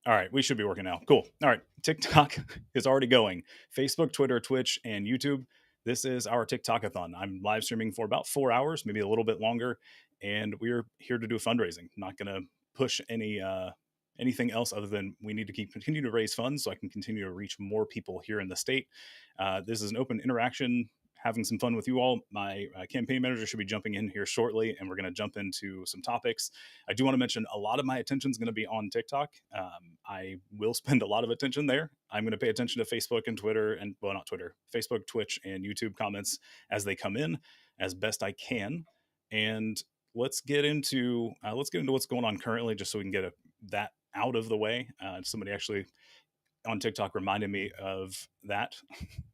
All right, we should be working now. Cool. All right, TikTok is already going. Facebook, Twitter, Twitch, and YouTube. This is our TikTokathon. I'm live streaming for about 4 hours, maybe a little bit longer, and we're here to do fundraising. Not going to push anything else other than we need to continue to raise funds so I can continue to reach more people here in the state. This is an open interaction, having some fun with you all. My campaign manager should be jumping in here shortly, and we're going to jump into some topics. I do want to mention a lot of my attention is going to be on TikTok. I will spend a lot of attention there. I'm going to pay attention to Facebook and Twitter, and well, not Twitter, Facebook, Twitch, and YouTube comments as they come in as best I can. And let's get into what's going on currently, just so we can get that out of the way. Somebody actually on TikTok reminded me of that.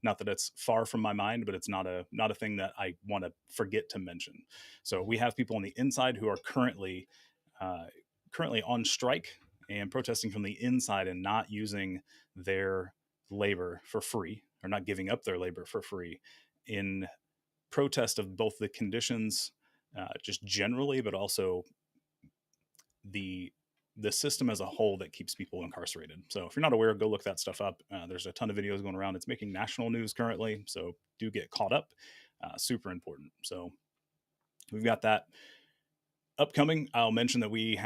Not that it's far from my mind, but it's not a thing that I want to forget to mention. So we have people on the inside who are currently on strike and protesting from the inside and not using their labor for free, or not giving up their labor for free, in protest of both the conditions, just generally, but also the system as a whole that keeps people incarcerated. So if you're not aware, go look that stuff up. There's a ton of videos going around. It's making national news currently, so do get caught up. Super important. So we've got that upcoming. I'll mention that we're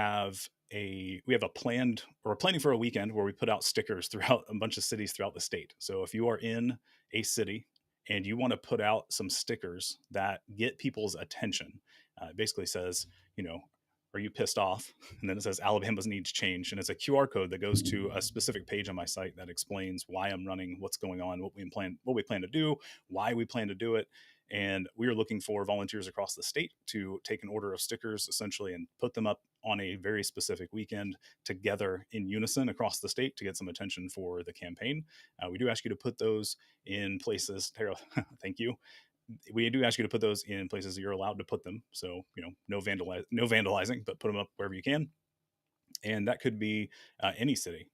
planning for a weekend where we put out stickers throughout a bunch of cities throughout the state. So if you are in a city and you want to put out some stickers that get people's attention, it basically says, are you pissed off? And then it says Alabama's needs change. And it's a QR code that goes to a specific page on my site that explains why I'm running, what's going on, what we plan to do, why we plan to do it. And we are looking for volunteers across the state to take an order of stickers essentially and put them up on a very specific weekend together in unison across the state to get some attention for the campaign. We do ask you to put those in places. Thank you. We do ask you to put those in places that you're allowed to put them. So, no vandalizing, but put them up wherever you can. And that could be any city.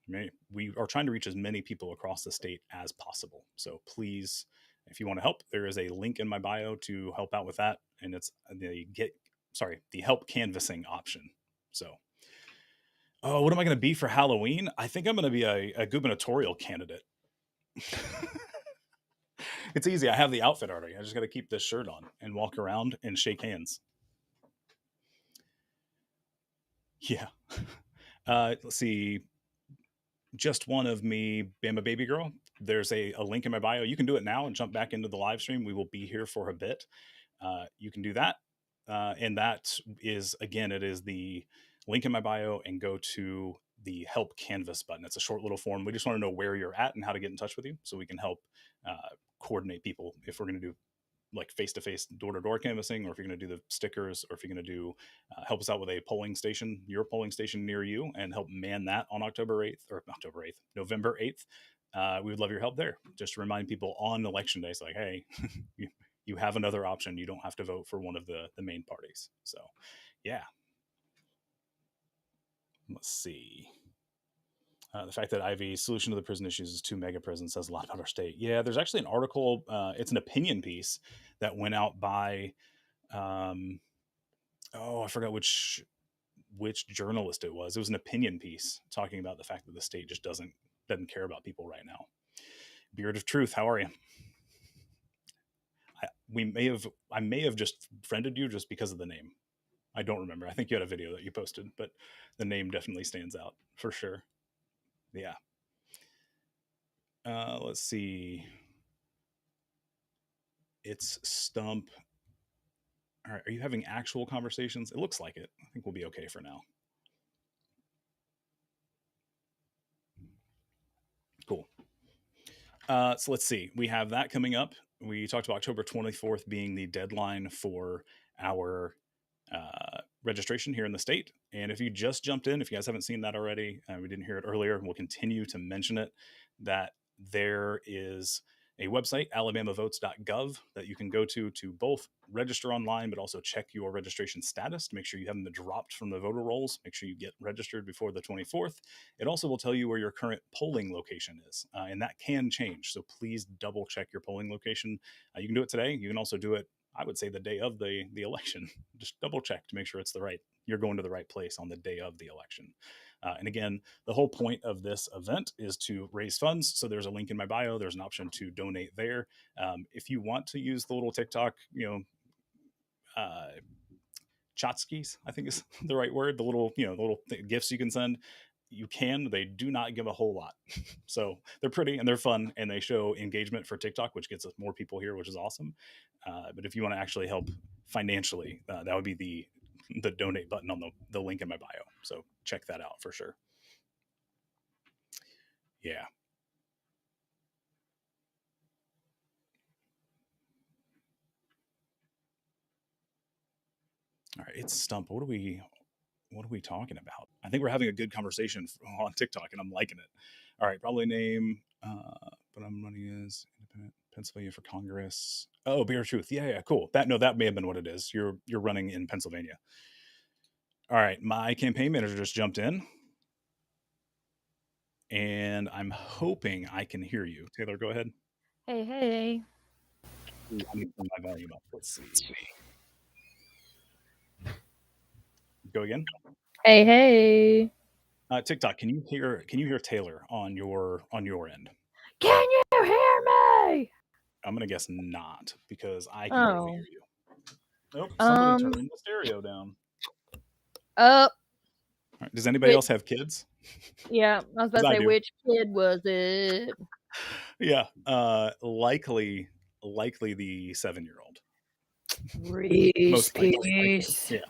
We are trying to reach as many people across the state as possible. So please, if you want to help, there is a link in my bio to help out with that. And it's the help canvassing option. So, what am I going to be for Halloween? I think I'm going to be a gubernatorial candidate. It's easy. I have the outfit already. I just got to keep this shirt on and walk around and shake hands. Yeah. Let's see. Just one of me, Bama Baby Girl. There's a link in my bio. You can do it now and jump back into the live stream. We will be here for a bit. You can do that. And that is, again, it is the link in my bio, and go to the help canvas button. It's a short little form. We just want to know where you're at and how to get in touch with you so we can help coordinate people if we're going to do like face-to-face door-to-door canvassing, or if you're going to do the stickers, or if you're going to do help us out with a polling station, your polling station near you, and help man that on November 8th. We would love your help there. Just to remind people on election day, it's like, hey, you have another option. You don't have to vote for one of the main parties. So yeah. Let's see. The fact that Ivy's solution to the prison issues is 2 mega prisons says a lot about our state. Yeah, there's actually an article. It's an opinion piece that went out by, I forgot which journalist it was. It was an opinion piece talking about the fact that the state just doesn't care about people right now. Beard of Truth, how are you? I may have just friended you just because of the name. I don't remember. I think you had a video that you posted, but the name definitely stands out for sure. Yeah. Let's see. It's Stump. All right. Are you having actual conversations? It looks like it. I think we'll be okay for now. Cool. So let's see. We have that coming up. We talked about October 24th being the deadline for our registration here in the state. And if you just jumped in, if you guys haven't seen that already, we didn't hear it earlier, and we'll continue to mention it, that there is a website, alabamavotes.gov, that you can go to both register online, but also check your registration status to make sure you haven't been dropped from the voter rolls. Make sure you get registered before the 24th. It also will tell you where your current polling location is, and that can change. So please double check your polling location. You can do it today. You can also do it, I would say, the day of the election. Just double check to make sure it's the right you're going to the right place on the day of the election. And again, the whole point of this event is to raise funds. So there's a link in my bio. There's an option to donate there. If you want to use the little TikTok, uh, tchotchkes, I think is the right word. The little, the little gifts you can send. You can. They do not give a whole lot, so they're pretty and they're fun, and they show engagement for TikTok, which gets us more people here, which is awesome. But if you want to actually help financially, that would be the donate button on the link in my bio. So check that out for sure. Yeah. All right, it's Stump. What are we talking about? I think we're having a good conversation on TikTok, and I'm liking it. All right, probably name, but I'm running as independent Pennsylvania for Congress. Oh, Bear Truth. Yeah, cool. That may have been what it is. You're running in Pennsylvania. All right, my campaign manager just jumped in, and I'm hoping I can hear you. Taylor, go ahead. Hey. Ooh, I need to turn my volume up. Let's see. Go again. Hey. TikTok, can you hear Taylor on your end? Can you hear me? I'm gonna guess not, because I can barely Oh. hear you. Nope. Somebody turned the stereo down. Up. Right, does anybody else have kids? Yeah, I was about to I say, do. which kid was it? Yeah. Likely the 7-year-old. Reese. Most likely. Yeah.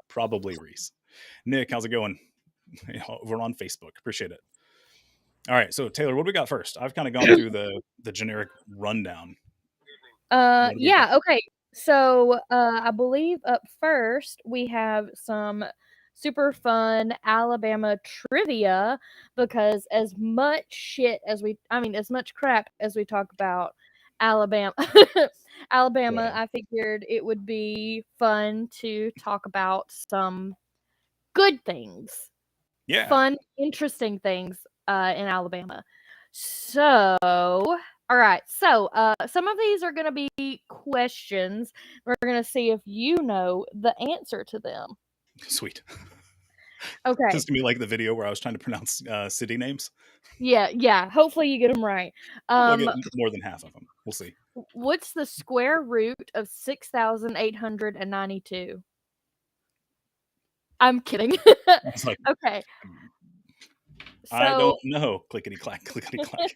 Probably Reese. Nick, how's it going? We're on Facebook. Appreciate it. All right. So Taylor, what do we got first? I've kind of gone through the generic rundown. Yeah, okay. So I believe up first we have some super fun Alabama trivia, because as much crap as we talk about Alabama Alabama, Yeah. I figured it would be fun to talk about some good things. Yeah. Fun, interesting things in Alabama. So, all right. So, some of these are going to be questions. We're going to see if you know the answer to them. Sweet. Okay. This is gonna be like the video where I was trying to pronounce city names. Yeah. Hopefully, you get them right. I'll get more than half of them. We'll see. What's the square root of 6,892? I'm kidding. I was like, Okay. I So, don't know. Clickety clack, clickety clack.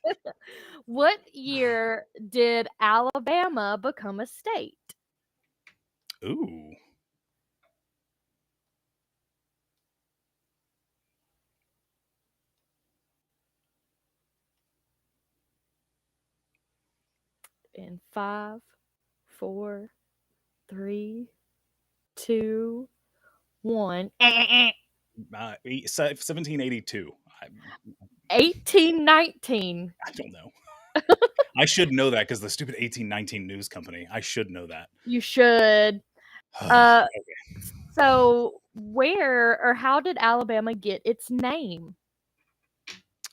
what year did Alabama become a state? Ooh. In 5, 4, 3, 2, 1. 1782. 1819. I don't know. I should know that because the stupid 1819 news company. I should know that. You should. Okay. So where or how did Alabama get its name?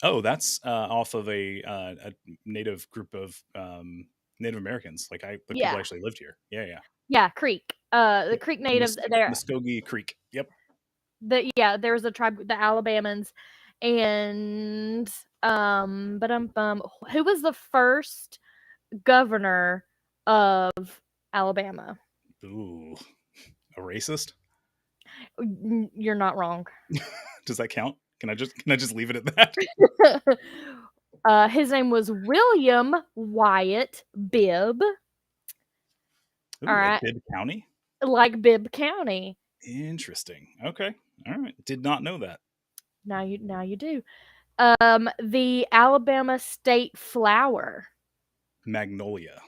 Oh, that's off of a native group of Native Americans. Like people Yeah. actually lived here. Yeah. Yeah, Creek. The Creek natives there. Muskogee Creek. Yep. There was a tribe, the Alabamans, and who was the first governor of Alabama? Ooh, a racist? You're not wrong. Does that count? Can I just leave it at that? His name was William Wyatt Bibb. Ooh, All like right, Bibb County? like Bibb County. Interesting. Okay. All right. Did not know that. Now you do. The Alabama state flower. Magnolia.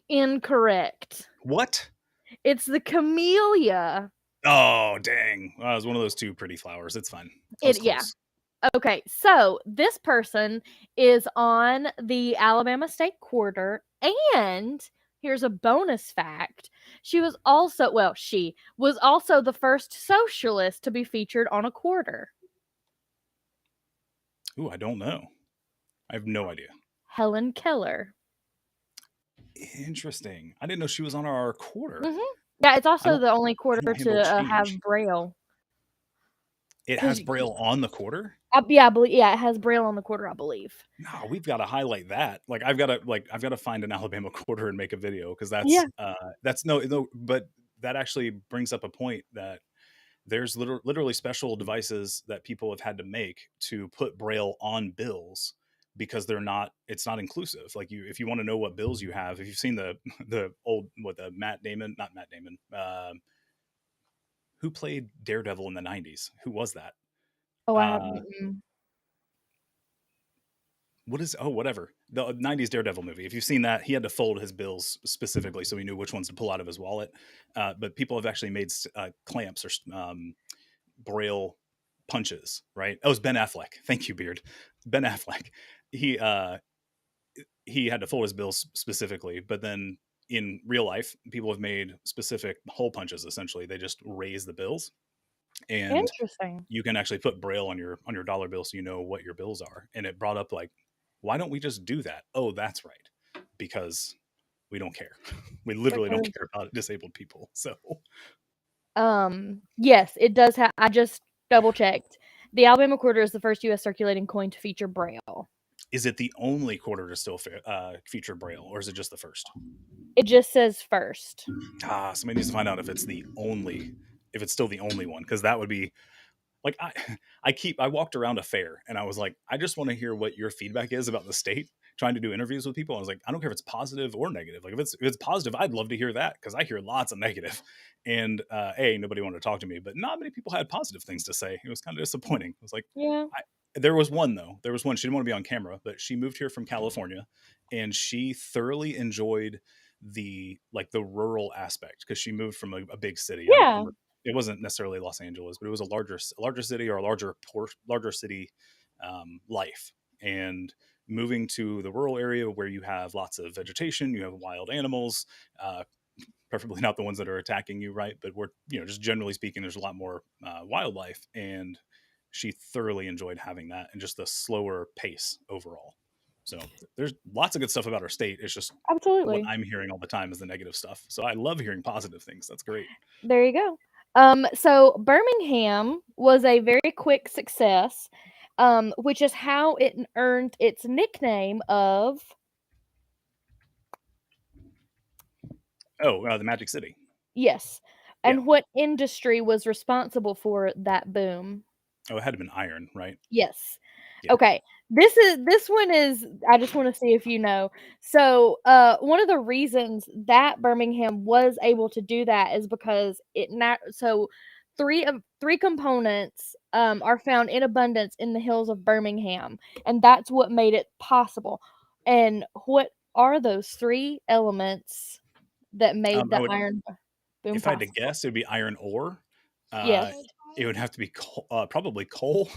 Incorrect. What? It's the camellia. Oh, dang. Well, it was one of those two pretty flowers. It's fine. I was close. Okay, so this person is on the Alabama State Quarter, and here's a bonus fact. She was also the first socialist to be featured on a quarter. Ooh, I don't know. I have no idea. Helen Keller. Interesting. I didn't know she was on our quarter. Yeah, it's also I the only quarter don't handle to have change. Braille. It has 'Cause Braille on the quarter? yeah, I believe yeah, it has Braille on the quarter, I believe. No, we've gotta highlight that. I've gotta find an Alabama quarter and make a video because Yeah. that's no, but that actually brings up a point that there's literally special devices that people have had to make to put Braille on bills because it's not inclusive. Like if you want to know what bills you have, if you've seen the the old what the Matt Damon, not Matt Damon, who played Daredevil in the 90s? Who was that? Oh, I have Uh, what is whatever the 90s Daredevil movie? If you've seen that, he had to fold his bills specifically so he knew which ones to pull out of his wallet. But people have actually made clamps or Braille punches, right? Oh, it's Ben Affleck. Thank you, Beard. Ben Affleck. He uh he had to fold his bills specifically, but then in real life, people have made specific hole punches. Essentially, they just raise the bills, and interesting. you can actually put Braille on your dollar bill so you know what your bills are. And it brought up like, why don't we just do that? Oh, that's right, because we don't care. We literally don't Because care about disabled people. So, yes, it does have I just double checked. The Alabama quarter is the first US circulating coin to feature Braille. is it the only quarter to still feature Braille, or is it just the first? It just says first. Somebody needs to find out if it's still the only one, because that would be like I walked around a fair and I was like, I just want to hear what your feedback is about the state. Trying to do interviews with people, I was like, I don't care if it's positive or negative. Like if it's positive, I'd love to hear that because I hear lots of negative. And nobody wanted to talk to me, but not many people had positive things to say. It was kind of disappointing. It was like, Yeah. there was one though. There was one. She didn't want to be on camera, but she moved here from California, and she thoroughly enjoyed the rural aspect because she moved from a big city. I don't Yeah. remember. It wasn't necessarily Los Angeles, but it was a larger city or a larger city life. And moving to the rural area where you have lots of vegetation, you have wild animals, uh, preferably not the ones that are attacking you, right? But we're, just generally speaking, there's a lot more wildlife, and she thoroughly enjoyed having that and just the slower pace overall. So there's lots of good stuff about our state. It's just what Absolutely. I'm hearing all the time is the negative stuff. So I love hearing positive things. That's great. There you go. So Birmingham was a very quick success, which is how it earned its nickname of The Magic City. yes. Yeah. And what industry was responsible for that boom? Oh, it had to been iron, right? Yes. Yeah. Okay. This one is I just wanna see if you know. So, one of the reasons that Birmingham was able to do that is because it not so 3 components, are found in abundance in the hills of Birmingham, and that's what made it possible. And what are those 3 elements that made I the would, iron boom if I had to possible? guess, it would be iron ore. Yes. Uh, it would have to be probably coal,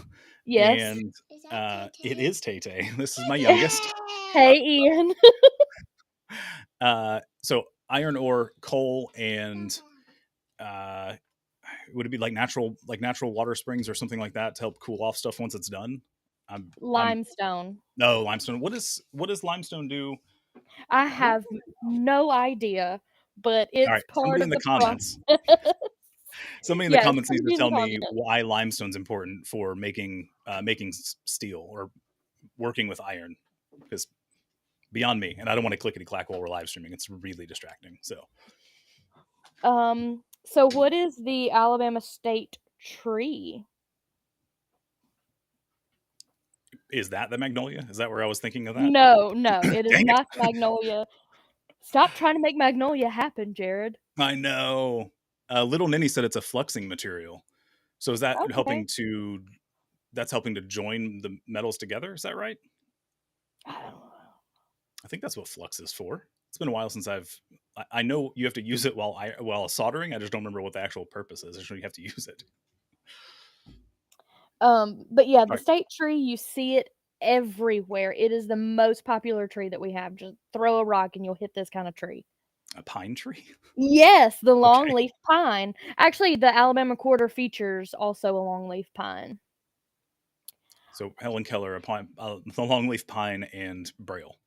Yes. and it is Tay Tay. This is my youngest. Hey, Ian. So iron ore, coal, and uh, would it be like natural water springs or something like that to help cool off stuff once it's done? I'm Limestone. no limestone. What does limestone do? I What? have no idea, but All it's right, part of the comments. process. Somebody in the Yes, comments put needs it to in the tell me comments. why limestone's important for making steel or working with iron, because beyond me, and I don't want to clickety clack while we're live streaming. It's really distracting. So, So what is the Alabama state tree? is that the magnolia? Is that where I was thinking of that? No, no, it is Dang it! not magnolia. Stop trying to make magnolia happen, Jared. I know. Little Ninny said it's a fluxing material. So is that Okay. helping to? That's helping to join the metals together. Is that right? I don't know. I think that's what flux is for. It's been a while since I know you have to use it while soldering. I just don't remember what the actual purpose is. I just know you have to use it. But yeah, All the right, state tree, you see it everywhere. It is the most popular tree that we have. Just throw a rock and you'll hit this kind of tree. a pine tree. Yes, the Okay, longleaf pine. Actually, the Alabama quarter features also a longleaf pine. so Helen Keller, the longleaf pine, and Braille.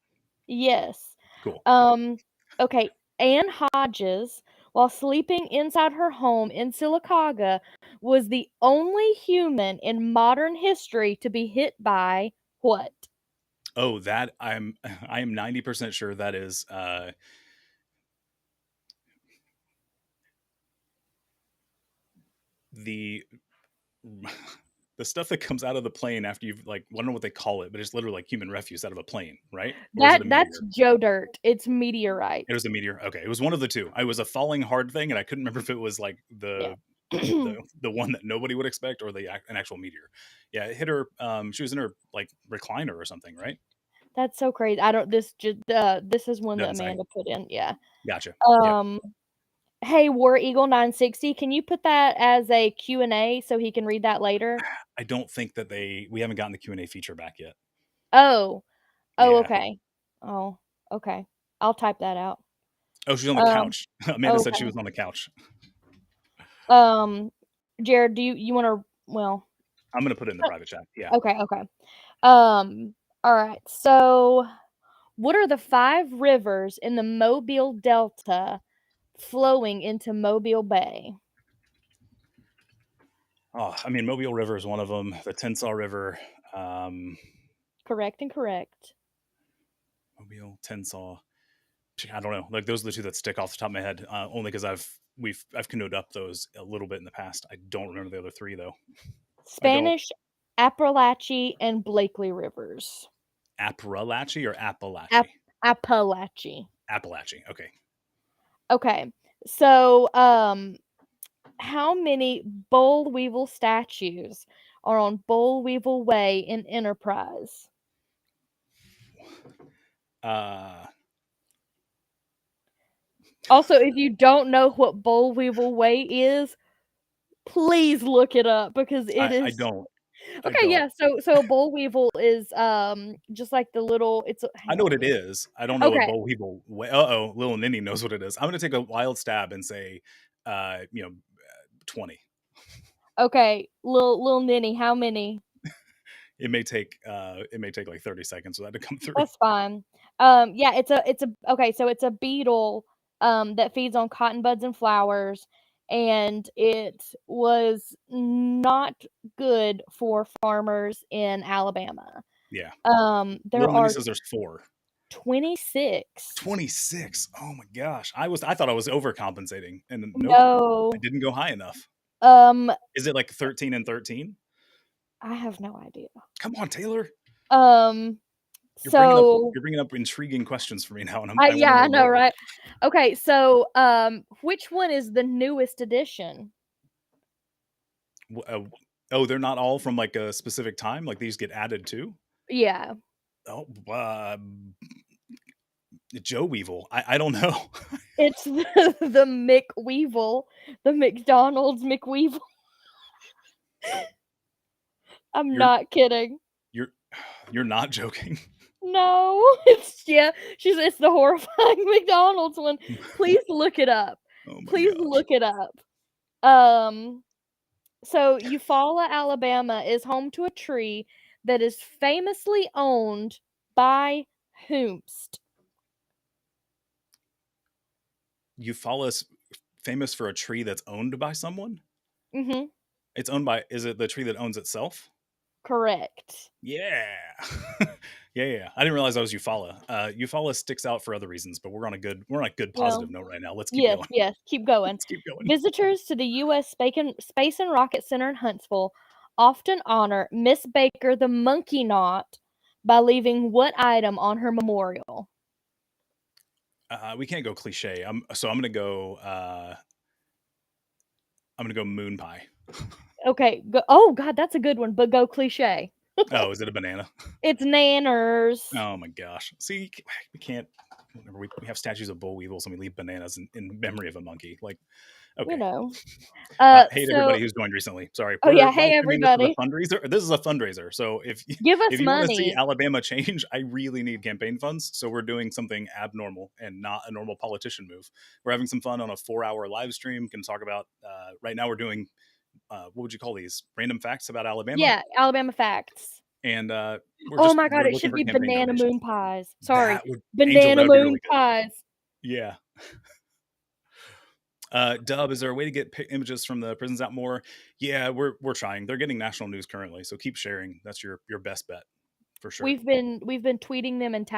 Yes. Cool. Um, okay, Anne Hodges while sleeping inside her home in Sylacauga was the only human in modern history to be hit by what? Oh, that I am 90% sure that is the the stuff that comes out of the plane after you've like I don't know what they call it, but it's literally like human refuse out of a plane, right? Or is it a That's meteor? Joe Dirt. It's It meteorite. was a meteor. Okay, it was one of the two. I was a falling hard thing, and I couldn't remember if it was like Yeah. the one that nobody would expect or an actual meteor. Yeah, it hit her. She was in her like recliner or something, right? That's so crazy. I don't this is one that Doesn't say. Amanda put in, yeah. Gotcha. Yep. Um, hey, War Eagle 960, can you put that as a Q&A so he can read that later? I don't think that we haven't gotten the Q&A feature back yet. Oh. Oh, Yeah. okay. Oh, okay. I'll type that out. Oh, she's on the Um, couch. Amanda said she okay. was on the couch. Um, Jared, do you wanna well, I'm gonna put it in the private chat. Yeah. okay, okay. Alright, so what are the 5 rivers in the Mobile Delta flowing into Mobile Bay? Oh, I mean, Mobile River is one of them. The Tensas River, um, Correct and correct. Mobile, Tensas. I don't know. Like those are the two that stick off the top of my head. Only because I've canoed up those a little bit in the past. I don't remember the other three though. I don't. Spanish, Appalachie, and Blakely rivers. Appalachie or Ap Appalachie? Appalachie. Appalachie. Okay. Okay. So, how many boll weevil statues are on Boll Weevil Way in Enterprise? Uh, Also, if you don't know what Boll Weevil Way is, please look it up because it I is don't. I okay, don't. yeah, so a boll weevil is, just like the little it's a I hang know what on. it is. I don't know what Okay, boll weevil. Uh oh, little Ninny knows what it is. I'm gonna take a wild stab and say, 20. okay, Lil Ninny, how many? It may take like 30 seconds for that to come through. That's fine. Yeah, it's a okay, so it's a beetle, that feeds on cotton buds and flowers, and it was not good for farmers in Alabama. Yeah. There Little Ninny are says there's 4. 26. 26. Oh my gosh. I thought I was overcompensating. And nope. I No, didn't go high enough. um, Is it like 13 and 13? I have no idea. Come on, Taylor. Um, so You're bringing up intriguing questions for me now and I I want yeah, to I know know, more. right? Okay, so, which one is the newest edition? W- Uh, oh, they're not all from like a specific time. Like these get added too. Yeah. Oh, Joe Weevil. I don't know. It's the McWeevil, the McDonald's McWeevil. I'm you're not kidding. you're you're not joking. No, it's yeah, it's the horrifying McDonald's one. Please look it up. Oh my Please gosh. look it up. Um, so Eufaula, Alabama is home to a tree that is famously owned by whomst? Euphallus famous for a tree that's owned by someone? Mhm, It's owned by is it the tree that owns itself? correct. Yeah. Yeah. I didn't realize I was Eufaula. Eufaula sticks out for other reasons, but we're on a good Well, positive note right now. Let's keep yes, going. yes, keep going. Let's keep going. Visitors to the U.S. Space and Rocket Center in Huntsville often honor Miss Baker the Monkey Knot by leaving what item on her memorial? We can't go cliche. I'm gonna go moon pie. Okay, oh god, that's a good one, but go cliche. Oh, is it a banana? It's nanners. Oh my gosh. See, we can't. Whenever we have statues of bull weevils and we leave bananas in memory of a monkey. Like, You okay. know. Hey to So everybody who's joined recently. Sorry, oh we're yeah, live hey streaming this as everybody. a fundraiser. This is a fundraiser. So if Give us if you want to see money. Alabama change, I really need campaign funds. So we're doing something abnormal and not a normal politician move. We're having some fun on a 4-hour live stream. Can talk about right now. We're doing what would you call these random facts about Alabama, Yeah, Alabama facts. and Oh my god, we're it looking should for be campaign banana donations. moon pies. Sorry, That would Angel. That banana would be moon really good. pies. Yeah. Dub, is there a way to get images from the prisons out more? Yeah, we're trying. They're getting national news currently, so keep sharing. That's your best bet for sure. We've been tweeting them and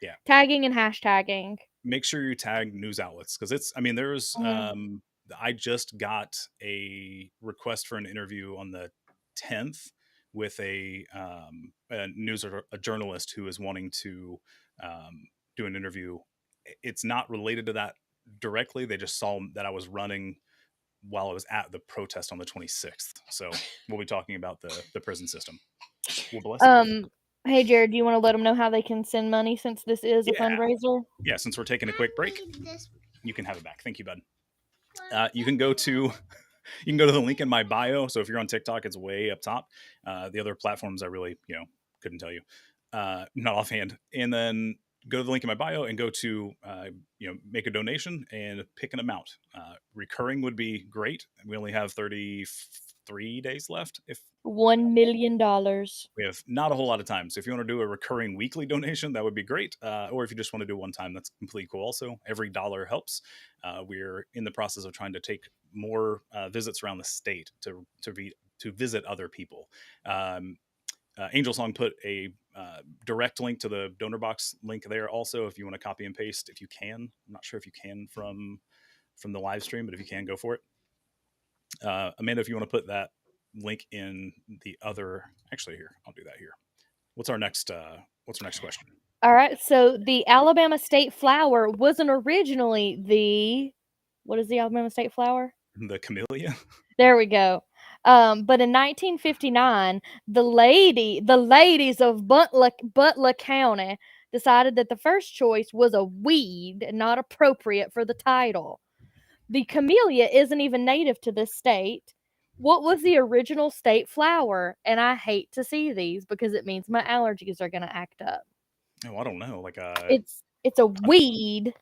Yeah, tagging and hashtagging. make sure you tag news outlets because it's. I mean, there's. Mhm. I just got a request for an interview on the 10th with a news or a journalist who is wanting to do an interview. It's not related to that directly. They just saw that I was running while I was at the protest on the 26th. So we'll be talking about the prison system. Well, bless you. Um, hey Jared, do you want to let them know how they can send money since this is a Yeah, fundraiser? yeah. Since we're taking a quick break, you can have it back. Thank you, bud. You can go to the link in my bio. So if you're on TikTok, it's way up top. The other platforms I really couldn't tell you, not offhand. And then go to the link in my bio and go to make a donation and pick an amount. Recurring would be great. We only have 33 days left. If $1 million. we have not a whole lot of time. So if you want to do a recurring weekly donation, that would be great. Or if you just want to do one time, that's completely cool. Also, every dollar helps. We're in the process of trying to take more visits around the state to visit other people. Angel Song put a direct link to the donor box link there. Also, if you want to copy and paste, if you can, I'm not sure if you can from the live stream, but if you can, go for it. Amanda, if you want to put that link in the other, actually here, I'll do that here. What's our next question? All right, so the Alabama state flower wasn't originally what is the Alabama state flower? The camellia. There we go. But in 1959, the ladies of Butler County decided that the first choice was a weed, not appropriate for the title. The camellia isn't even native to this state. What was the original state flower? And I hate to see these because it means my allergies are going to act up. Oh, I don't know, It's a weed,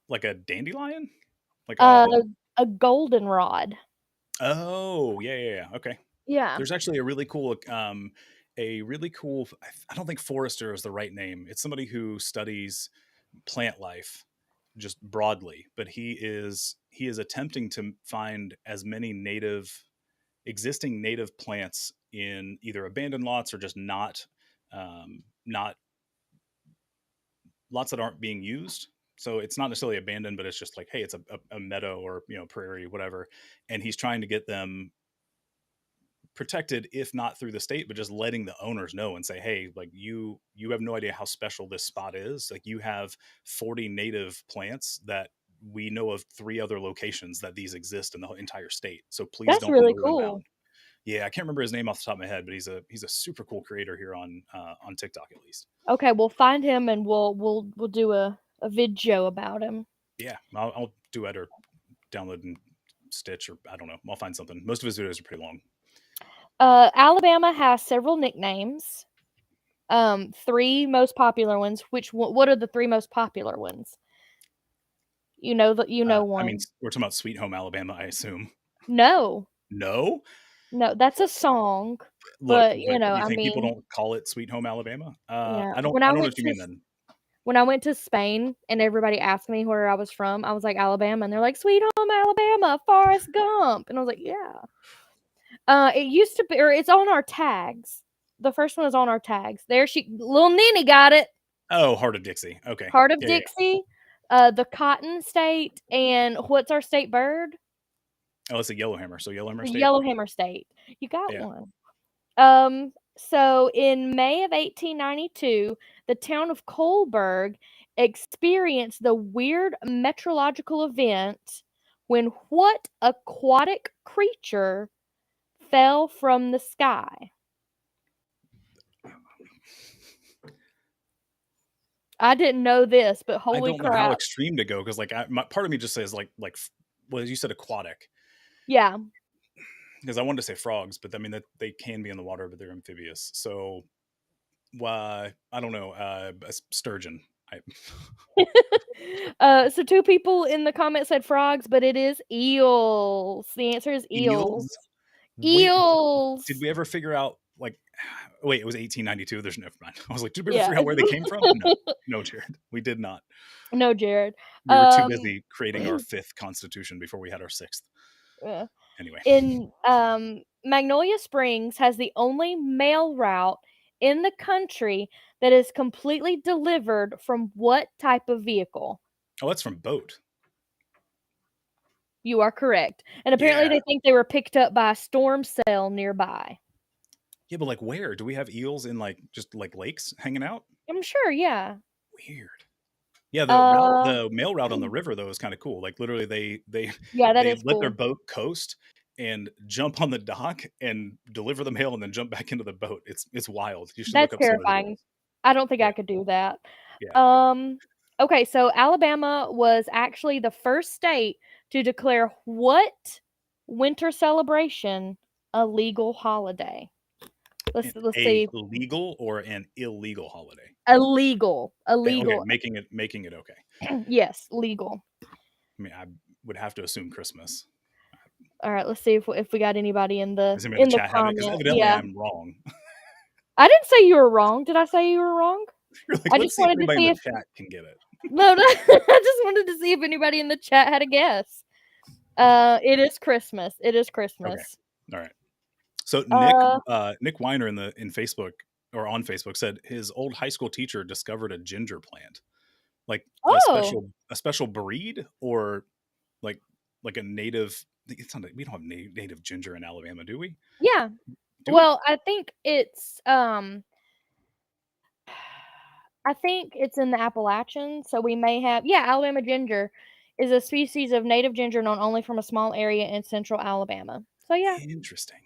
like a dandelion, like uh, a goldenrod. oh yeah. Okay, Yeah, there's actually a really cool. I don't think forester is the right name. It's somebody who studies plant life just broadly, but he is attempting to find as many existing native plants in either abandoned lots or just not lots that aren't being used. So it's not necessarily abandoned, but it's just like, hey, it's a meadow or prairie, whatever, and he's trying to get them protected, if not through the state, but just letting the owners know and say, hey, like you have no idea how special this spot is. Like you have 40 native plants that we know of 3 other locations that these exist in the entire state. So please that's don't really mow them cool. down. Yeah, I can't remember his name off the top of my head, but he's a super cool creator here on TikTok at least. Okay, we'll find him and we'll do a video about him. Yeah, I'll duet or download and stitch or I don't know. I'll find something. Most of his videos are pretty long. Alabama has several nicknames. 3 most popular ones. What are the 3 most popular ones? I mean, one. we're talking about Sweet Home Alabama, I assume. No. No, No, that's a song, look, but, but you I think people mean, don't call it Sweet Home Alabama? yeah. I don't know what you mean then. When I went to Spain and everybody asked me where I was from, I was like, "Alabama," and they're like, "Sweet Home Alabama, Forrest Gump," and I was like, "Yeah." It used to be, or it's on our tags. The first one is on our tags. There little Ninny got it. Oh, Heart of Dixie. Okay. Heart of Yeah. Dixie, the Cotton State, and what's our state bird? Oh, it's a Yellowhammer. So Yellowhammer The State. Yellowhammer State. You got Yeah. one. So in May of 1892, the town of Coleburg experienced the weird meteorological event when what aquatic creature fell from the sky? I didn't know this, but I holy don't know how crap. extreme to go because part of me just says well, you said aquatic Yeah. because I wanted to say frogs, but I mean that they can be in the water, but they're amphibious. So I don't know. A sturgeon. I, So 2 people in the comments said frogs, but it is eels. The answer is eels. eels. Wait, did Eels. we ever figure out like, wait, it was 1892. There's never mind. I was like, did we ever Yeah. figure out where they came from? No, no, Jared, we did not. No, Jared. We were too Um, busy creating our fifth constitution before we had our sixth. uh, Anyway, in Magnolia Springs has the only mail route in the country that is completely delivered from what type of vehicle? oh, that's from boat. You are correct. And apparently Yeah, they think they were picked up by a storm cell nearby. yeah, but like, where do we have eels in like just like lakes hanging out? I'm sure, yeah. Weird. Yeah, Uh, the mail route on the river though is kind of cool. Like literally, yeah, that they is let their cool. boat coast and jump on the dock and deliver the mail and then jump back into the boat. It's wild. You should look That's up some of the terrifying. videos. I don't think Yeah, I could do that. yeah. Um, okay, so Alabama was actually the first state to declare what winter celebration a legal holiday? Let's A see. legal or an illegal holiday? Illegal. Okay, Illegal. making it okay. Yes, legal. I mean, I would have to assume Christmas. All right, let's see if we got anybody Does anybody in in the the chat have it? Because comment. evidently Yeah. I'm wrong. I didn't say you were wrong. Did I say you were wrong? You're like, I just let's see if wanted to anybody in see the if chat can get it. no, no, I just wanted to see if anybody in the chat had a guess. It is Christmas. It is Okay, Christmas. all right. So Uh, Nick Weiner in Facebook or on Facebook said his old high school teacher discovered a ginger plant, like oh, a special breed or like like a native. It's not. We don't have native ginger in Alabama, do we? yeah. Do we? Well, I think it's in the Appalachians, so we may have yeah, Alabama ginger is a species of native ginger known only from a small area in central Alabama. So yeah, Interesting.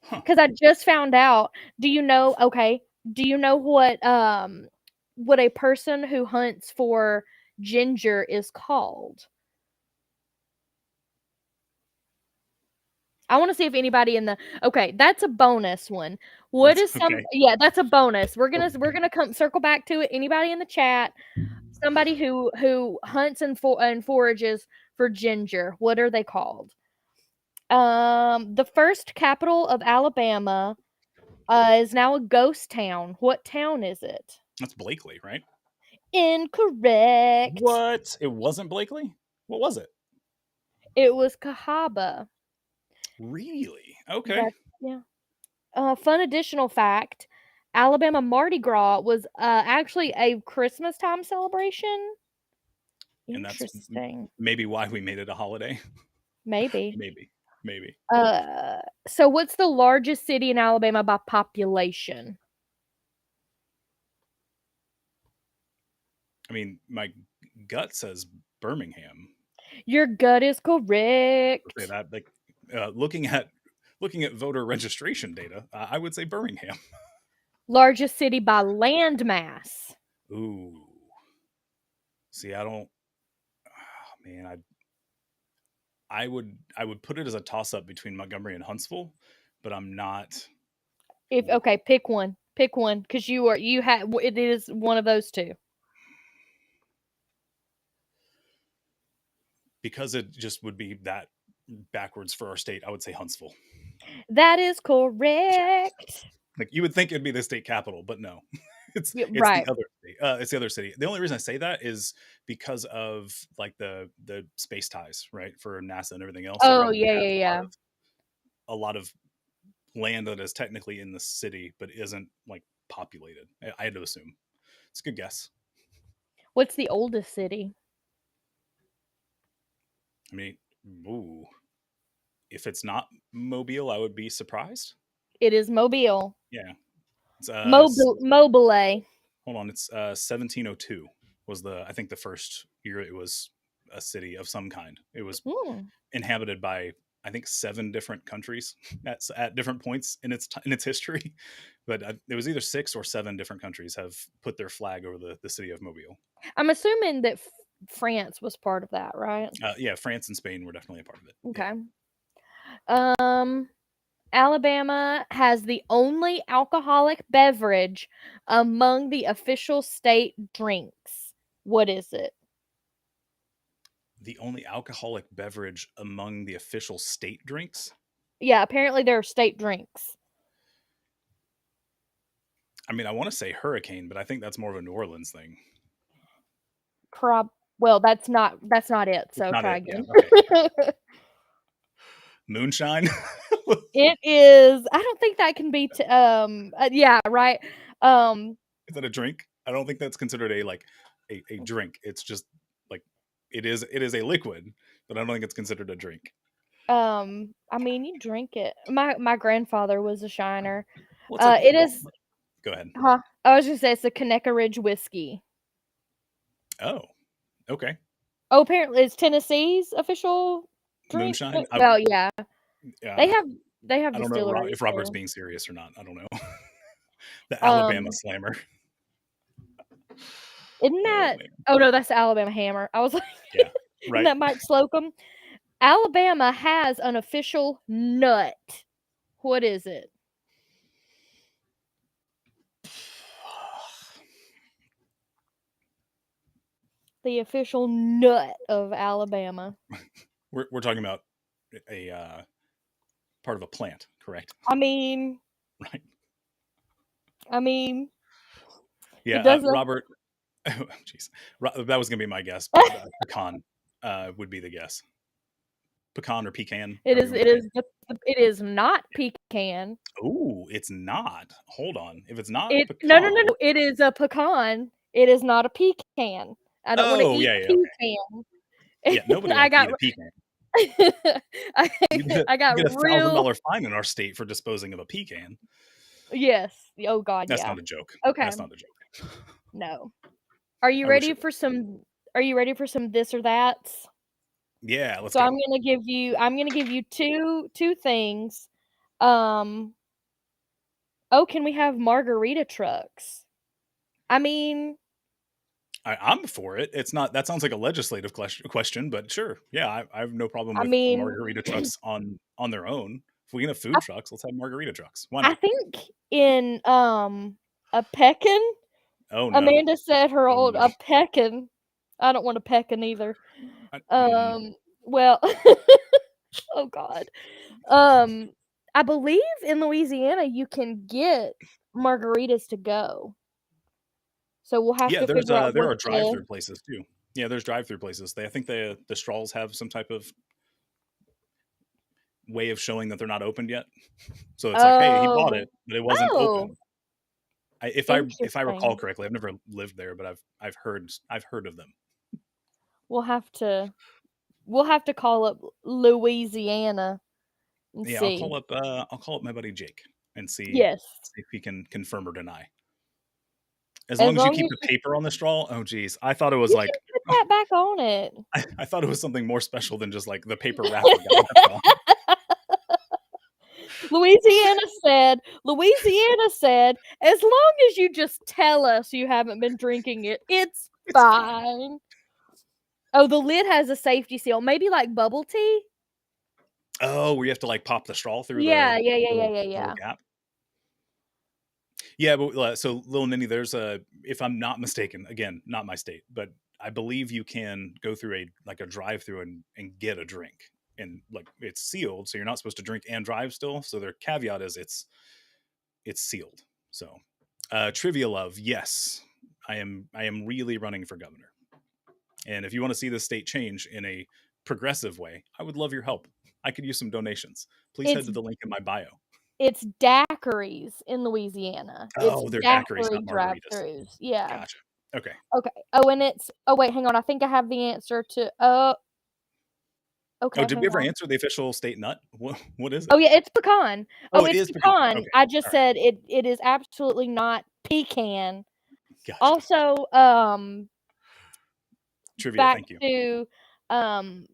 Huh. because I just found out. Do you know? Okay, do you know what a person who hunts for ginger is called? I wanna see if anybody in the okay, that's a bonus one. What That's is some okay. yeah, that's a bonus. We're gonna come circle back to it. Anybody in the chat, somebody who hunts and forages for ginger, what are they called? The first capital of Alabama, is now a ghost town. What town is it? That's Blakely, right? Incorrect. What? It wasn't Blakely? What was it? It was Cahaba. Really? Okay. That's yeah. Fun additional fact, Alabama Mardi Gras was, actually a Christmas time celebration. And that's Interesting. maybe why we made it a holiday. Maybe. Maybe. Maybe. So what's the largest city in Alabama by population? I mean, my gut says Birmingham. Your gut is Say correct. that, like, looking at voter registration data, I would say Birmingham. Largest city by landmass. Ooh, see, I don't. Oh, man, I would put it as a toss up between Montgomery and Huntsville, but I'm not. If okay, pick one. Pick one because it is one of those two. Because it just would be that backwards for our state. I would say Huntsville. That is Yeah, correct. like you would think it'd be the state capital, but no, Yeah, it's the right. other state. It's the other city. The only reason I say that is because of like the space ties, right, for NASA and everything else. It Oh, probably yeah, has yeah, yeah. a lot of land that is technically in the city but isn't like populated. I had to assume. It's a good guess. What's the oldest city? I mean, ooh, if it's not Mobile, I would be surprised. It is Mobile. Yeah, it's Mobile. hold on, it's 1702 was the I think the first year it was a city of some kind. It was Hmm. inhabited by I think 7 different countries at different points in its history, but it was either 6 or 7 different countries have put their flag over the city of Mobile. I'm assuming that France was part of that, right? Yeah, France and Spain were definitely a part of it. Yeah, Okay. Um, Alabama has the only alcoholic beverage among the official state drinks. What is it? the only alcoholic beverage among the official state drinks. Yeah, apparently there are state drinks. I mean, I want to say hurricane, but I think that's more of a New Orleans thing. Well, that's not it, It's so not try it. Yeah. again. Okay. Moonshine. It is I don't think that can be yeah, right. Um, Is that a drink? I don't think that's considered a like a drink. It's just like it is a liquid, but I don't think it's considered a drink. I mean, you drink it. My grandfather was a shiner. What's a It is go ahead. huh? I was gonna say it's a Conecuh Ridge whiskey. Oh, okay. Oh, apparently it's Tennessee's official drink. Moonshine. Well, yeah, they Uh, have they have I don't know distilleries if Robert's there. being serious or not. I don't know. The Alabama Um, Slammer. isn't Oh that? man. Oh no, that's the Alabama Hammer. I was like, Yeah. isn't Right. that Mike Slocum? Alabama has an official nut. What is it? The official nut of Alabama. We're talking about a part of a plant, correct? I mean, Right. I mean, Yeah. it doesn't. Robert. Oh, jeez. That was gonna be my guess, but pecan would be the guess. Pecan or pecan, It however is. you want It to say is. it. It is not pecan. Ooh, it's not. Hold on. If it's not No, no, no, pecan. no. It is a pecan. It is not a pecan. I don't want to Oh, eat yeah, yeah, okay. pecan. Yeah, nobody I wants to got. eat a pecan. I, You get I got you get a real. $1,000 fine in our state for disposing of a pecan. Yes. Oh God. That's Yeah. not a joke. Okay. That's not a joke. No. Are you I wish ready it was. for some? Are you ready for some this or that's? Yeah, let's So go. I'm gonna give you two things. Um, oh, can we have margarita trucks? I mean, I'm for it. It's not. That sounds like a legislative question, but sure. Yeah, I have no problem I with mean, margarita trucks on their own. If we can have food trucks, let's have margarita trucks. Why I not? think in a peckin, Oh no. Amanda said her Oh old no. a peckin. I don't want a peckin either. Mm-mm. Well, oh God. Um, I believe in Louisiana you can get margaritas to go. So we'll have Yeah, to figure out there what are the drive-through places too. Yeah, there's drive-through places. I think the straws have some type of way of showing that they're not opened yet. So it's like, hey, he bought Oh. it, but it wasn't Oh, open. If I recall interesting. correctly, I've never lived there, but I've heard of them. We'll have to we'll have to call up Louisiana and Yeah, see. I'll call up my buddy Jake and Yes. see if he can confirm or deny. As As long as you long keep as the paper on the straw. Oh geez, I thought it was you can like put that back on it. I thought it was something more special than just like the paper wrapper got left on. Louisiana said, "As long as you just tell us you haven't been drinking it, it's It's fine. fine." Oh, the lid has a safety seal, maybe like bubble tea? Oh, where you have to like pop the straw through Yeah, yeah, yeah, yeah, yeah, the little yeah. gap. Yeah, but so Little Ninny, there's a if I'm not mistaken, again, not my state, but I believe you can go through a drive-through and get a drink, and like it's sealed, so you're not supposed to drink and drive still. So their caveat is it's sealed. So trivia love, yes, I am really running for governor, and if you want to see the state change in a progressive way, I would love your help. I could use some donations. Please head It's to the link in my bio. it's daiquiris in Louisiana. It's Oh, they're daiquiris, daiquiri not margaritas. drive-thrus. Yeah. Gotcha. Okay. Okay. Oh, wait, hang on. I think I have the answer to Oh, okay, did we hang ever on. answer the official state nut? What is Oh, it? yeah, it's pecan. Oh, Oh, it it's is pecan. pecan. Okay. I just All right. said it is absolutely not pecan. Gotcha. Also, Trivia. back Thank you. to, um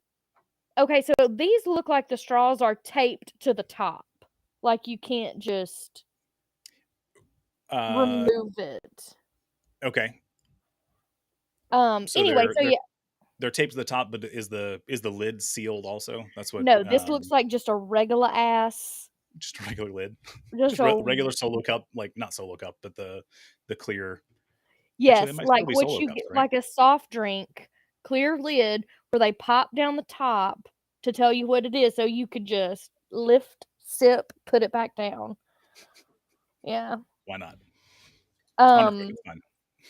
okay, so these look like the straws are taped to the top. Like, you can't just Uh, remove it. okay. So Anyway, so yeah. they're taped to the top, but is the lid sealed also? That's what No, this looks like just a regular ass just a regular lid, just just a regular solo cup, like not solo cup, but the clear. Actually, they yes, might still like be what solo you cups, get right? like a soft drink, clear lid where they pop down the top to tell you what it is, so you could just lift, sip, put it back down. Yeah. Why not? Oh, no, good, Um, it's fine.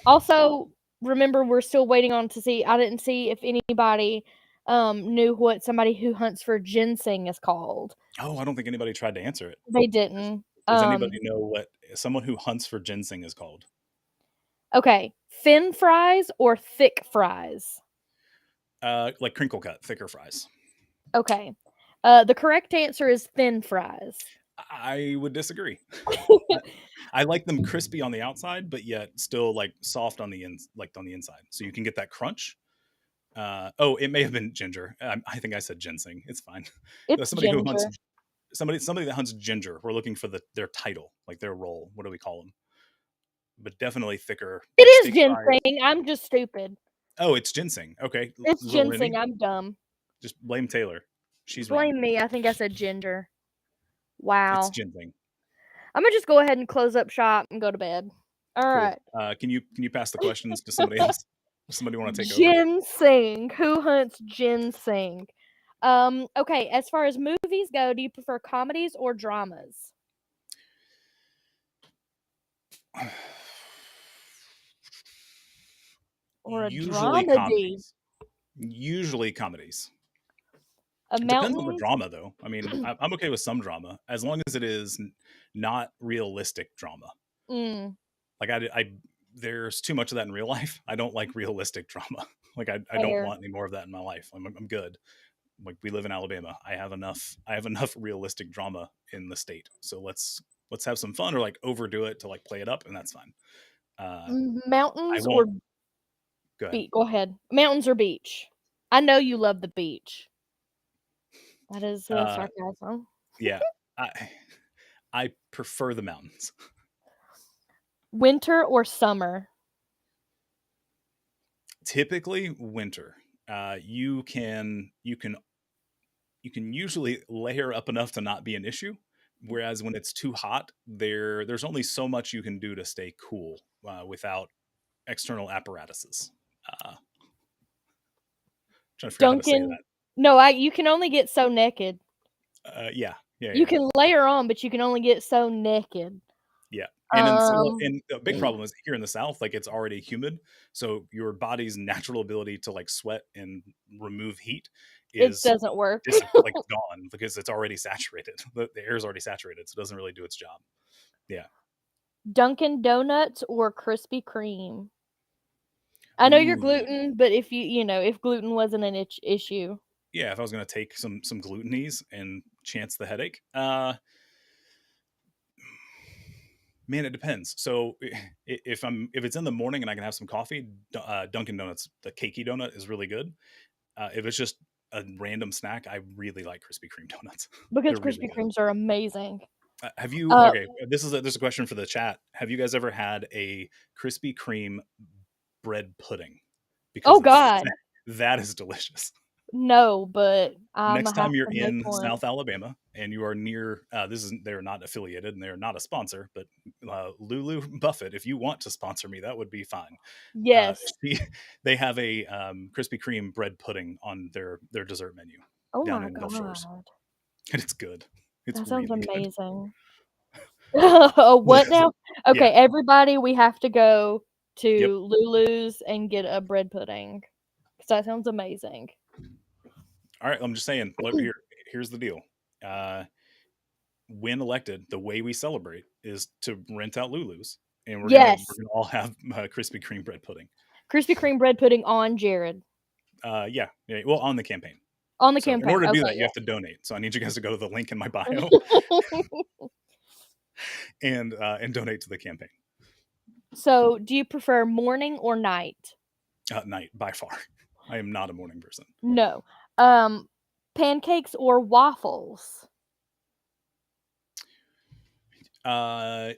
Also, remember we're still waiting on to see I didn't see if anybody, knew what somebody who hunts for ginseng is called. Oh, I don't think anybody tried to answer it. They didn't. Does anybody know what someone who hunts for ginseng is called? Okay, thin fries or thick fries? Like crinkle cut, thicker fries. Okay. The correct answer is thin fries. I would disagree. I, I like them crispy on the outside, but yet still like soft on the like on the inside, so you can get that crunch. Oh, it may have been ginger. I think I said ginseng. It's fine. It's Somebody who hunts ginger. somebody that hunts ginger. We're looking for their title, like their role. What do we call them? But definitely thicker, It like is steak fries. ginseng, I'm just stupid. Oh, it's ginseng. Okay, It's little ginseng, Remy, I'm dumb. just blame Taylor. She's wrong. Blame me, I think I said ginger. It's Wow. ginseng. Imma just go ahead and close up shop and go to bed. Cool. Alright. Can you pass the questions to somebody else? Does somebody want to take over? Ginseng. Who hunts ginseng? Okay, as far as movies go, do you prefer comedies or dramas? Or a Usually dramedy? comedies. Usually comedies. A It depends on the mountain? drama, though. I mean, I'm okay with some drama as long as it is not realistic drama. Mm, Like there's too much of that in real life. I don't like realistic drama. Like I don't fair. want any more of that in my life. I'm good. Like we live in Alabama. I have enough realistic drama in the state. So let's have some fun or like overdo it to like play it up, and that's fine. I Mountains or won't. Go ahead. beach? Go ahead. Mountains or beach? I know you love the beach. That is, Uh, sarcasm. yeah, I I prefer the mountains. Winter or summer? Typically winter. You can usually layer up enough to not be an issue. Whereas when it's too hot, there's only so much you can do to stay cool without external apparatuses. Trying to figure out how to say Dunkin'. that. No, I you can only get so naked. Yeah, yeah, You yeah, can layer on, but you can only get so naked. yeah. Um, And the big problem is here in the South, like it's already humid, so your body's natural ability to like sweat and remove heat it is doesn't work. like gone because it's already saturated. The air is already saturated, so it doesn't really do its job. Yeah. Dunkin' Donuts or Krispy Kreme? I know you're Ooh. gluten, but if if gluten wasn't an issue. Yeah, if I was gonna take some glutenies and chance the headache, man, it depends. So if it's in the morning and I can have some coffee, Dunkin' Donuts, the cakey donut is really good. If it's just a random snack, I really like Krispy Kreme donuts. Because They're really Krispy good. Kremes are amazing. Have you? Uh, Okay, this is a question for the chat. Have you guys ever had a Krispy Kreme bread pudding? oh Because god, that is delicious. no, but Imma Next have time you're to make in one. South Alabama and you are near, they're not affiliated and they're not a sponsor, but Lulu Buffett, if you want to sponsor me, that would be fine. Uh, Yes. she, they have a Krispy Kreme bread pudding on their dessert menu Oh down my in Gulf Shores, god. and it's good. It's That sounds really good. amazing. Oh, what now? Yeah. Okay, everybody, we have to go Yep. to Lulu's and get a bread pudding. 'Cause that sounds amazing. All right. I'm just saying. Look here. Here's the deal. Uh, when elected, the way we celebrate is to rent out Lulu's, and we're gonna we're Yes, gonna all have Krispy Kreme bread pudding. Krispy Kreme bread pudding on Jared. Yeah, yeah. Well, on the campaign. On the So in campaign, order to do okay, that, you have to donate. So I need you guys to go to the link in my bio yeah. and donate to the campaign. So, do you prefer morning or night? Night by far. I am not a morning person. No. Um, Pancakes or waffles? Uh,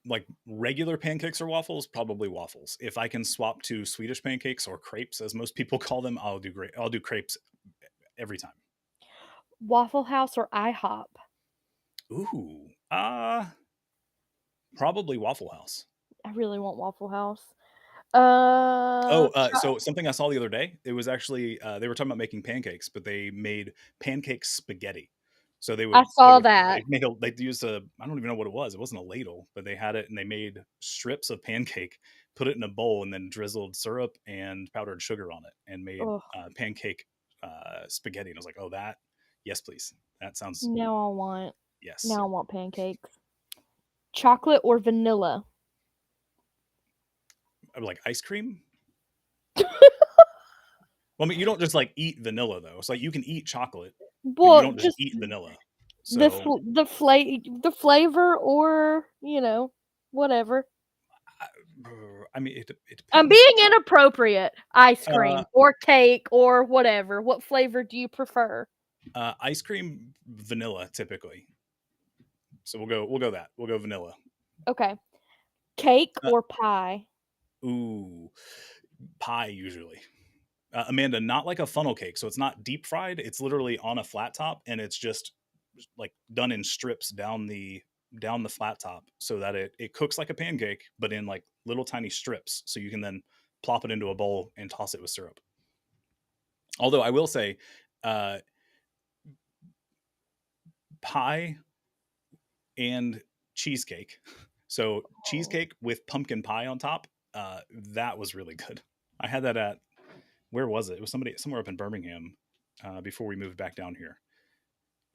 like regular pancakes or waffles, probably waffles. If I can swap to Swedish pancakes or crepes, as most people call them, I'll do great. I'll do crepes every time. Waffle House or IHOP? Ooh, probably Waffle House. I really want Waffle House. Oh, Cho so something I saw the other day, it was actually they were talking about making pancakes, but they made pancake spaghetti. So they I would they saw would that. they'd make a they'd use a I don't even know what it was. It wasn't a ladle, but they had it and they made strips of pancake, put it in a bowl, and then drizzled syrup and powdered sugar on it, and made Ugh, pancake spaghetti. And I was like, oh, that, yes, please. That sounds, now I want yes. now I want pancakes. Chocolate or vanilla? Like ice cream. Well, I mean, you don't just like eat vanilla though. It's like you can eat chocolate, but you Well, don't just just eat vanilla. the So the flavor or, whatever. I, I mean, it I'm depends. being inappropriate. Ice Uh, cream or cake or whatever. What flavor do you prefer? ice cream, vanilla typically. So we'll go that. We'll go vanilla. Okay. Cake Uh, or pie? ooh, pie usually. Amanda, not like a funnel cake. So it's not deep fried. It's literally on a flat top, and it's just like done in strips down the flat top, so that it cooks like a pancake, but in like little tiny strips. So you can then plop it into a bowl and toss it with syrup. Although I will say, uh, pie and cheesecake. So Oh. cheesecake with pumpkin pie on top. That was really good. I had that at, where was it? It was somewhere up in Birmingham before we moved back down here.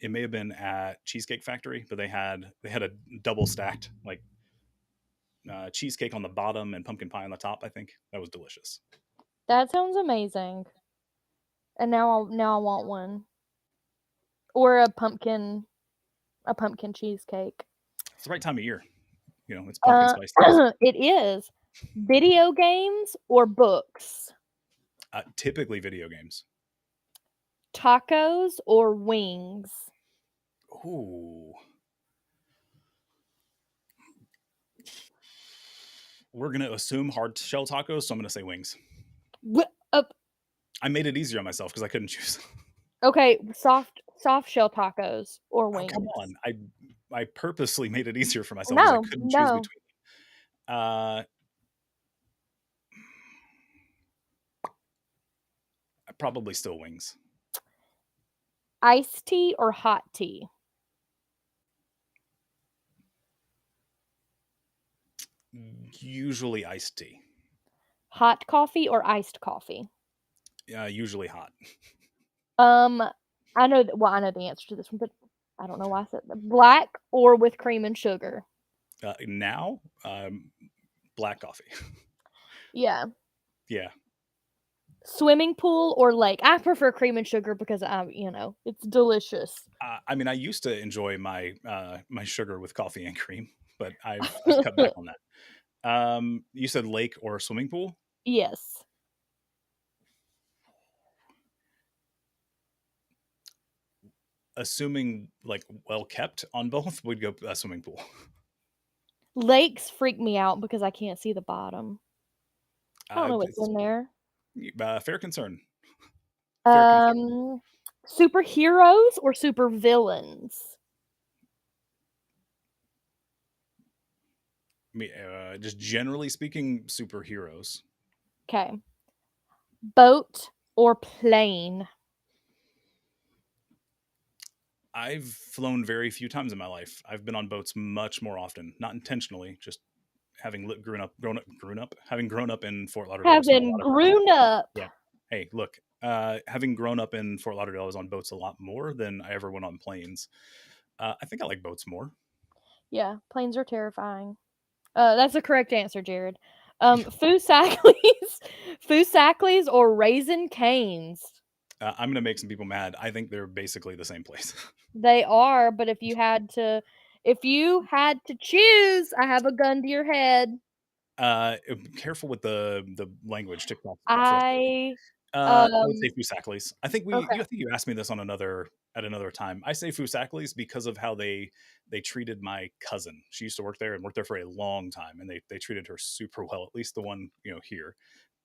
It may have been at Cheesecake Factory, but they had a double stacked like cheesecake on the bottom and pumpkin pie on the top. I think that was delicious. That sounds amazing. And now I want one. Or a pumpkin cheesecake. It's the right time of year. It's pumpkin Uh, spice season. it is. Video games or books? Typically video games. Tacos or wings? Ooh, we're gonna assume hard shell tacos, so I'm gonna say wings. Wh- uh, I made it easier on myself because I couldn't choose. okay, soft shell tacos or Oh, come wings? on! I purposely made it easier for myself because I No, couldn't choose no. between. Uh, Probably still wings. Iced tea or hot tea? Usually iced tea. Hot coffee or iced coffee? Usually hot. Um, I know the answer to this one, but I don't know why I said that. Black or with cream and sugar? Now, black coffee. Yeah. Yeah. Swimming pool or lake? I prefer cream and sugar because it's delicious. I mean, I used to enjoy my sugar with coffee and cream, but I've cut back on that. You said lake or swimming pool. Yes. Assuming like well kept on both, we'd go swimming pool. Lakes freak me out because I can't see the bottom. I don't know what's It's in there. fair concern. Fair concern. Um, Superheroes or supervillains? Just generally speaking, superheroes. Okay. Boat or plane? I've flown very few times in my life. I've been on boats much more often, not intentionally, just having having grown up in Fort Lauderdale. I spent a Having lot of time. grown up. Yeah. Hey, look, having grown up in Fort Lauderdale, I was on boats a lot more than I ever went on planes. I think I like boats more. Yeah, planes are terrifying. That's the correct answer, Jared. Fusacklys, Fusacklys or Raisin Canes? I'm gonna make some people mad. I think they're basically the same place. They are, but if you had to choose, I have a gun to your head. Careful with the language. TikTok frustrating. I I would say um Fusaklis. okay. I think you asked me this on another time. I say Fusaklis because of how they treated my cousin. She used to work there and worked there for a long time, and they treated her super well. At least the one here,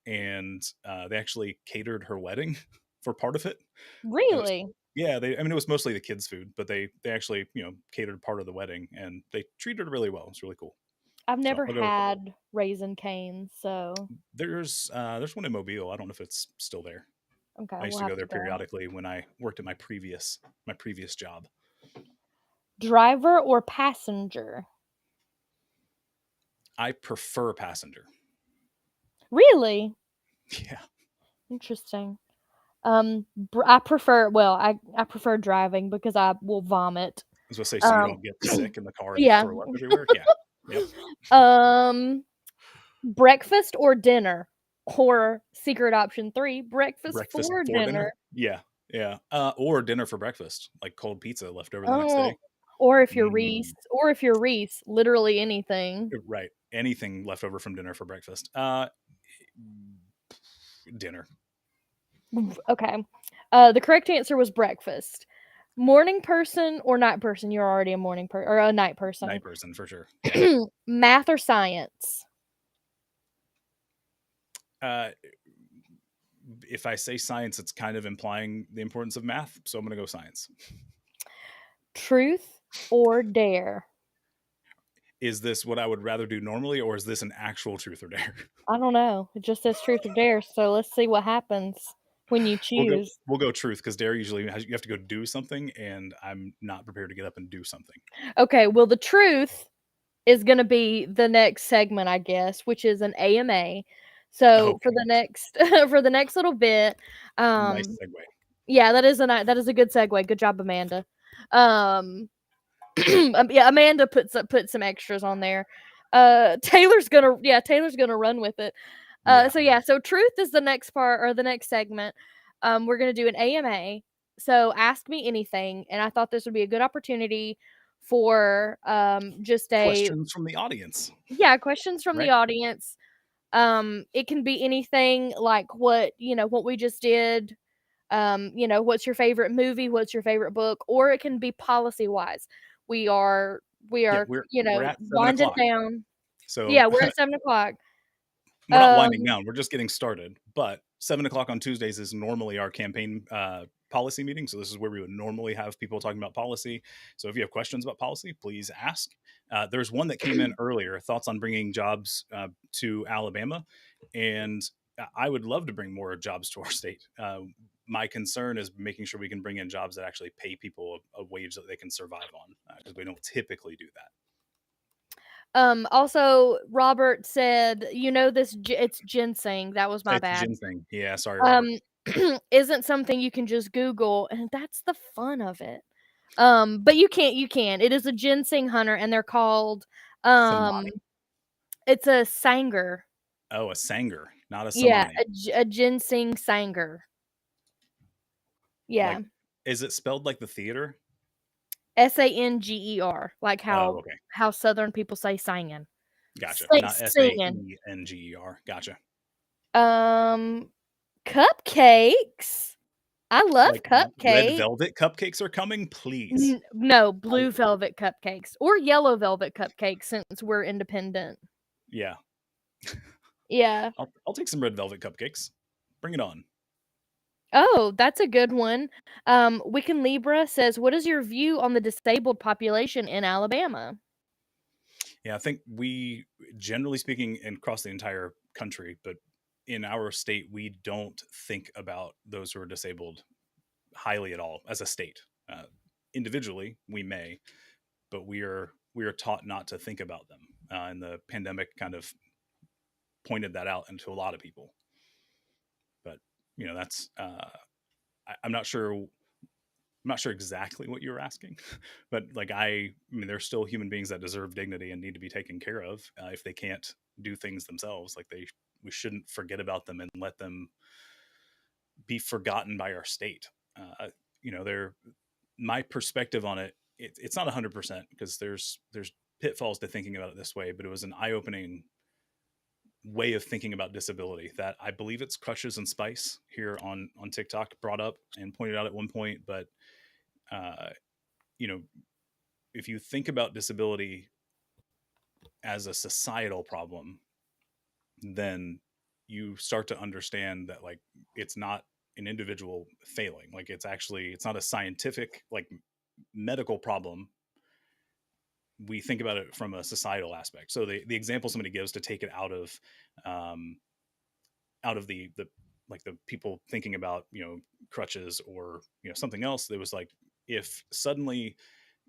and they actually catered her wedding for part of it. It was Really? Yeah. I mean, it was mostly the kids' food, but they actually catered part of the wedding, and they treated her really well. It's really cool. I've So never I'll go. had Raisin Canes, so There's one in Mobile. I don't know if it's still there. okay, I used we'll to go have there to go. periodically when I worked at my previous job. Driver or passenger? I prefer passenger. Really? Yeah. Interesting. I prefer well, I prefer driving because I will vomit. I was gonna say, so you Um, don't get sick in the car and yeah. throw up everywhere? Yeah. Yep. Um, breakfast or dinner? Or secret option 3, breakfast Breakfast for for dinner. dinner? Yeah. Yeah. Or dinner for breakfast, like cold pizza left over the next Oh, day. Mm, Or if you're Reese, literally anything. right. Anything left over from dinner for breakfast. Dinner. Okay. The correct answer was breakfast. Morning person or night person? You're already a morning or a night person. Night person for sure. Yeah. Math or science? Uh, if I say science, it's kind of implying the importance of math, so I'm gonna go science. Truth or dare? Is this what I would rather do normally, or is this an actual truth or dare? I don't know. It just says truth or dare, so let's see what happens when you we'll go choose. we'll go truth because dare usually has, you have to go do something, and I'm not prepared to get up and do something. Okay, well, the truth is gonna be the next segment, I guess, which is an AMA. So for Okay, the next for the next little bit, nice um, segue. yeah, that is a good segue. Good job, Amanda. Um, yeah, Amanda put some extras on there. Taylor's gonna run with it. Yeah, So truth is the next part or the next segment. We're gonna do an AMA. So ask me anything, and I thought this would be a good opportunity for just a questions from the audience, yeah questions from the right? audience. It can be anything like what we just did. What's your favorite movie? What's your favorite book? Or it can be policy wise. We are we Yeah, are, we're at seven winding o'clock, down. so Yeah, we're at 7 o'clock. we're not winding Um, down. We're just getting started. But 7 o'clock on Tuesdays is normally our campaign policy meeting. So this is where we would normally have people talking about policy. So if you have questions about policy, please ask. There's one that came in earlier: thoughts on bringing jobs to Alabama, and I would love to bring more jobs to our state. My concern is making sure we can bring in jobs that actually pay people a wage that they can survive on, because we don't typically do that. also, Robert said, it's ginseng. That was my It's bad. ginseng. Yeah, sorry, Robert. Um, isn't something you can just Google, and that's the fun of it. But you can. It is a ginseng hunter, and they're called, um, Samani. it's a sanger. Oh, a sanger, not a Yeah, samani. a ginseng sanger. Like, Yeah. is it spelled like the theater? Sanger, like Oh, how okay. Southern people say singing. Gotcha. Say Not singing. Saenger. Gotcha. Um, cupcakes. I love Like red cupcakes. velvet cupcakes are coming, please. No, I, blue velvet cupcakes or yellow velvet cupcakes since we're independent. yeah, Yeah. I'll take some red velvet cupcakes. Bring it on. Oh, that's a good one. Wiccan Libra says, "What is your view on the disabled population in Alabama?" Yeah, I think we, generally speaking, and across the entire country, but in our state, we don't think about those who are disabled highly at all as a state. Individually, we may, but we are taught not to think about them. And the pandemic kind of pointed that out into a lot of people. But that's I'm not sure. I'm not sure exactly what you were asking, but like I mean, they're still human beings that deserve dignity and need to be taken care of. If they can't do things themselves, we shouldn't forget about them and let them be forgotten by our state. They're my perspective on it. It's not 100% because there's pitfalls to thinking about it this way, but it was an eye opening way of thinking about disability that I believe it's Crutches and Spice here on TikTok brought up and pointed out at one point. But uh, you know, if you think about disability as a societal problem, then you start to understand that like it's not an individual failing. Like it's not a scientific like medical problem. We think about it from a societal aspect. So the example somebody gives to take it um, out of the like the people thinking about crutches or something else, that was like if suddenly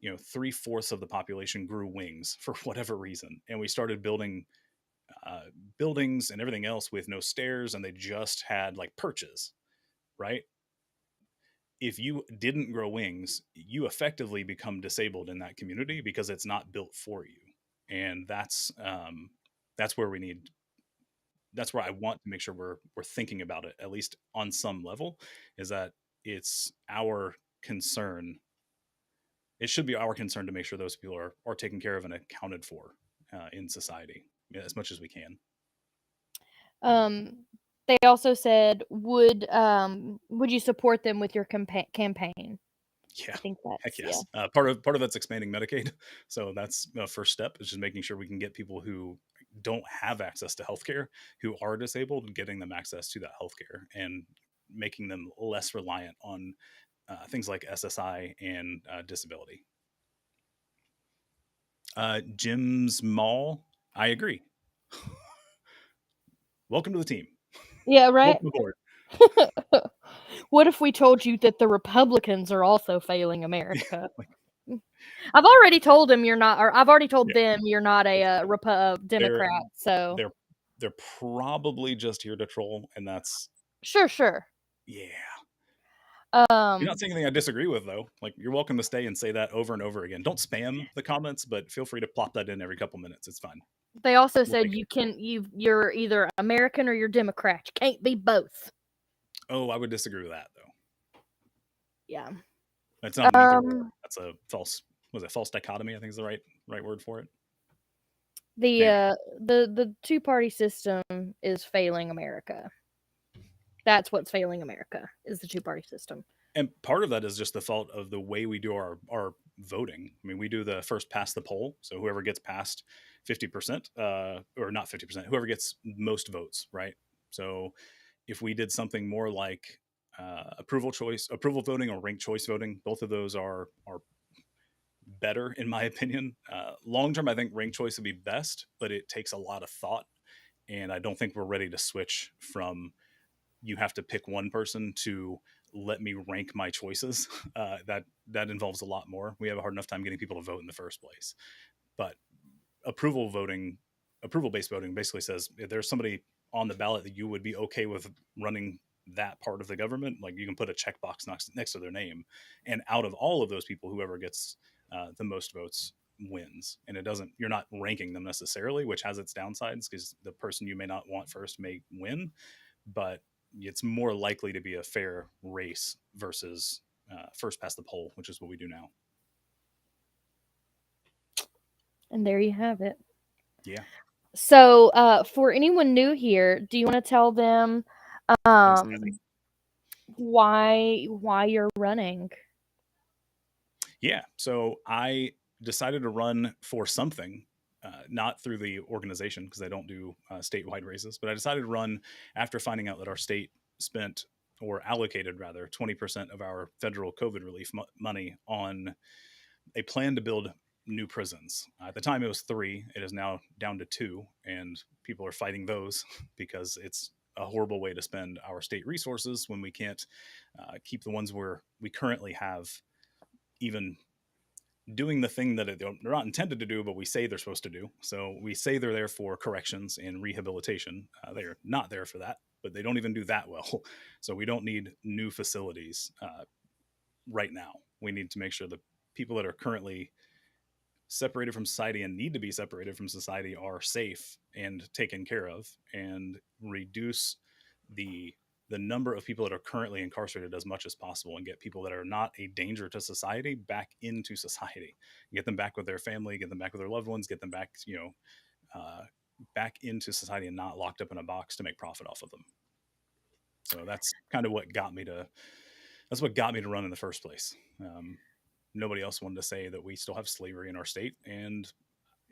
3/4 of the population grew wings for whatever reason, and we started building buildings and everything else with no stairs, and they just had like perches, right? If you didn't grow wings, you effectively become disabled in that community because it's not built for you. And that's where we need that's where I want to make sure we're thinking about it, at least on some level, is that it's our concern. It should be our concern to make sure those people are taken care of and accounted for in society, as much as we can. They also said, would you support them with your campaign? Yeah, I think heck that's, yeah. yes. Part of that's expanding Medicaid, so that's the first step, is just making sure we can get people who don't have access to healthcare, who are disabled, and getting them access to that healthcare and making them less reliant on things like SSI and disability. Jim's Mall, I agree. Welcome to the team. Yeah, right? Welcome aboard. What if we told you that the Republicans are also failing America? Like, I've already told them you're not, or I've already told yeah, them you're not it's a, fine. They're Democrat. So they're they're probably just here to troll, and that's sure. yeah. You're not Um, saying anything I disagree with, though. Like, you're welcome to stay and say that over and over again. Don't spam the comments, but feel free to plop that in every couple minutes. It's fine. they also We'll said take it. you're either American or you're Democrat. You can't be both. Oh, I would disagree with that, though. Yeah. That's not an either or. Um, That's a false. Was it false dichotomy? I think is the right word for it. the Anyway, the two-party system is failing America. That's what's failing America is the two-party system. and part of that is just the fault of the way we do our voting. I mean, we do the first past the poll, so whoever gets past 50%, or not 50%, whoever gets most votes, right? So if we did something more like approval voting or ranked choice voting, both of those are better in my opinion. Long term, I think ranked choice would be best, but it takes a lot of thought, and I don't think we're ready to switch from you have to pick one person to let me rank my choices. That involves a lot more. We have a hard enough time getting people to vote in the first place. But approval voting, approval based voting basically says if there's somebody on the ballot that you would be okay with running that part of the government, like you can put a checkbox next to their name, and out of all of those people, whoever gets the most votes wins. And it doesn't, you're not ranking them necessarily, which has its downsides because the person you may not want first may win, but it's more likely to be a fair race versus first past the poll, which is what we do now. And there you have it. Yeah. So, for anyone new here, do you want to tell them Thanks, Kathy. why you're running? Yeah. So I decided to run for something, not through the organization because I don't do statewide races, but I decided to run after finding out that our state spent or allocated rather 20% of our federal COVID relief money on a plan to build new prisons. At the time, it was 3. It is now down to 2, and people are fighting those because it's a horrible way to spend our state resources when we can't keep the ones we currently have even doing the thing that they're not intended to do, but we say they're supposed to do. So we say they're there for corrections and rehabilitation. They are not there for that, but they don't even do that well. So we don't need new facilities right now. We need to make sure the people that are currently separated from society and need to be separated from society are safe and taken care of, and reduce the number of people that are currently incarcerated as much as possible, and get people that are not a danger to society back into society, get them back with their family, get them back with their loved ones, get them back, back into society and not locked up in a box to make profit off of them. So that's kind of what got me to run in the first place. Nobody else wanted to say that we still have slavery in our state, and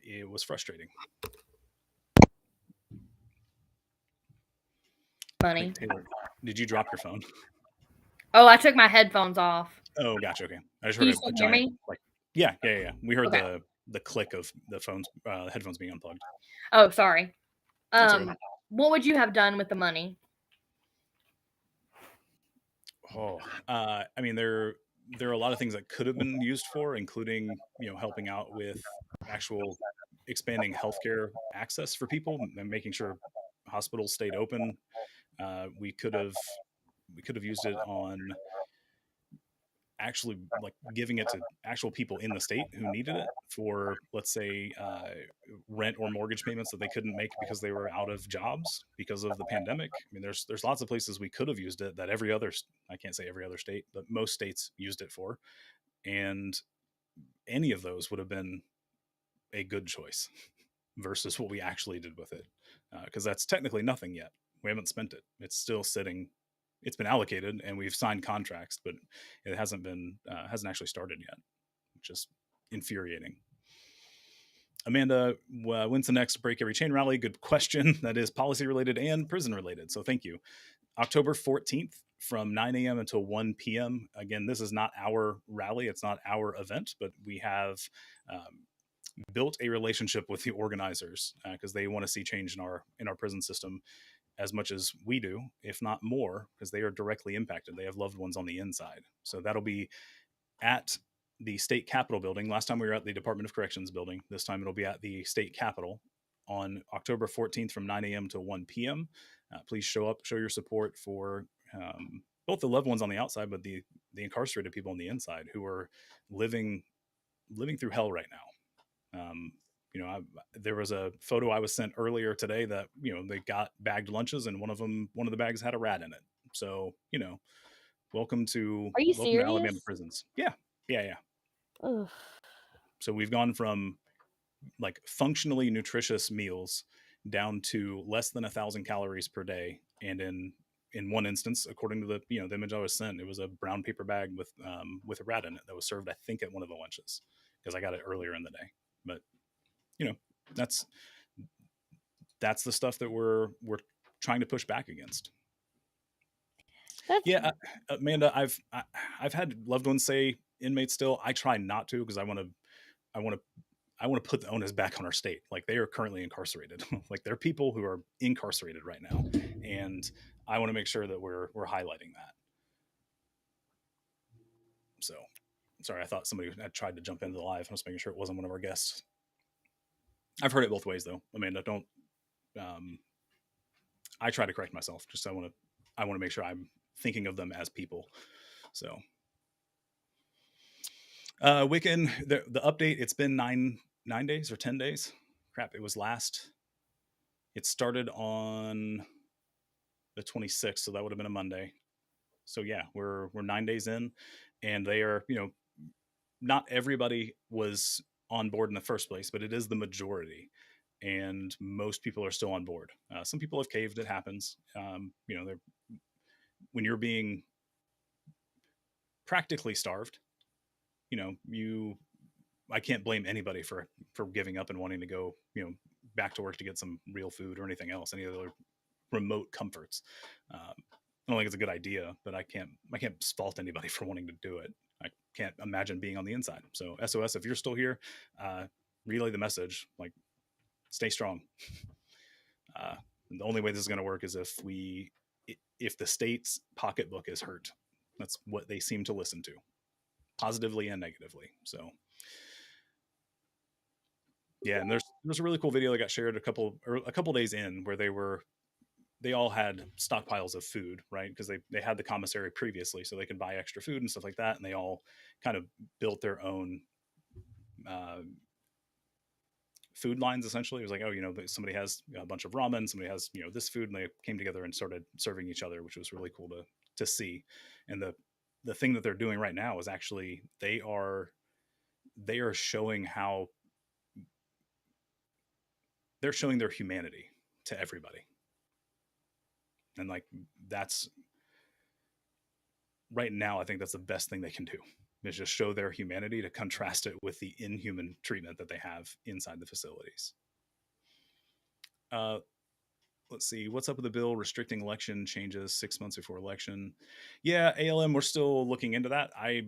it was frustrating. I Money. think Taylor, did you drop your phone? Oh, I took my headphones off. Oh, gotcha. Okay, I just Can heard you a still hear giant me? like, yeah. We heard Okay. the click of the headphones being unplugged. Oh, sorry. That's okay. What would you have done with the money? Oh, I mean, there are a lot of things that could have been used for, including, helping out with actual expanding healthcare access for people and making sure hospitals stayed open. We could have used it on actually like giving it to actual people in the state who needed it for, let's say, rent or mortgage payments that they couldn't make because they were out of jobs because of the pandemic. I mean, there's lots of places we could have used it that I can't say every other state, but most states used it for, and any of those would have been a good choice versus what we actually did with it, because that's technically nothing yet. We haven't spent it. It's still sitting. It's been allocated and we've signed contracts, but it hasn't actually started yet, which is infuriating. Amanda, when's the next Break Every Chain rally? Good question. That is policy related and prison related. So thank you. October 14th from 9 a.m. until 1 p.m. Again, this is not our rally. It's not our event, but we have built a relationship with the organizers because they want to see change in our prison system as much as we do, if not more, because they are directly impacted. They have loved ones on the inside. So that'll be at the state capitol building. Last time we were at the Department of Corrections building. This time it'll be at the state capitol on October 14th from 9 a.m. to 1 p.m. Please show up, show your support for both the loved ones on the outside, but the incarcerated people on the inside who are living through hell right now. There was a photo I was sent earlier today that they got bagged lunches, and one of the bags had a rat in it. So welcome to Are you Alabama serious? prisons. Yeah, yeah, yeah. Ugh. So we've gone from like functionally nutritious meals down to less than 1,000 calories per day, and in one instance, according to the image I was sent, it was a brown paper bag with a rat in it that was served, I think, at one of the lunches because I got it earlier in the day. But that's the stuff that we're trying to push back against. That's Yeah, Amanda, I've had loved ones say inmates still. I try not to because I want to put the onus back on our state. Like, they are currently incarcerated. Like, there are people who are incarcerated right now, and I want to make sure that we're highlighting that. So, sorry, I thought somebody had tried to jump into the live. I was making sure it wasn't one of our guests. I've heard it both ways though, Amanda. Don't. I try to correct myself. Just I want to make sure I'm thinking of them as people. So, Wiccan, the update. It's been 9 days or 10 days. Crap, it was last. It started on the 26th, so that would have been a Monday. So yeah, we're 9 days in, and they are not everybody was on board in the first place, but it is the majority, and most people are still on board. Some people have caved. It happens. When you're being practically starved, I can't blame anybody for giving up and wanting to go back to work to get some real food or anything else, any other remote comforts. I don't think it's a good idea, but I can't fault anybody for wanting to do it. I can't imagine being on the inside. So SOS, if you're still here, relay the message, like, stay strong. The only way this is going to work is if the state's pocketbook is hurt. That's what they seem to listen to, positively and negatively. So yeah, and there's a really cool video that got shared a couple days in where they all had stockpiles of food, right? Because they had the commissary previously, so they could buy extra food and stuff like that. And they all kind of built their own food lines. Essentially, it was like, somebody has a bunch of ramen, somebody has this food, and they came together and started serving each other, which was really cool to see. And the thing that they're doing right now is actually they are showing how they're showing their humanity to everybody. And like, that's right now, I think that's the best thing they can do, is just show their humanity to contrast it with the inhuman treatment that they have inside the facilities. Let's see, what's up with the bill restricting election changes 6 months before election? Yeah, ALM, we're still looking into that. I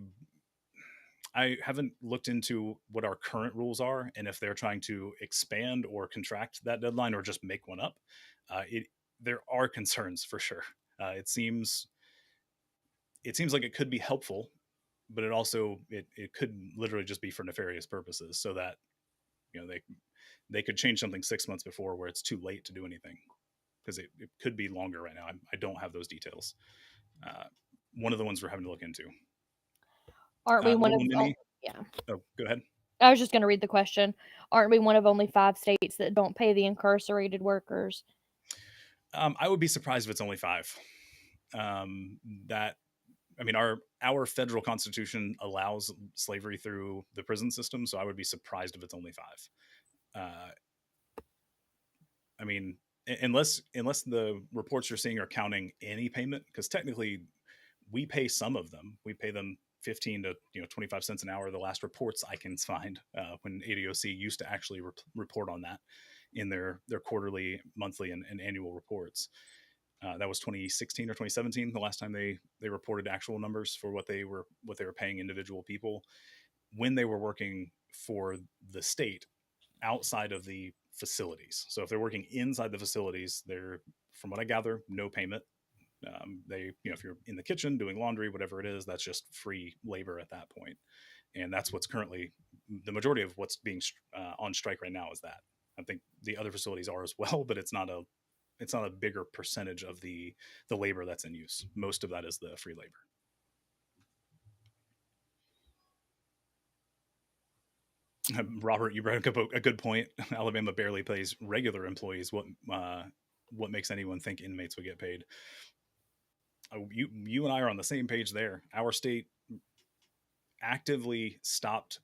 haven't looked into what our current rules are and if they're trying to expand or contract that deadline or just make one up. There are concerns for sure. It seems like it could be helpful but it also it could literally just be for nefarious purposes, so that they could change something 6 months before where it's too late to do anything, because it could be longer right now. I don't have those details. Uh, One of the ones we're having to look into. Aren't we one Little of oh, mini. yeah. Oh, go ahead. I was just gonna read the question. Aren't we one of only 5 states that don't pay the incarcerated workers? I would be surprised if it's only five. That I mean, our federal constitution allows slavery through the prison system, so I would be surprised if it's only five. Uh, I mean, unless the reports you're seeing are counting any payment, because technically we pay some of them. We pay them 15 to 25 cents an hour. The last reports I can find, when ADOC used to actually report on that in their quarterly, monthly, and annual reports. That was 2016 or 2017, the last time they reported actual numbers for what they were paying individual people when they were working for the state outside of the facilities. So if they're working inside the facilities, they're, from what I gather, no payment. If you're in the kitchen doing laundry, whatever it is, that's just free labor at that point. And that's what's currently the majority of what's being on strike right now is that. I think the other facilities are as well, but it's not a bigger percentage of the labor that's in use. Most of that is the free labor. Robert, you brought up a good point. Alabama barely pays regular employees. What makes anyone think inmates would get paid? You and I are on the same page there. Our state actively stopped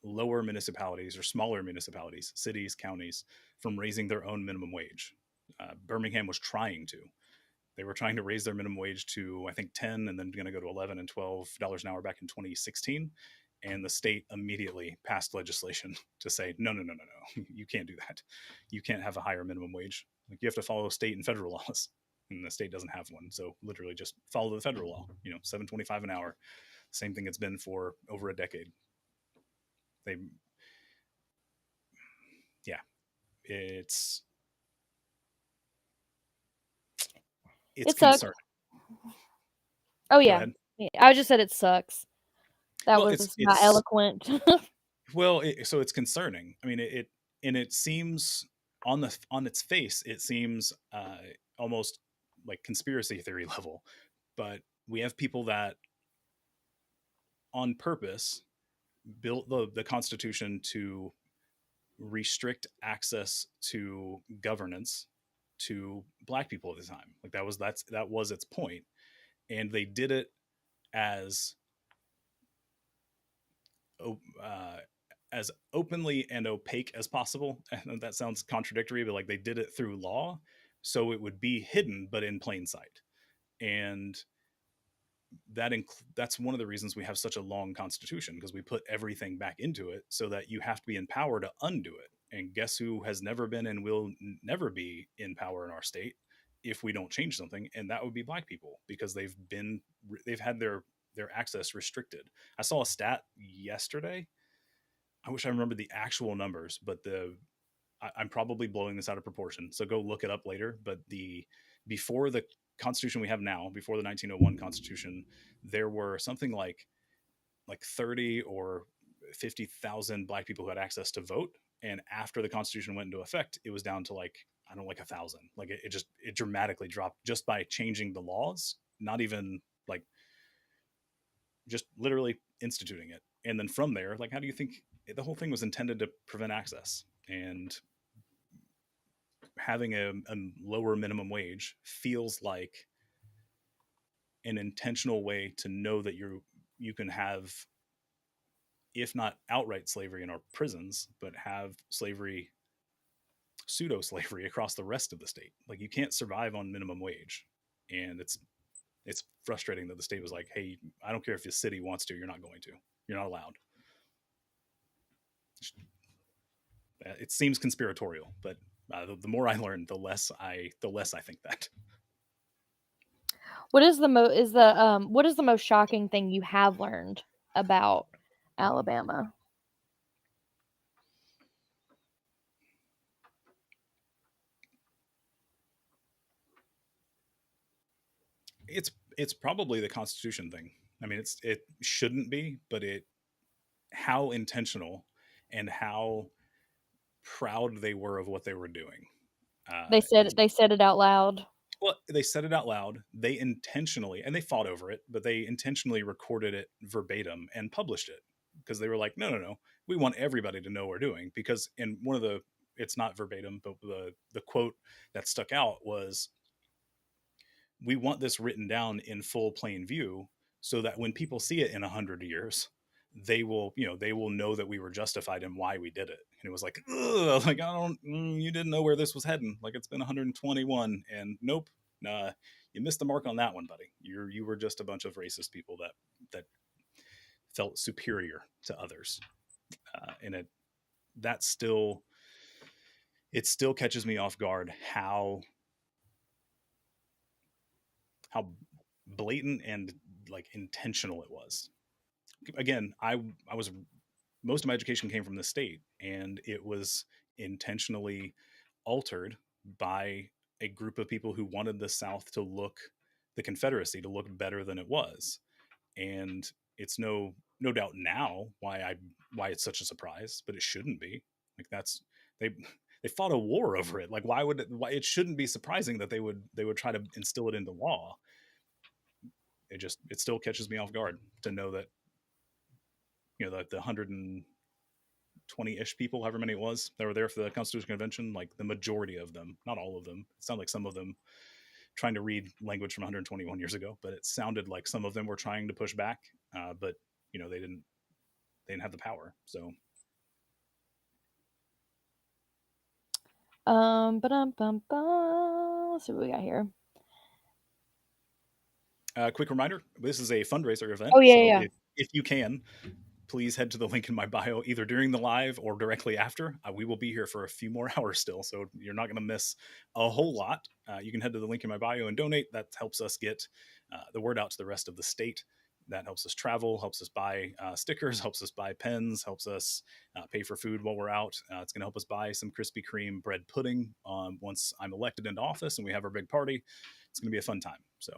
lower municipalities or smaller municipalities, cities, counties, from raising their own minimum wage. Birmingham was trying to. They were trying to raise their minimum wage to, I think, 10, and then going to go to 11 and $12 an hour back in 2016. And the state immediately passed legislation to say, no, no, no, no, no, you can't do that. You can't have a higher minimum wage. Like, you have to follow state and federal laws, and the state doesn't have one. So literally just follow the federal law. $7.25 an hour. Same thing it's been for over a decade. They, yeah, it's it's It sucks. concerning. Oh, Go yeah. ahead. Yeah, I just said it sucks. That Well, was not eloquent. so it's concerning. I mean, and it seems on its face, it seems almost like conspiracy theory level, but we have people that on purpose built the Constitution to restrict access to governance to Black people at the time. Like that was its point, and they did it as uh, as openly and opaque as possible. And that sounds contradictory, but like they did it through law, so it would be hidden but in plain sight. And that's one of the reasons we have such a long constitution, because we put everything back into it so that you have to be in power to undo it. And guess who has never been and will never be in power in our state if we don't change something? And that would be Black people, because they've had their access restricted. I saw a stat yesterday. I wish I remember the actual numbers, but I'm probably blowing this out of proportion, so go look it up later. But before the Constitution we have now, before the 1901 Constitution, there were something like 30 or 50,000 Black people who had access to vote, and after the Constitution went into effect, it was down to like, I don't know, like 1,000. Like it dramatically dropped just by changing the laws, not even like just literally instituting it. And then from there, like, how do you think the whole thing was intended to prevent access? And having a lower minimum wage feels like an intentional way to know that you can have, if not outright slavery in our prisons, but have slavery, pseudo slavery, across the rest of the state. Like, you can't survive on minimum wage. And it's frustrating that the state was like, hey, I don't care if the city wants to, you're not going to, you're not allowed. It seems conspiratorial, but the more I learn, the less I think that. What is what is the most shocking thing you have learned about Alabama? It's probably the Constitution thing. I mean, it shouldn't be, but it how intentional and how proud they were of what they were doing. Is They said it out loud. Well, they said it out loud. They intentionally, and they fought over it, but they intentionally recorded it verbatim and published it because they were like, no, no, no, we want everybody to know what we're doing. Because in one of the, it's not verbatim, but the quote that stuck out was, we want this written down in full plain view so that when people see it in 100 years, they will, they will know that we were justified in why we did it. And it was like, ugh, like, I don't, you didn't know where this was heading. Like, it's been 121 and nope, you missed the mark on that one, buddy. You were just a bunch of racist people that felt superior to others. And that still, it still catches me off guard how blatant and like intentional it was. Again, I was, most of my education came from the state, and it was intentionally altered by a group of people who wanted the South to look, the Confederacy to look better than it was. And it's no doubt now why it's such a surprise, but it shouldn't be. Like, that's, they they fought a war over it. Like, why it shouldn't be surprising that they would try to instill it into law. It still catches me off guard to know that, that the 120-ish people, however many it was, that were there for the Constitutional Convention, like the majority of them, not all of them, it sounded like some of them, trying to read language from 121 years ago, but it sounded like some of them were trying to push back, but they didn't have the power. So, Let's see what we got here. quick reminder: this is a fundraiser event, Oh yeah, so yeah. if you can, please head to the link in my bio either during the live or directly after. We will be here for a few more hours still, so you're not going to miss a whole lot. You can head to the link in my bio and donate. That helps us get the word out to the rest of the state. That helps us travel, helps us buy stickers, helps us buy pens, helps us pay for food while we're out. It's going to help us buy some Krispy Kreme bread pudding once I'm elected into office and we have our big party. It's going to be a fun time. So,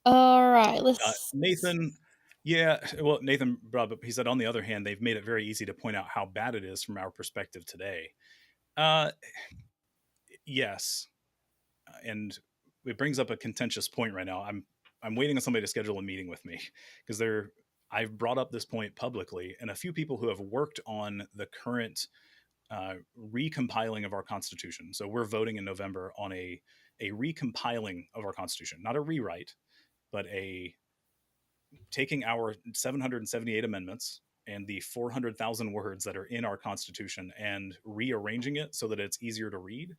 All right, let's. Nathan, yeah, well, Nathan brought up, he said, on the other hand, they've made it very easy to point out how bad it is from our perspective today. Uh, yes. And it brings up a contentious point right now. I'm waiting on somebody to schedule a meeting with me because I've brought up this point publicly, and a few people who have worked on the current recompiling of our Constitution. So we're voting in November on a recompiling of our Constitution, not a rewrite, but a taking our 778 amendments and the 400,000 words that are in our Constitution and rearranging it so that it's easier to read,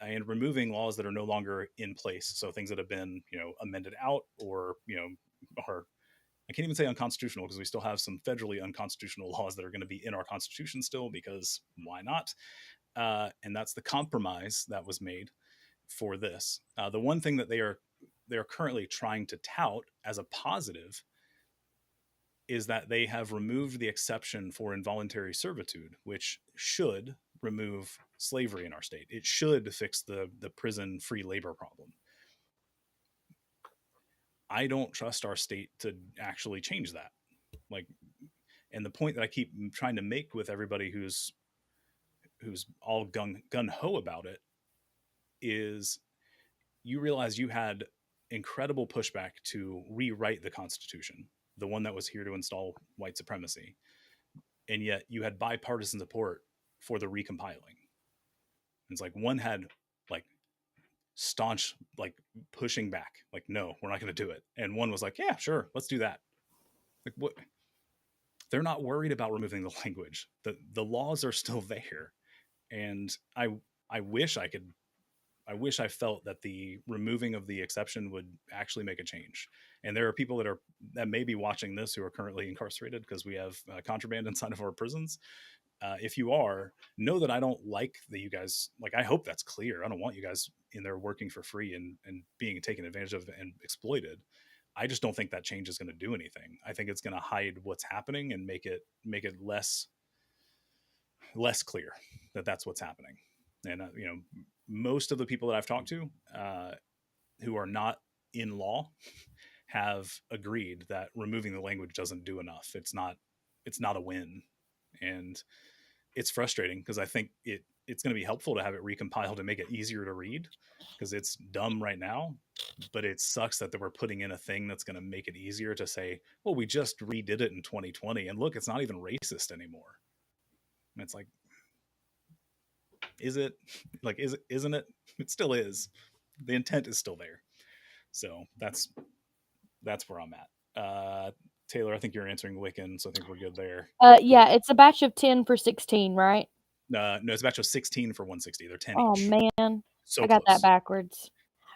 and removing laws that are no longer in place. So things that have been, amended out, or, are, I can't even say unconstitutional because we still have some federally unconstitutional laws that are going to be in our Constitution still, because why not? And that's the compromise that was made for this. The one thing that they are currently trying to tout as a positive is that they have removed the exception for involuntary servitude, which should remove slavery in our state. It should fix the prison free labor problem. I don't trust our state to actually change that. Like, and the point that I keep trying to make with everybody who's all gun ho about it is, you realize you had incredible pushback to rewrite the Constitution, the one that was here to install white supremacy, and yet you had bipartisan support for the recompiling. It's like one had like staunch like pushing back, like, no, we're not going to do it, and one was like, yeah, sure, let's do that. Like, what? They're not worried about removing the language. The laws are still there, and I wish I could. I wish I felt that the removing of the exception would actually make a change. And there are people that may be watching this who are currently incarcerated because we have contraband inside of our prisons. If you are, know that I don't like that you guys, like, I hope that's clear. I don't want you guys in there working for free and being taken advantage of and exploited. I just don't think that change is going to do anything. I think it's going to hide what's happening and make it less clear that that's what's happening. And most of the people that I've talked to, who are not in law, have agreed that removing the language doesn't do enough. It's not a win. And it's frustrating because I think it's going to be helpful to have it recompiled and make it easier to read because it's dumb right now. But it sucks that we're putting in a thing that's going to make it easier to say, well, we just redid it in 2020, and look, it's not even racist anymore. And it's like, is it? Like, isn't it? It still is. The intent is still there. So that's where I'm at. Taylor, I think you're answering Wiccan, so I think we're good there. Cool. Yeah, it's a batch of 10 for 16, right? No, it's a batch of 16 for 160. They're 10 Oh, each. man. I So got that close. backwards.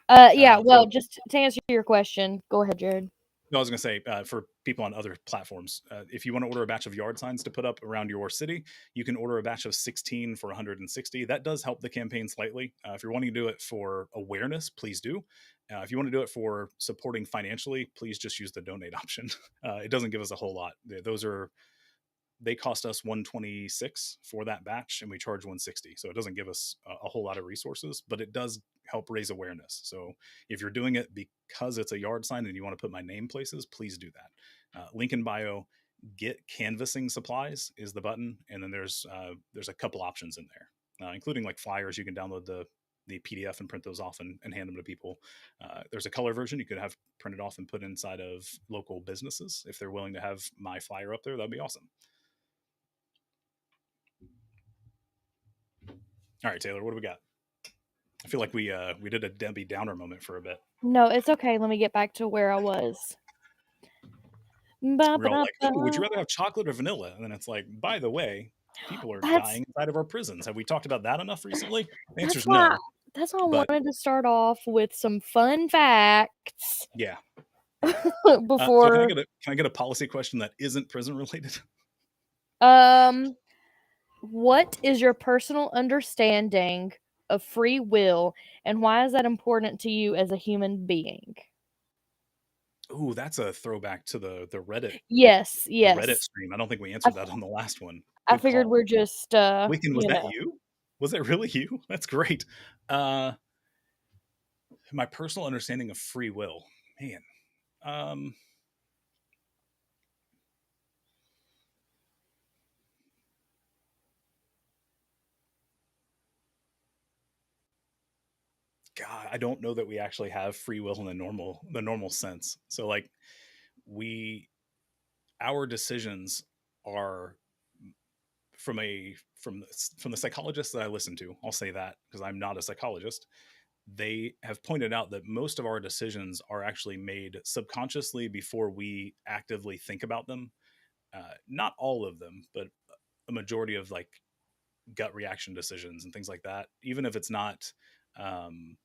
Yeah, So well, just to answer your question, go ahead, Jared. no, I was going to say for people on other platforms, if you want to order a batch of yard signs to put up around your city, you can order a batch of 16 for 160. That does help the campaign slightly. If you're wanting to do it for awareness, please do. If you want to do it for supporting financially, please just use the donate option. It doesn't give us a whole lot. They cost us 126 for that batch and we charge 160, so it doesn't give us a whole lot of resources, but it does help raise awareness. So if you're doing it because it's a yard sign and you want to put my name places, please do that. Link in bio. Get canvassing supplies is the button, and then there's a couple options in there, including like flyers. You can download the PDF and print those off and hand them to people. There's a color version you could have printed off and put inside of local businesses. If they're willing to have my flyer up there, that'd be awesome. All right, Taylor, what do we got? I feel like we did a Debbie Downer moment for a bit. No, it's okay. Let me get back to where I was. Ba, We ba, are all da, like, ba. "Ooh, would you rather have chocolate or vanilla?" And then it's like, by the way, people are That's dying inside of our prisons. Have we talked about that enough recently? The answer that's is why no. that's why I But wanted to start off with some fun facts yeah, yeah. So before. can I get a policy question that isn't prison related? Um, what is your personal understanding of free will, and why is that important to you as a human being? Ooh, that's a throwback to the Reddit Yes, the Reddit yes. stream. I don't think we I, answered that on the last one. I Good figured call. we're just, Wiccan, was that you? Was that really you? That's great. Uh, my personal understanding of free will, man. Um, God, I don't know that we actually have free will in the normal sense. So like we our decisions are from the psychologists that I listen to. I'll say that because I'm not a psychologist. They have pointed out that most of our decisions are actually made subconsciously before we actively think about them. Not all of them, but a majority of like gut reaction decisions and things like that. Even if it's not um,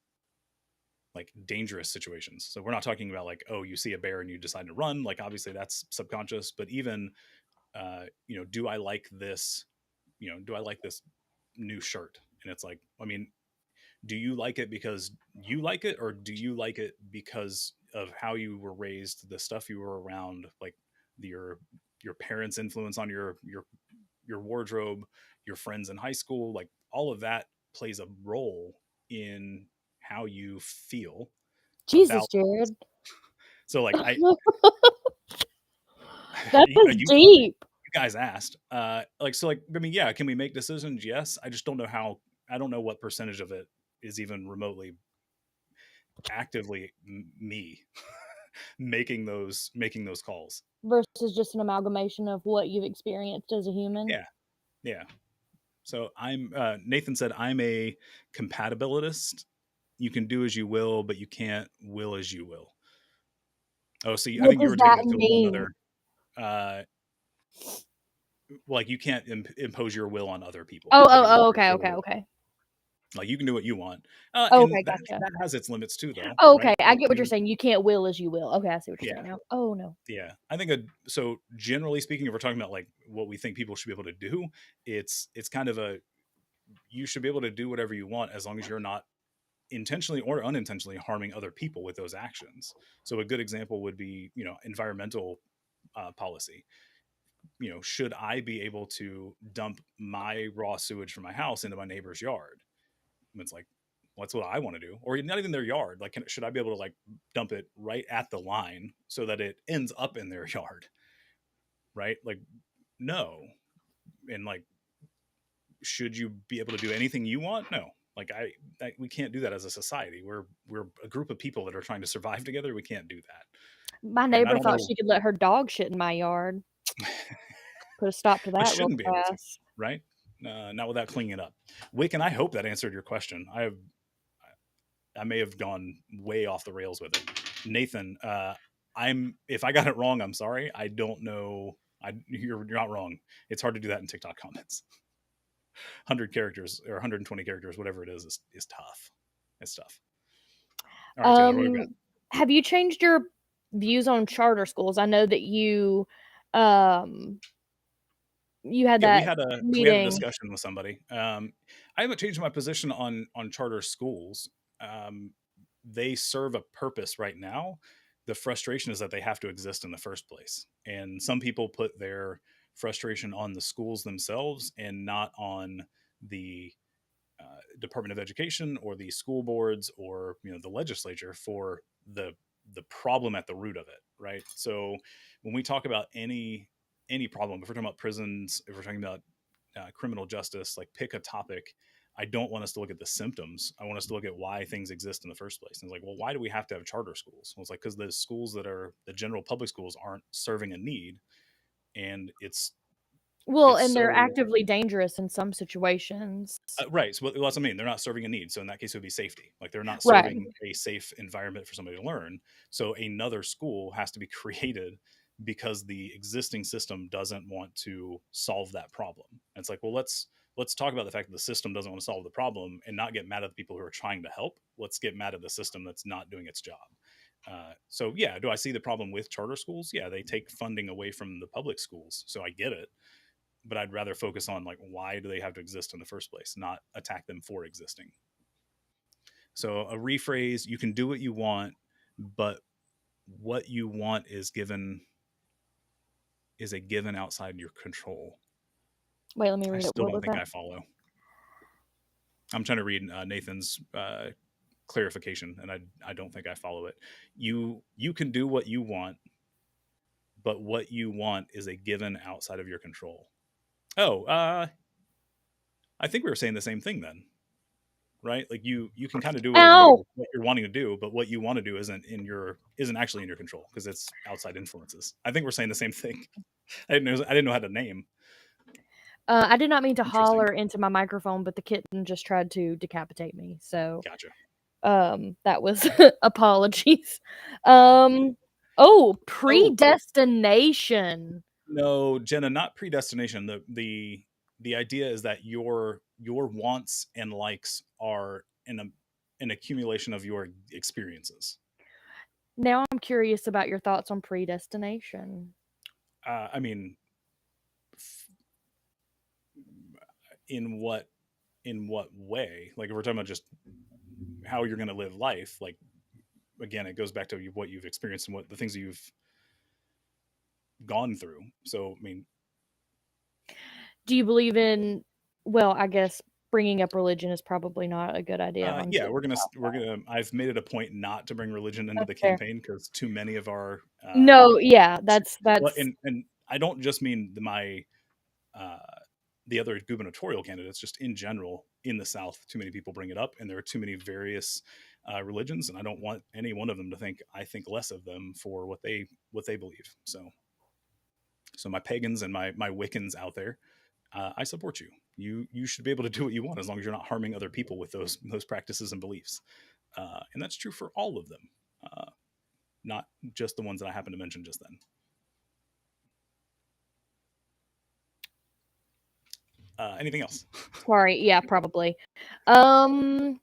like dangerous situations. So we're not talking about like, oh, you see a bear and you decide to run. Like obviously that's subconscious, but even do I like this? Do I like this new shirt? And it's like, I mean, do you like it because you like it, or do you like it because of how you were raised, the stuff you were around, like your parents' influence on your wardrobe, your friends in high school, like all of that plays a role in how you feel Jesus, about. Jared. So like That you, is deep. you guys asked, like, so like, I mean, yeah, can we make decisions? Yes. I just don't know how. I don't know what percentage of it is even remotely actively me making those calls. Versus just an amalgamation of what you've experienced as a human. Yeah, yeah. So I'm Nathan said I'm a compatibilist. You can do as you will, but you can't will as you will. Oh, so I What think you does were taking that it to a whole mean? nother. Uh, like you can't impose your will on other people. Oh, I think oh, is oh, what okay, you're okay, really okay. like. You can do what you want, and Okay, that gotcha. that has its limits too, though, Okay, right? I Like get what you're you, saying. You can't will as you will. Okay, I see what you're yeah, saying now. Oh no. yeah. I think so. Generally speaking, if we're talking about like what we think people should be able to do, it's kind of a you should be able to do whatever you want as long as you're not intentionally or unintentionally harming other people with those actions. So a good example would be, environmental policy. Should I be able to dump my raw sewage from my house into my neighbor's yard? And it's like, Well, that's what I want to do. Or not even their yard. Like, should I be able to like dump it right at the line so that it ends up in their yard? Right? Like, no. And like, should you be able to do anything you want? No. Like, we can't do that as a society. We're a group of people that are trying to survive together. We can't do that. My And I neighbor don't thought know. she could let her dog shit in my yard. Put a stop to But that real shouldn't be able to, fast. right? Not without cleaning it up. Wick, and I hope that answered your question. I may have gone way off the rails with it. Nathan, if I got it wrong, I'm sorry. I don't know. You're not wrong. It's hard to do that in TikTok comments. 100 characters or 120 characters, whatever it is tough. It's tough. All right, Taylor, what have we got? Have you changed your views on charter schools? I know that um, you had Yeah, we that had a meeting. discussion with somebody. I haven't changed my position on charter schools. Um, they serve a purpose right now. The frustration is that they have to exist in the first place, and some people put their frustration on the schools themselves and not on the Department of Education or the school boards or the legislature for the problem at the root of it, right? So when we talk about any problem, if we're talking about prisons, if we're talking about criminal justice, like pick a topic. I don't want us to look at the symptoms. I want us to look at why things exist in the first place. And it's like, well, why do we have to have charter schools? Well, it's like, because the schools that are the general public schools aren't serving a need. And Well, it's and they're so actively dangerous in some situations. right. So that's what I mean. They're not serving a need. So in that case, it would be safety. Like they're not Right. serving a safe environment for somebody to learn. So another school has to be created because the existing system doesn't want to solve that problem. And it's like, well, let's talk about the fact that the system doesn't want to solve the problem and not get mad at the people who are trying to help. Let's get mad at the system that's not doing its job. So yeah, do I see the problem with charter schools? Yeah, they take funding away from the public schools. So I get it, but I'd rather focus on like why do they have to exist in the first place, not attack them for existing. So a rephrase, you can do what you want, but what you want is a given outside your control. Wait, let me I read it. still What don't was think that? I follow. I'm trying to read Nathan's clarification, and I don't think I follow it. You can do what you want, but what you want is a given outside of your control. Oh, I think we were saying the same thing then, right? Like you can kind of do Ow! what you're wanting to do, but what you want to do isn't actually in your control because it's outside influences. I think we're saying the same thing. I didn't know how to name. I did not mean to Interesting. holler into my microphone, but the kitten just tried to decapitate me. So, Gotcha. that was apologies. Um, oh, Oh predestination. no, Jenna, not predestination. The idea is that your wants and likes are an accumulation of your experiences. Now I'm curious about your thoughts on predestination. I mean, in what way? Like if we're talking about just how you're going to live life, like again, it goes back to what you've experienced and what the things that you've gone through. So I mean, Do you believe in, well, I guess bringing up religion is probably not a good idea on yeah, Twitter. we're gonna. I've made it a point not to bring religion into That's the fair. campaign because too many of our No, yeah, well, that's and I don't just mean uh, the other gubernatorial candidates, just in general in the South. Too many people bring it up, and there are too many various religions, and I don't want any one of them to think I think less of them for what they believe. So my pagans and my Wiccans out there, I support you. You should be able to do what you want as long as you're not harming other people with those practices and beliefs, and that's true for all of them, uh, not just the ones that I happen to mention just then. Anything else? sorry. Yeah, probably. Um,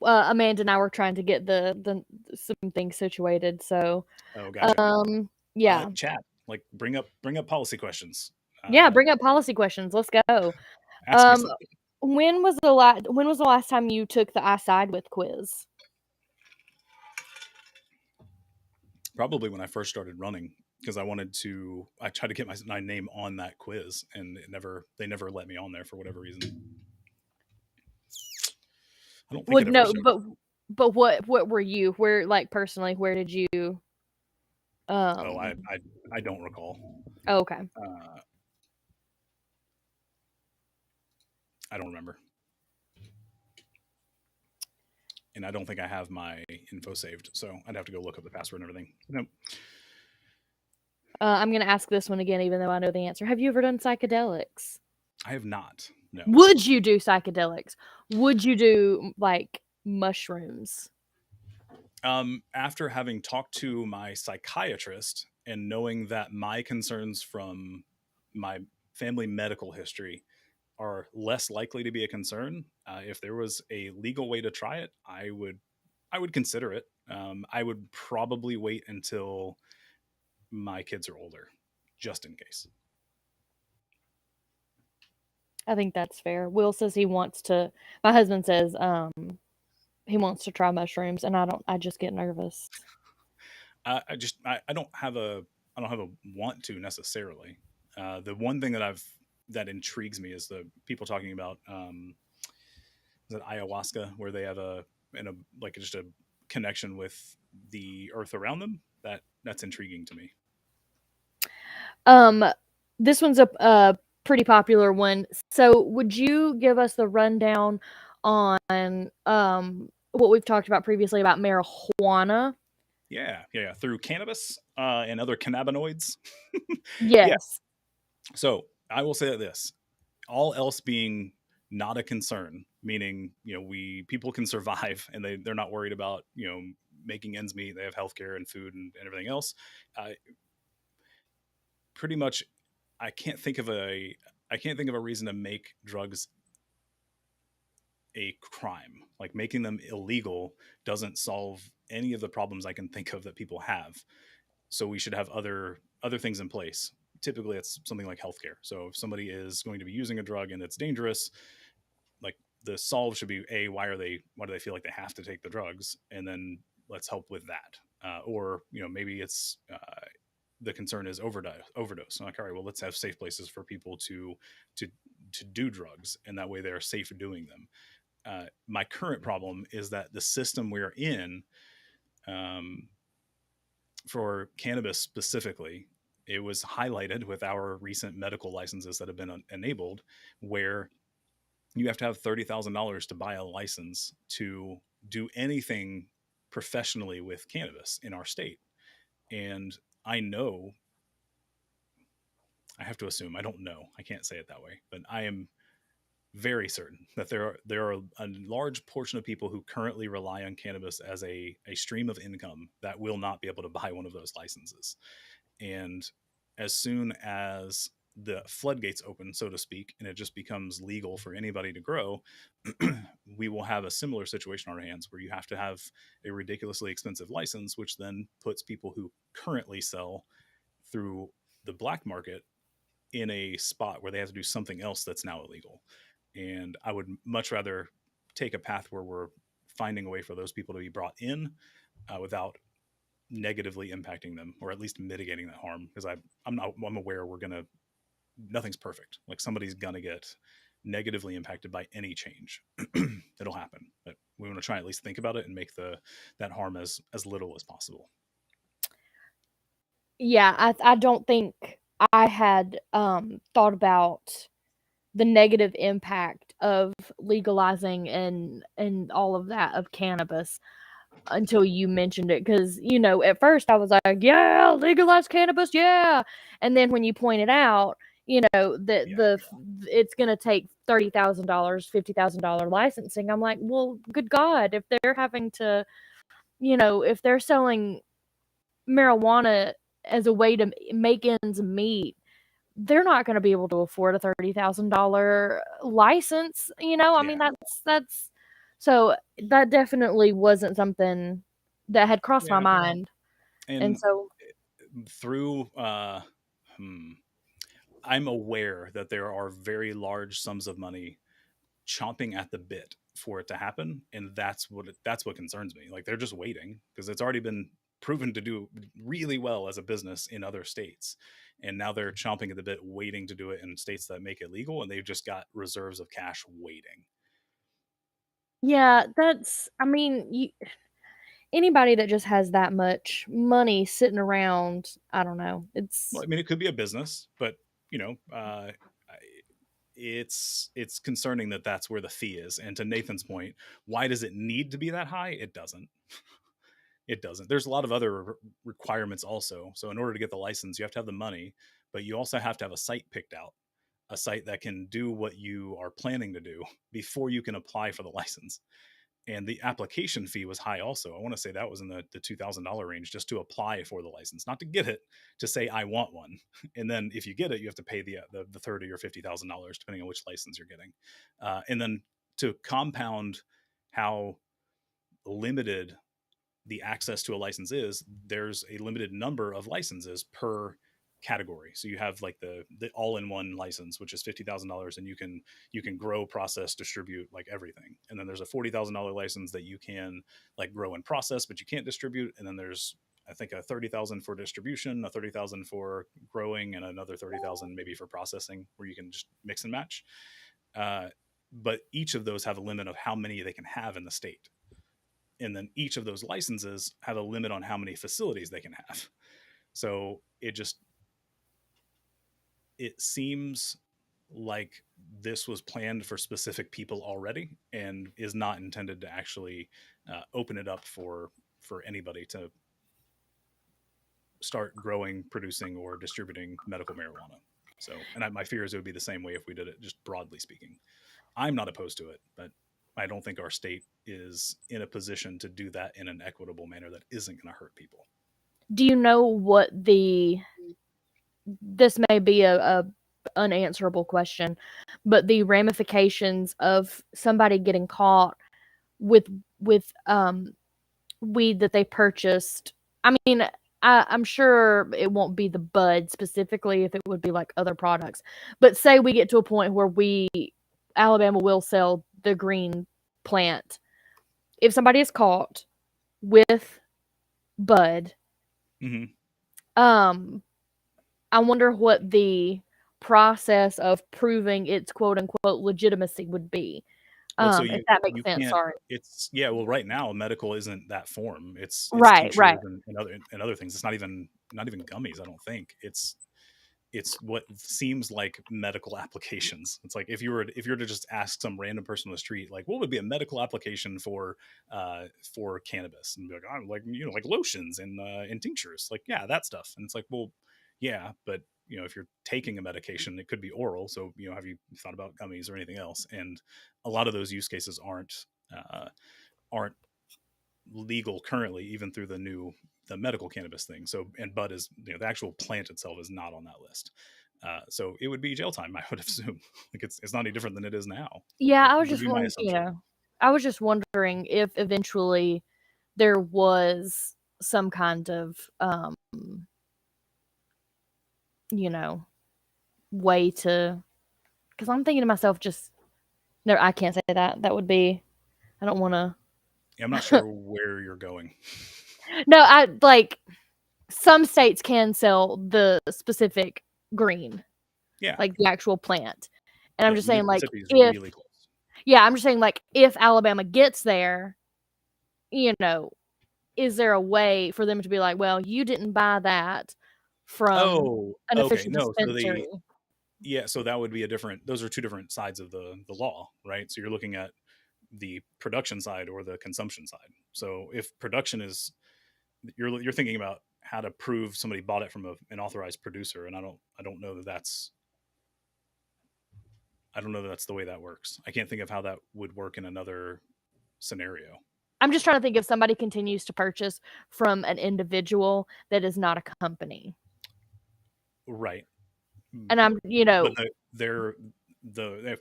Amanda and I were trying to get the some things situated. So, Oh, gotcha. yeah, Chat, like bring up policy questions. yeah. Uh, Bring up policy questions. Let's go. ask me Um, something. when was the last time you took the I side with quiz? Probably when I first started running because I tried to get my name on that quiz and they never let me on there for whatever reason. I don't think Well, it ever no, showed up. but what were you? Where, like, personally, where did you, Oh, I um I, I don't recall. oh, okay. Uh, I don't remember, and I don't think I have my info saved, so I'd have to go look up the password and everything. Nope, I'm gonna ask this one again even though I know the answer. Have you ever done psychedelics? I have not. No. Would you do psychedelics? Would you do, like, mushrooms? After having talked to my psychiatrist and knowing that my concerns from my family medical history are less likely to be a concern, if there was a legal way to try it, I would consider it. I would probably wait until my kids are older, just in case. I think that's fair. Will says he wants to my husband says, he wants to try mushrooms, and I just get nervous. I don't have a want to necessarily. The one thing that intrigues me is the people talking about is it ayahuasca, where they have a like just a connection with the earth around them. That's intriguing to me. Um, this one's a pretty popular one. So, would you give us the rundown on, what we've talked about previously about marijuana? Yeah, yeah, yeah. Through cannabis and other cannabinoids. Yeah. Yes. So I will say this: all else being not a concern, meaning we people can survive and they're not worried about making ends meet. They have healthcare and food and everything else. Uh, Pretty much, I can't think of a I can't think of a reason to make drugs a crime. Like making them illegal doesn't solve any of the problems I can think of that people have. So we should have other things in place. Typically, it's something like healthcare. So if somebody is going to be using a drug and it's dangerous, like the solve should be why do they feel like they have to take the drugs, and then let's help with that. Or maybe it's the concern is overdose. Like, all right, well, let's have safe places for people to to do drugs, and that way they're safe doing them. My current problem is that the system we're in, um, for cannabis specifically, it was highlighted with our recent medical licenses that have been enabled, where you have to have $30,000 to buy a license to do anything professionally with cannabis in our state. And I know, I have to assume, I don't know, I can't say it that way, but I am very certain that there are a large portion of people who currently rely on cannabis as a stream of income that will not be able to buy one of those licenses. And as soon as the floodgates open, so to speak, and it just becomes legal for anybody to grow, we will have a similar situation on our hands where you have to have a ridiculously expensive license, which then puts people who currently sell through the black market in a spot where they have to do something else that's now illegal. And I would much rather take a path where we're finding a way for those people to be brought in without negatively impacting them, or at least mitigating that harm. Because I'm aware we're gonna nothing's perfect. Like somebody's gonna get negatively impacted by any change. It'll happen, but we want to try at least think about it and make the that harm as little as possible. Yeah, I don't think I had, thought about the negative impact of legalizing and all of that of cannabis until you mentioned it. Because at first I was like, "Yeah, legalize cannabis, yeah," and then when you pointed out, that Yeah, it's gonna take $30,000, $50,000 licensing, I'm like, "Well, good God, if they're having to, if they're selling marijuana as a way to make ends meet, they're not gonna be able to afford a $30,000 license," I mean, yeah, that's so that definitely wasn't something that had crossed my yeah. mind, and And so through hmm, I'm aware that there are very large sums of money chomping at the bit for it to happen, and that's what concerns me. Like they're just waiting because it's already been proven to do really well as a business in other states, and now they're chomping at the bit waiting to do it in states that make it legal, and they've just got reserves of cash waiting. Yeah, that's I mean, you anybody that just has that much money sitting around, I don't know. Well, It's I mean, it could be a business, but it's concerning that that's where the fee is. And to Nathan's point, why does it need to be that high? It doesn't. It doesn't. There's a lot of other requirements also. So in order to get the license, you have to have the money, but you also have to have a site picked out, a site that can do what you are planning to do before you can apply for the license. And the application fee was high also. I want to say that was in the $2,000 range just to apply for the license, not to get it, to say I want one. And then if you get it, you have to pay the 30 or $50,000 depending on which license you're getting. And then to compound how limited the access to a license is, there's a limited number of licenses per category. So you have like the all-in-one license, which is $50,000, and you can grow, process, distribute like everything. And then there's a $40,000 license that you can like grow and process, but you can't distribute. And then there's I think a 30,000 for distribution, a 30,000 for growing, and another 30,000 maybe for processing, where you can just mix and match. Uh, but each of those have a limit of how many they can have in the state, and then each of those licenses have a limit on how many facilities they can have. So it seems like this was planned for specific people already and is not intended to actually open it up for anybody to start growing, producing, or distributing medical marijuana. So, and my fear is it would be the same way if we did it, just broadly speaking. I'm not opposed to it, but I don't think our state is in a position to do that in an equitable manner that isn't going to hurt people. do you know what the this may be a unanswerable question, but the ramifications of somebody getting caught with with weed that they purchased. I mean, I'm sure it won't be the bud specifically if it would be like other products. But say we get to a point where Alabama will sell the green plant. If somebody is caught with bud, Mm-hmm. um, I wonder what the process of proving its quote unquote legitimacy would be. Well, so If that makes you sense. can't. Sorry. It's yeah. Well, right now, medical isn't that form. It's Right, tinctures right. and other things. It's not even gummies. I don't think it's what seems like medical applications. It's like if you were to just ask some random person on the street, like, what would be a medical application for cannabis, and be like, I'm like, like lotions and tinctures, like, yeah, that stuff. And it's like, well, yeah, but if you're taking a medication, it could be oral. So have you thought about gummies or anything else? And a lot of those use cases aren't legal currently, even through the medical cannabis thing. So, and bud is, the actual plant itself is not on that list. So it would be jail time, I would assume. Like it's not any different than it is now. Yeah, It I was would just be my wondering, assumption. I was just wondering if eventually there was some kind of, you know, way to, because I'm thinking to myself, just, no, I can't say that. That would be, I don't want Yeah, I'm not to. sure where you're going. No, I like some states can sell the specific green, Yeah, like the actual plant. And I'm yeah. just saying, like, Mississippi is if, really close. yeah, I'm just saying, like, if Alabama gets there, you know, is there a way for them to be like, "Well, you didn't buy that from Oh, an okay. official No, so dispensary?" so that would be a different. Those are two different sides of the law, right? So you're looking at the production side or the consumption side. So if production is, you're thinking about how to prove somebody bought it from an authorized producer, and I don't know that that's the way that works. I can't think of how that would work in another scenario. I'm just trying to think if somebody continues to purchase from an individual that is not a company. Right. And I'm, But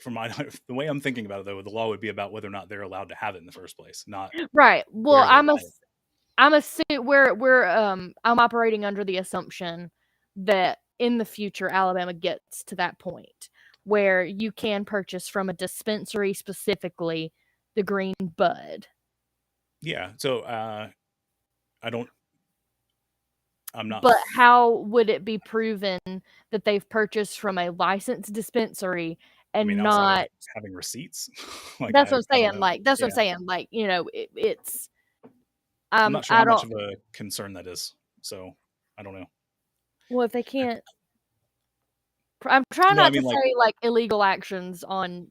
from my the way I'm thinking about it, though, the law would be about whether or not they're allowed to have it in the first place, not right. Well, where they buy it. I'm assu I'm operating under the assumption that in the future Alabama gets to that point where you can purchase from a dispensary specifically the green bud. Yeah. So I don't. I'm not. But how would it be proven that they've purchased from a licensed dispensary I mean, and outside of not having receipts, like that's what I'm I don't saying, know. like, that's what I'm Yeah, saying, like, it's, I'm not sure how I much don't of a concern that is. So I don't know. well, if they can't I'm trying No, I not to mean like say, like, illegal actions on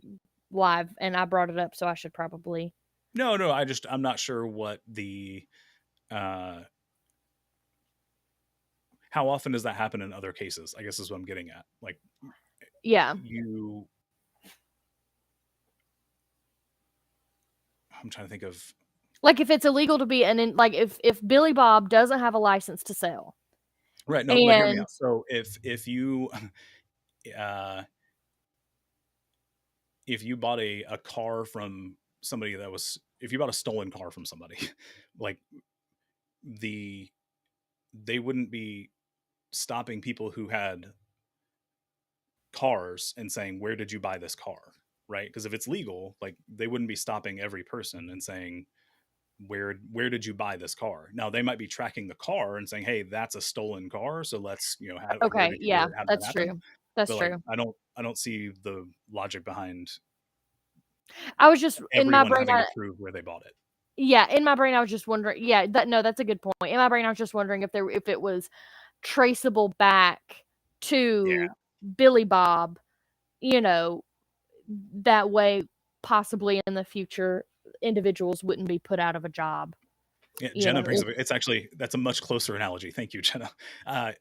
live, and I brought it up, so I should probably no. I'm not sure what the uh how often does that happen in other cases? I guess is what I'm getting at. Like yeah. you, I'm trying to think of Like, if it's illegal to be and in like, if Billy Bob doesn't have a license to sell, right. No, but hear me and out. So if you uh if you bought a car from somebody that was if you bought a stolen car from somebody, like the they wouldn't be stopping people who had cars and saying, where did you buy this car, right? Because if it's legal, like they wouldn't be stopping every person and saying, where did you buy this car? Now they might be tracking the car and saying, hey, that's a stolen car, so let's where okay, did you get yeah, it, how did that that's happen? true. That's But like true. I don't see the logic behind I was just in my everyone brain, having to prove where they bought it. yeah, in my brain, I was just wondering yeah, that's a good point. In my brain, I was just wondering if it was traceable back Yeah. to Billy Bob, you know, that way, possibly in the future, individuals wouldn't be put out of a job, Yeah, you Jenna know, brings if up. It's actually that's a much closer analogy. Thank you, Jenna.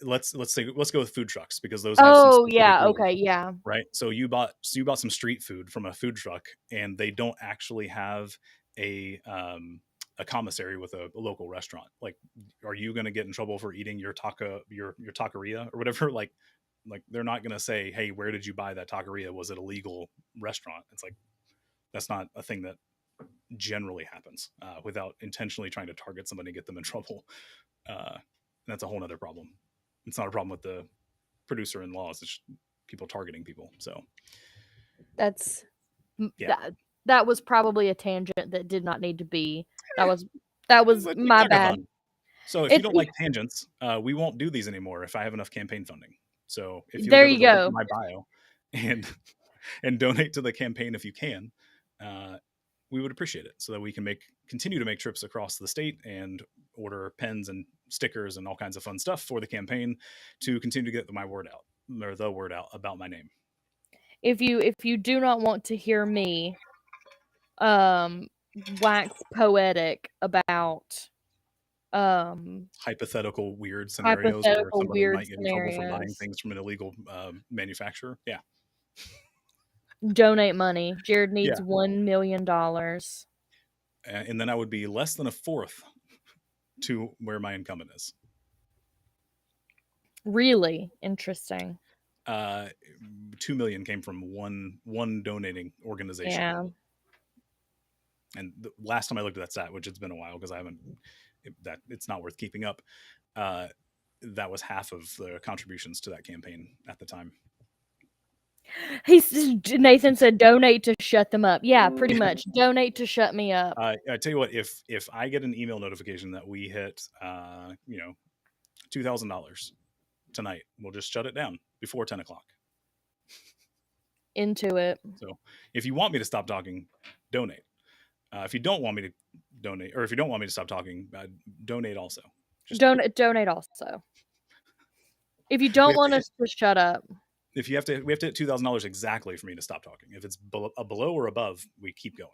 Let's go with food trucks because those have some oh, specific yeah, okay, rules, yeah. right? So you bought some street food from a food truck, and they don't actually have a um, a commissary with a local restaurant. Like, are you going to get in trouble for eating your your taqueria or whatever? Like they're not going to say, hey, where did you buy that taqueria? Was it a legal restaurant? It's like that's not a thing that generally happens without intentionally trying to target somebody and get them in trouble. And that's a whole other problem. It's not a problem with the producer in laws. It's people targeting people. So That's yeah, that was probably a tangent that did not need to be. That was that was but my bad. TikTokathon. So if you It's don't like tangents, we won't do these anymore if I have enough campaign funding. So if you'll there go to you the link in go. my bio and and donate to the campaign if you can, uh, we would appreciate it so that we can continue to make trips across the state and order pens and stickers and all kinds of fun stuff for the campaign to continue to get my word out or the word out about my name. If you do not want to hear me um wax poetic about um Hypothetical weird scenarios where hypothetical somebody weird might get in trouble for buying scenarios, things from an illegal manufacturer. Yeah, donate money. Jared needs yeah, $1 million. and then I would be less than a fourth to where my incumbent is. Really interesting. Uh, 2 million came from one donating organization, Yeah. and the last time I looked at that stat, which it's been a while because I haven't that it's not worth keeping up. Uh, that was half of the contributions to that campaign at the time. He's Nathan said donate to shut them up. Yeah, pretty much. Donate to shut me up. I tell you what, if I get an email notification that we hit, $2,000 tonight, we'll just shut it down before 10 o'clock. Into it. So if you want me to stop talking, donate. If you don't want me to donate, or if you don't want me to stop talking, donate also. Just Donate also. If you we don't have to want hit us to shut up. if you have to we have to hit $2,000 exactly for me to stop talking. If it's below or above, we keep going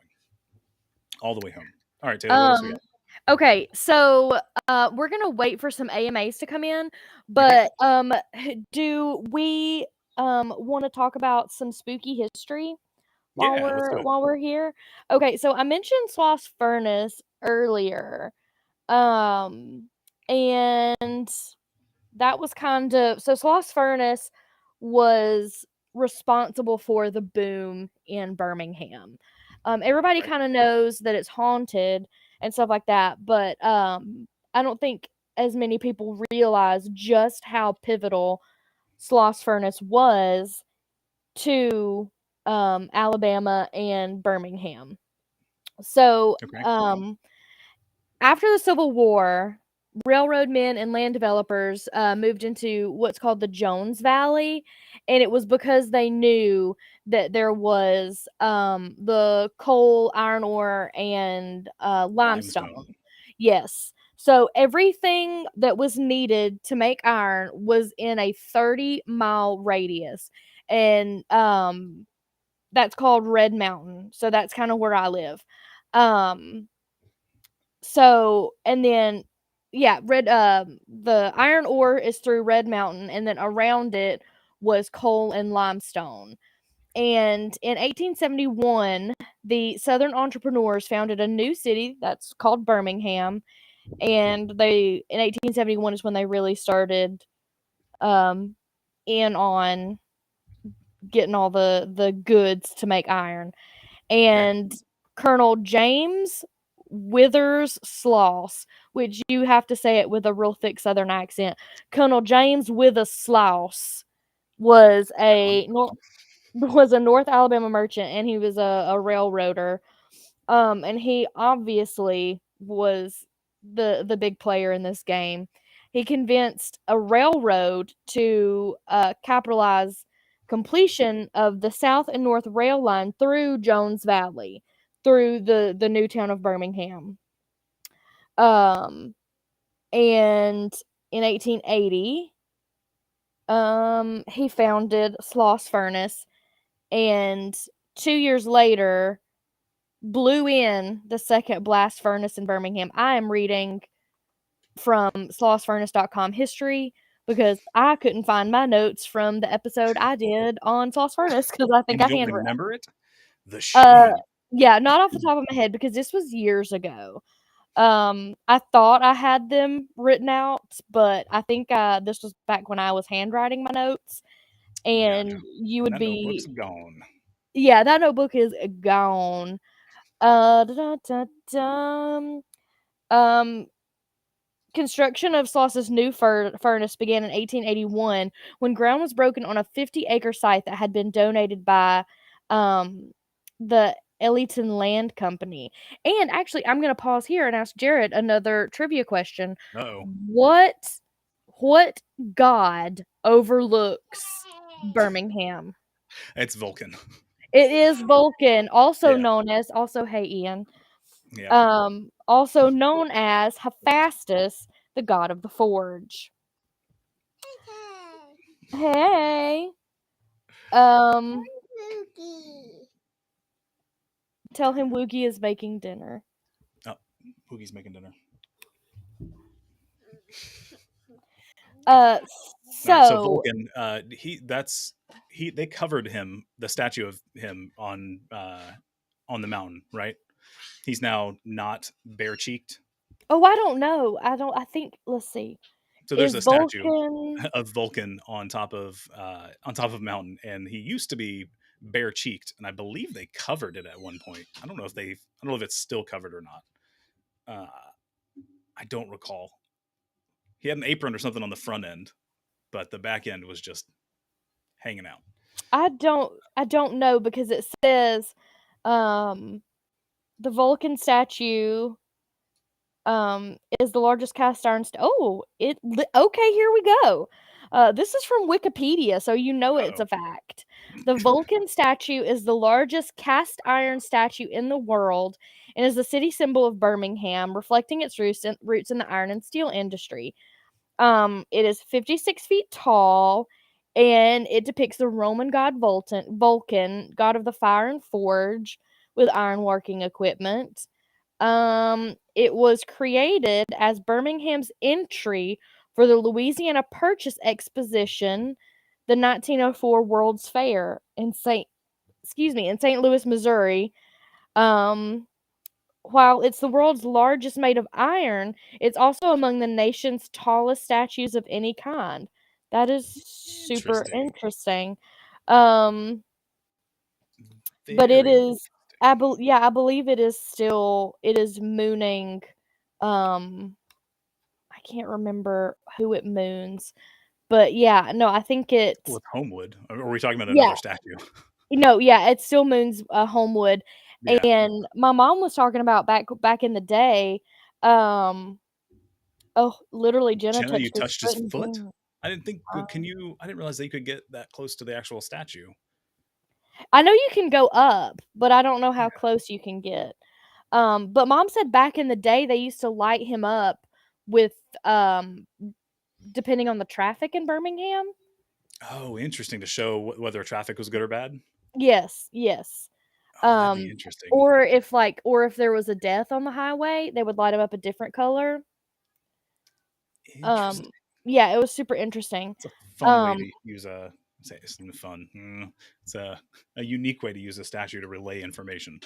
all the way home. All right, Taylor, what else we Um got? okay, so we're going to wait for some AMAs to come in, Okay, but do we want to talk about some spooky history yeah, let's do it. while we're here? Okay, so I mentioned Sloss Furnace earlier. Um and that was kind of so Sloss Furnace was responsible for the boom in Birmingham. Everybody Right. kind of knows that it's haunted and stuff like that, but I don't think as many people realize just how pivotal Sloss Furnace was to Alabama and Birmingham. So Okay. after the Civil War, railroad men and land developers moved into what's called the Jones Valley, and it was because they knew that there was the coal, iron ore, and limestone. Limestone. Yes. So everything that was needed to make iron was in a 30-mile radius. And that's called Red Mountain. So that's kind of where I live. Um so and then yeah, the iron ore is through Red Mountain, and then around it was coal and limestone. And in 1871, the Southern entrepreneurs founded a new city that's called Birmingham, and they in 1871 is when they really started um in on getting all the goods to make iron. Okay. And Colonel James Withers Sloss, which you have to say it with a real thick Southern accent. Colonel James Withers Sloss was a was a North Alabama merchant, and he was a railroader. And he obviously was the big player in this game. He convinced a railroad to capitalize completion of the South and North rail line through Jones Valley, through the new town of Birmingham. Um, and in 1880, he founded Sloss Furnace, and 2 years later, blew in the second blast furnace in Birmingham. I am reading from slossfurnace.com history because I couldn't find my notes from the episode I did on Sloss Furnace because I think And you I don't handwrote. remember it? The Uh, shame. yeah, not off the top of my head because this was years ago. I thought I had them written out, but I think this was back when I was handwriting my notes, Gotcha. and you And would that notebook's be gone. yeah, that notebook is gone. Da, da, da, da. Um, Construction of Sloss's new furnace began in 1881 when ground was broken on a 50-acre site that had been donated by um, the Ellington Land Company. And actually, I'm going to pause here and ask Jared another trivia question. Uh-oh. What what god overlooks Birmingham? It's Vulcan. It is Vulcan, Yeah. also hey Ian, Yeah. also known as Hephaestus, the god of the forge. Hey, um, tell him Woogie is making dinner. Oh, Poogie's making dinner. Uh, All right. So so Vulcan, they covered him, the statue of him on the mountain, right? He's now not bare cheeked. oh, I don't know. I think. Let's see. So there's Is a statue Vulcan? of Vulcan on top of a mountain, and he used to be bare cheeked, and I believe they covered it at one point. I don't know if it's still covered or not. I don't recall. He had an apron or something on the front end, but the back end was just hanging out. I don't know because it says, um, the Vulcan statue is the largest cast iron okay, here we go. This is from Wikipedia, so you know it's Oh, a fact. The Vulcan statue is the largest cast iron statue in the world and is the city symbol of Birmingham, reflecting its roots in the iron and steel industry. It is 56 feet tall, and it depicts the Roman god Vulcan, god of the fire and forge, with ironworking equipment. It was created as Birmingham's entry for the Louisiana Purchase Exposition, the 1904 World's Fair in St. Louis, Missouri. Um, while it's the world's largest made of iron, it's also among the nation's tallest statues of any kind. That is super interesting. interesting. Um, but it Very is interesting. I believe it is mooning I can't remember who it moons. But yeah, no, I think Well, it with Homewood, or are we talking about yeah, another statue? no, yeah, it still moons Homewood. Yeah. And my mom was talking about back in the day, um Oh, literally, Jenna Jenna, you touched his touched his foot and foot? boom. I didn't think Uh, can you I didn't realize that you could get that close to the actual statue. I know you can go up, but I don't know how close you can get. But mom said back in the day they used to light him up with um depending on the traffic in Birmingham. Oh, interesting, to show whether traffic was good or bad? Yes, yes. Oh, that'd be interesting. Or if there was a death on the highway, they would light him up a different color. Um, Interesting. yeah, it was super interesting. It's a fun way Um, to use a say it's fun. It's a unique way to use a statue to relay information.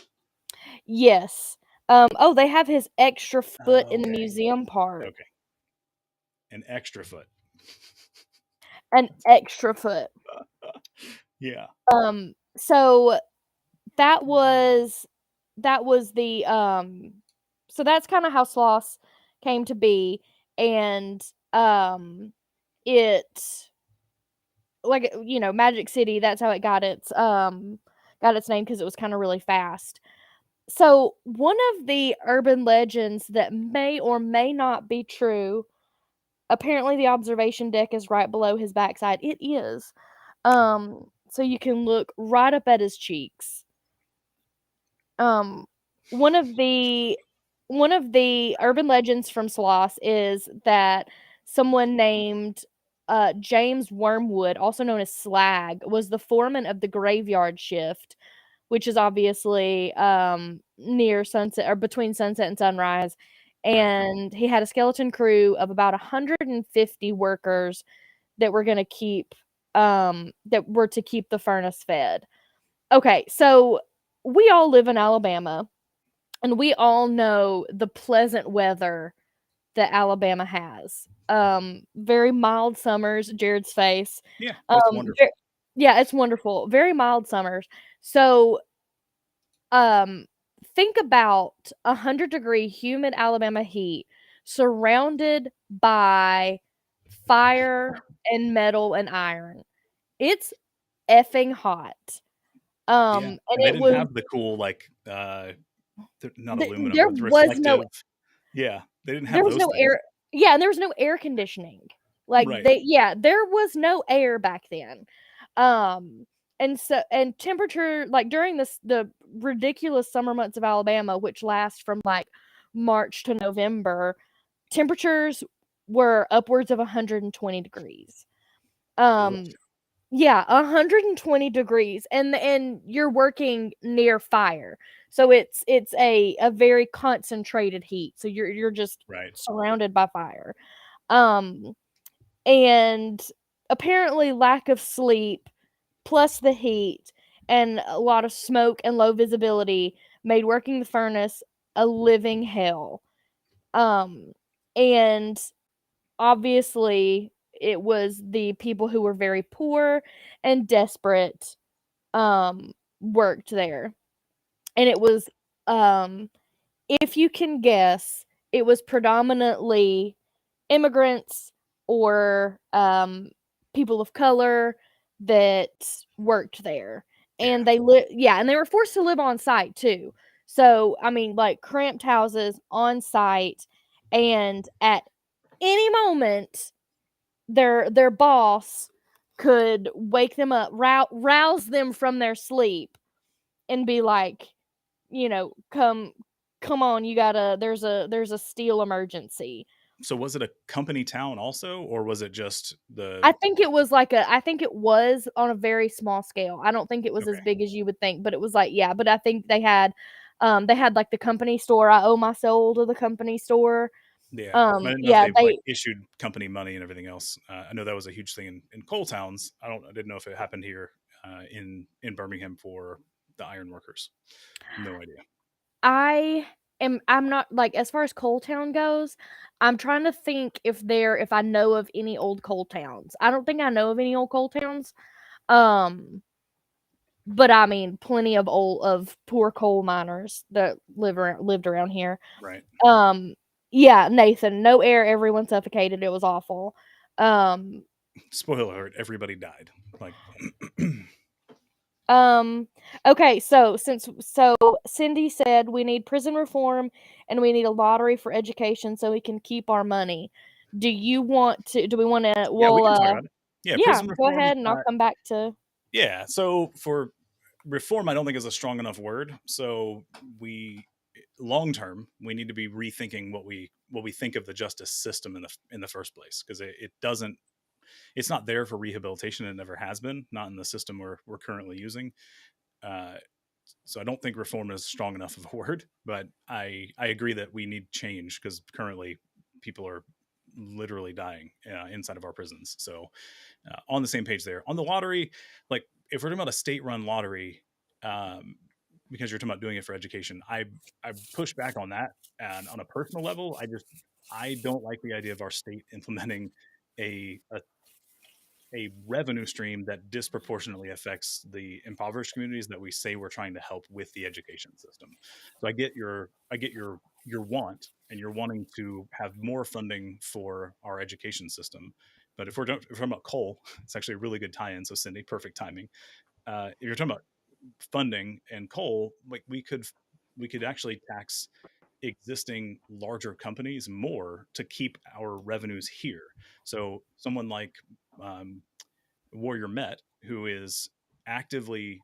yes. Oh, they have his extra foot in the Okay. museum part. Okay. An extra foot. An extra foot. Yeah. So that was that was the so that's kind of how Sloss came to be, and it like Magic City, that's how it got its name because it was kind of really fast. So one of the urban legends that may or may not be true, apparently the observation deck is right below his backside. It is. So you can look right up at his cheeks. Um, one of the one of the urban legends from Sloss is that someone named James Wormwood, also known as Slag, was the foreman of the graveyard shift, which is obviously near sunset or between sunset and sunrise. Right. And he had a skeleton crew of about 150 workers that were going to keep that were to keep the furnace fed. Okay, so we all live in Alabama, and we all know the pleasant weather that Alabama has. Very mild summers, Jared's face. Yeah. It's Um, wonderful. ver yeah, it's wonderful. Very mild summers. So, um, think about 100-degree humid Alabama heat surrounded by fire and metal and iron. It's effing hot. Yeah. And And they it didn't was have the cool not aluminum, there but the was no reflective. Yeah. They didn't there have was those no things. air. Yeah, and there was no air conditioning. Like, Right. there was no air back then. Um, and temperature, like, during the ridiculous summer months of Alabama, which last from, like, March to November, temperatures were upwards of 120 degrees. Ugh. Um, yeah, 120 degrees, and you're working near fire. So it's a very concentrated heat. So you're just Right. surrounded by fire. Um and apparently lack of sleep plus the heat and a lot of smoke and low visibility made working the furnace a living hell. Um and obviously it was the people who were very poor and desperate worked there. And it was if you can guess, it was predominantly immigrants or people of color that worked there. Yeah. And and they were forced to live on site too. So, I mean, like, cramped houses on site, and at any moment their boss could wake them up, rouse them from their sleep, and be like, come on, you gotta there's a steel emergency. So was it a company town also, or was it just the I think it was on a very small scale. I don't think it was as okay. big as you would think, but it was like, yeah, but I think they had like the company store. I owe my soul to the company store. Yeah. I didn't know if Yeah, they like they issued company money and everything else. I know that was a huge thing in coal towns. I didn't know if it happened here in Birmingham for the iron workers. No idea. I'm not like, as far as Coal Town goes, I'm trying to think if I know of any old coal towns. I don't think I know of any old coal towns. Um, but I mean, plenty of poor coal miners that lived around here. Right. Um, yeah, Nathan, no air, everyone suffocated. It was awful. Um, Spoiler alert: everybody died. Like, Um, okay, so Cindy said we need prison reform and we need a lottery for education so we can keep our money. Do we want to, Yeah, we can talk about it. Yeah, yeah, prison go reform. ahead and I'll come back to, Yeah, so for reform, I don't think is a strong enough word. So we long term, we need to be rethinking what we think of the justice system in the first place, because it doesn't, it's not there for rehabilitation. It never has been, not in the system we're currently using. Uh, so I don't think reform is strong enough of a word, but I agree that we need change, because currently people are literally dying inside of our prisons. So on the same page there. On the lottery, like if we're talking about a state-run lottery, um, because you're talking about doing it for education, I push back on that. And on a personal level, I don't like the idea of our state implementing a revenue stream that disproportionately affects the impoverished communities that we say we're trying to help with the education system. So I get your want, and you're wanting to have more funding for our education system. But if we're talking about coal, it's actually a really good tie-in. So Cindy, perfect timing. If you're talking about funding and coal, like we could actually tax existing larger companies more to keep our revenues here. So someone like um, Warrior Met, who is actively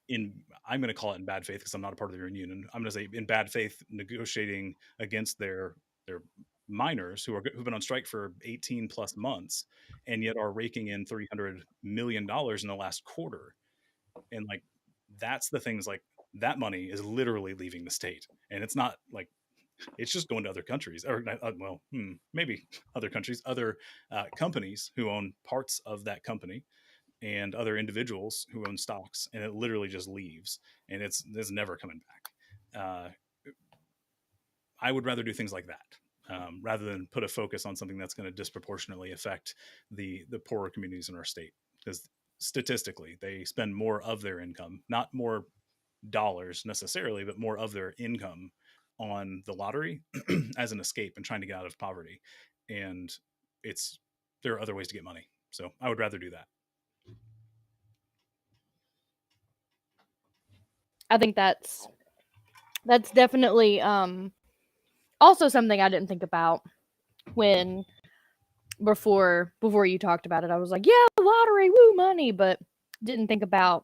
in, I'm going to call it in bad faith because I'm not a part of their union. I'm going to say in bad faith negotiating against their miners who've been on strike for 18 plus months, and yet are raking in $300 million in the last quarter. And like, that's the things, like that money is literally leaving the state, and it's not like it's just going to other countries, or well, maybe other countries, other companies who own parts of that company, and other individuals who own stocks, and it literally just leaves, and it's never coming back. I would rather do things like that, rather than put a focus on something that's going to disproportionately affect the poorer communities in our state, because statistically they spend more of their income, not more dollars necessarily, but more of their income on the lottery as an escape and trying to get out of poverty. And it's there are other ways to get money. So I would rather do that. I think that's definitely also something I didn't think about when before you talked about it. I was like, yeah, lottery, woo, money, but didn't think about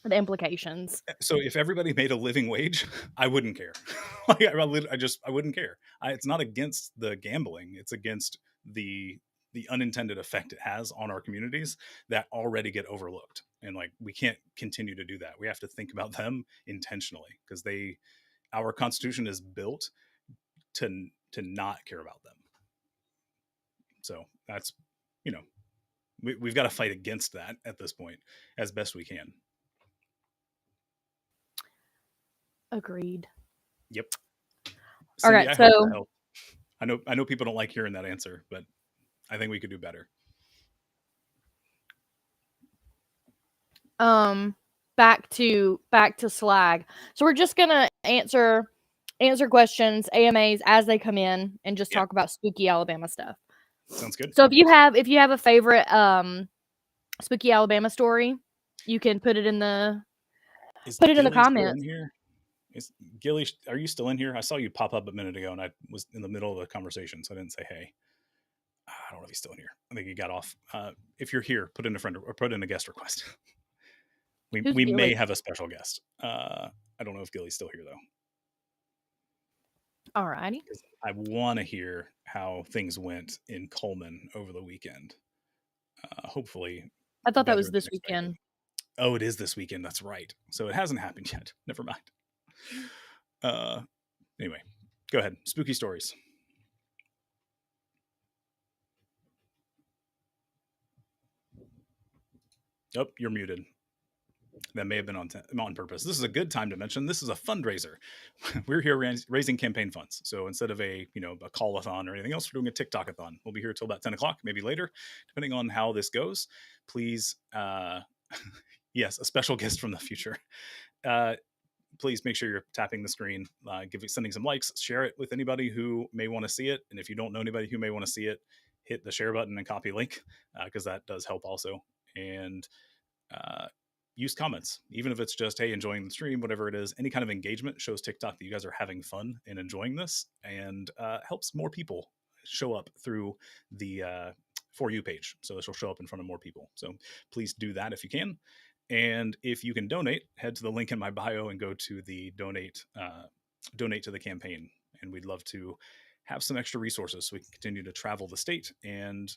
the implications. So if everybody made a living wage, I wouldn't care. Like, I wouldn't care. It's not against the gambling; it's against the unintended effect it has on our communities that already get overlooked. And like, we can't continue to do that. We have to think about them intentionally, because our Constitution is built to not care about them. So that's, you know, we've got to fight against that at this point as best we can. Agreed. Yep. All Cindy, right, I hope that so helped. I know people don't like hearing that answer, but I think we could do better. um back to slag. So we're just gonna answer questions, AMAs as they come in, and just Yeah, talk about spooky Alabama stuff. sounds good. So if you have a favorite spooky Alabama story, you can Is put it in the Gilly still in comments. here? Is Gilly? Are you still in here? I saw you pop up a minute ago, and I was in the middle of the conversation, so I didn't say hey. I don't know if he's still in here. I think he got off. If you're here, put in a friend or put in a guest request. we Who's we may Gilly? have a special guest. I don't know if Gilly's still here though, Alrighty. because I want to hear how things went in Coleman over the weekend. Hopefully, I thought that better was than this expected. weekend. Oh, it is this weekend. That's right. So it hasn't happened yet. Never mind. Uh, anyway, go ahead. Spooky stories. Oh, you're muted. That may have been on purpose. This is a good time to mention this is a fundraiser. We're here raising campaign funds. So instead of a call-a-thon or anything else, we're doing a TikTok-a-thon. We'll be here till about 10 o'clock, maybe later, depending on how this goes. Please, yes, a special guest from the future. Uh, please make sure you're tapping the screen, sending some likes, share it with anybody who may want to see it. And if you don't know anybody who may want to see it, hit the share button and copy link, because that does help also. And uh, use comments, even if it's just, hey, enjoying the stream, whatever it is. Any kind of engagement shows TikTok that you guys are having fun and enjoying this, and helps more people show up through the For You page. So this will show up in front of more people. So please do that if you can. And if you can donate, head to the link in my bio and go to the donate to the campaign. And we'd love to have some extra resources so we can continue to travel the state and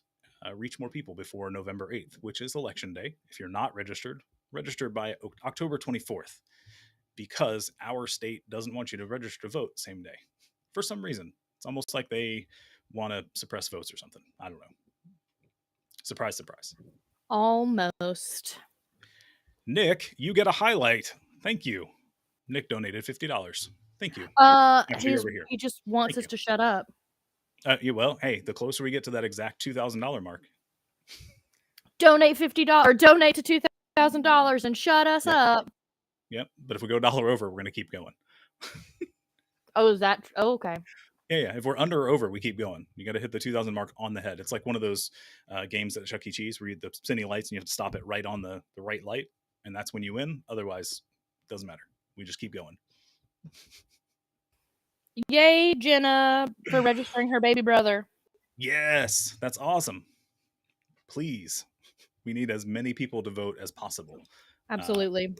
reach more people before November 8th, which is election day. If you're not registered, register by October 24th, because our state doesn't want you to register to vote same day for some reason. It's almost like they want to suppress votes or something. I don't know. Surprise, surprise. Almost. Nick, you get a highlight. Thank you. Nick donated $50. Thank you. Actually, over here. He just wants Thank us to shut up. Well, hey, the closer we get to that exact $2,000 mark, donate $50 or donate to $2,000 and shut us up. Yep. But if we go $1 over, we're going to keep going. Oh, is that? Oh, okay. Yeah. If we're under or over, we keep going. You got to hit the 2,000 mark on the head. It's like one of those games at Chuck E. Cheese where you the spinny lights and you have to stop it right on the right light, and that's when you win. Otherwise, it doesn't matter. We just keep going. Yay, Jenna, for registering her baby brother. Yes, that's awesome. Please, we need as many people to vote as possible. Absolutely.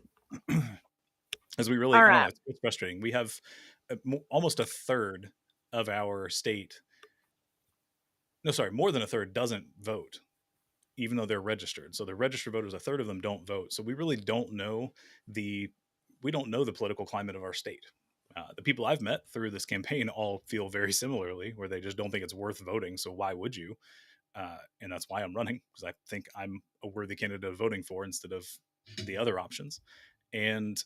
As we really, All I right. don't know, it's frustrating. We have almost a third of our state. No, sorry, more than a third doesn't vote, even though they're registered. So the registered voters, a third of them don't vote. So we really don't know the political climate of our state. The people I've met through this campaign all feel very similarly, where they just don't think it's worth voting. So why would you? And that's why I'm running, because I think I'm a worthy candidate of voting for instead of the other options. And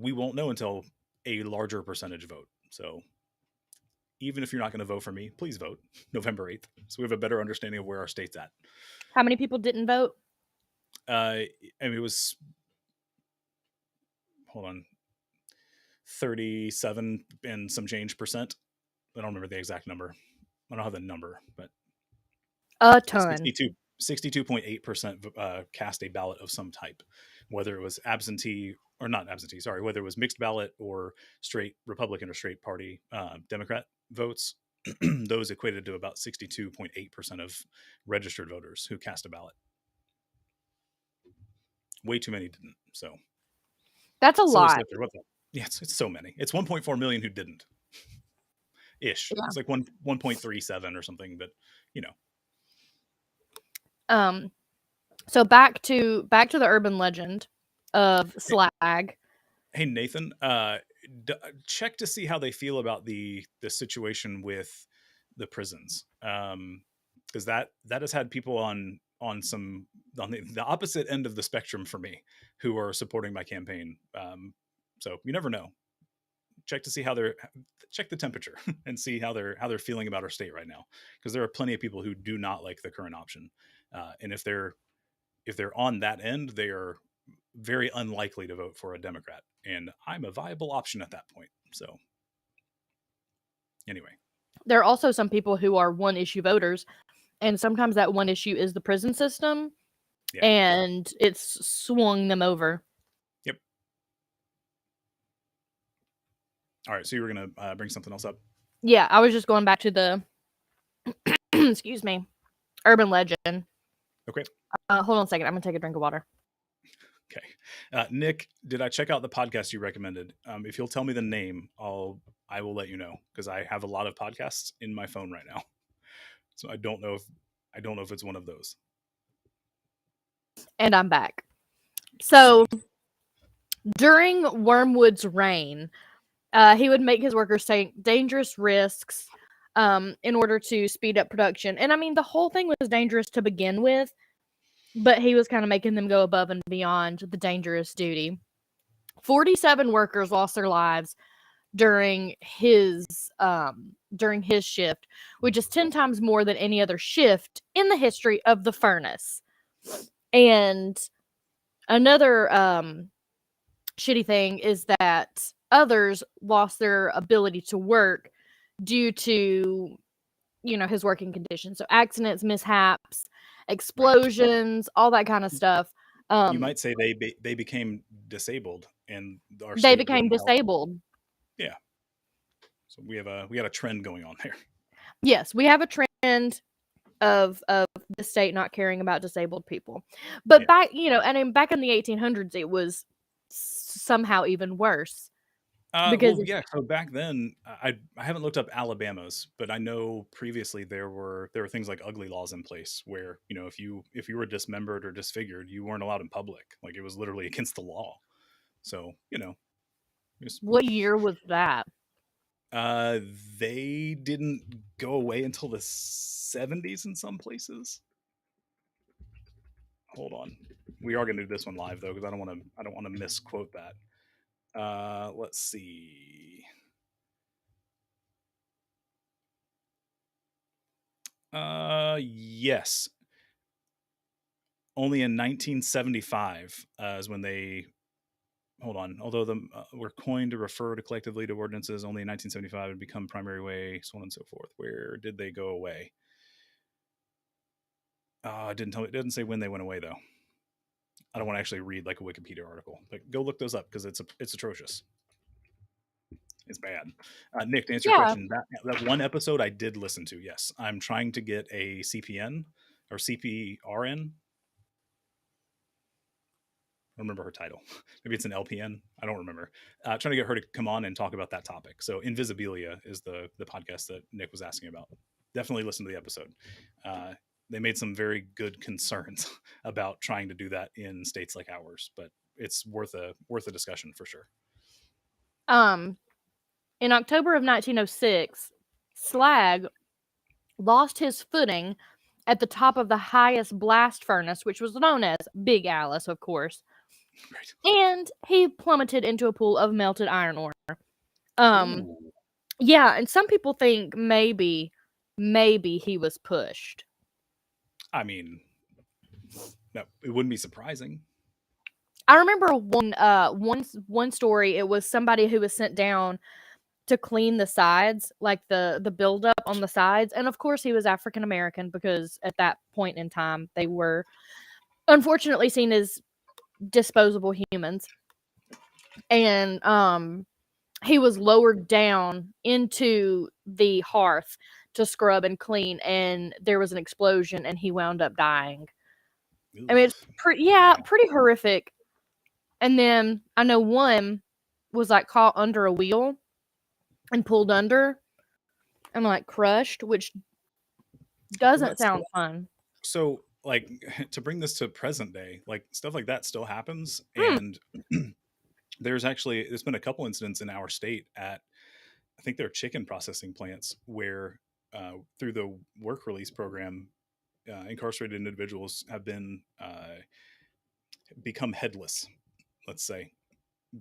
we won't know until a larger percentage vote. So even if you're not going to vote for me, please vote November 8th, so we have a better understanding of where our state's at. How many people didn't vote? I mean, it was, hold on, 37 and some change percent. I don't remember the exact number. I don't have the number, but a ton. 62.8% cast a ballot of some type, whether it was absentee or not absentee, sorry, whether it was mixed ballot or straight Republican or straight party Democrat votes. Those equated to about 62.8% of registered voters who cast a ballot. Way too many didn't. So that's a lot. Yeah, it's so many. It's 1.4 million who didn't. Ish. Yeah. It's like 1.37 or something, but you know. So back to the urban legend of Slag. Hey Nathan, check to see how they feel about the situation with the prisons, because that has had people on the opposite end of the spectrum for me who are supporting my campaign. So you never know. Check to see check the temperature and see how they're feeling about our state right now, because there are plenty of people who do not like the current option, and if they're on that end, they are very unlikely to vote for a Democrat, and I'm a viable option at that point. So anyway, there are also some people who are one issue voters, and sometimes that one issue is the prison system, and it's swung them over. Yep. All right, so you were going to bring something else up? Yeah, I was just going back to the excuse me, urban legend. Okay. Hold on a second. I'm going to take a drink of water. Okay. Nick, did I check out the podcast you recommended? If you'll tell me the name, I will let you know, because I have a lot of podcasts in my phone right now. So I don't know if it's one of those. And I'm back. So during Wormwood's reign, he would make his workers take dangerous risks in order to speed up production. And I mean, the whole thing was dangerous to begin with, but he was kind of making them go above and beyond the dangerous duty. 47 workers lost their lives during his shift, which is 10 times more than any other shift in the history of the furnace. And another shitty thing is that others lost their ability to work due to, his working conditions. So accidents, mishaps, explosions, all that kind of stuff. You Um, might say they became disabled, and our they state became didn't help. disabled. Yeah, so we got a trend going on there. Yes, we have a trend of the state not caring about disabled people. But Yeah. back, and back in the 1800s, it was somehow even worse because Well, yeah. So back then, I haven't looked up Alabama's, but I know previously there were things like ugly laws in place where if you were dismembered or disfigured, you weren't allowed in public. Like it was literally against the law. So just what year was that? uh, they didn't go away until the 70s in some places. Hold on, we are gonna do this one live though because I don't want to misquote that. Let's see. Yes, only in 1975 is when they hold on. Although the were coined to refer to collectively to ordinances, only in 1975 and become primary way, so on and so forth. Where did they go away? It didn't tell me. It doesn't say when they went away though. I don't want to actually read like a Wikipedia article, but go look those up because it's atrocious. It's bad. Nick, to answer your Yeah. question, that one episode I did listen to. Yes, I'm trying to get a CPN or CPRN. I don't remember her title. Maybe it's an LPN. I don't remember. Trying to get her to come on and talk about that topic. So Invisibilia is the podcast that Nick was asking about. Definitely listen to the episode. Uh, they made some very good concerns about trying to do that in states like ours, but it's worth a discussion for sure. Um, in October of 1906, Slag lost his footing at the top of the highest blast furnace, which was known as Big Alice, of course, Right. and he plummeted into a pool of melted iron ore. Um, Ooh. yeah, and some people think maybe he was pushed. I mean, no, it wouldn't be surprising. I remember one story. It was somebody who was sent down to clean the sides, like the buildup on the sides, and of course he was African American because at that point in time they were unfortunately seen as disposable humans, and he was lowered down into the hearth to scrub and clean, and there was an explosion, and he wound up dying. I mean, Ugh. it's pretty horrific. And then I know one was like caught under a wheel and pulled under and like crushed, which Well, doesn't that's sound fun. so like to bring this to present day, like stuff like that still happens, Hmm. and there's been a couple incidents in our state at I think they're chicken processing plants where through the work release program, incarcerated individuals have been become headless. Let's say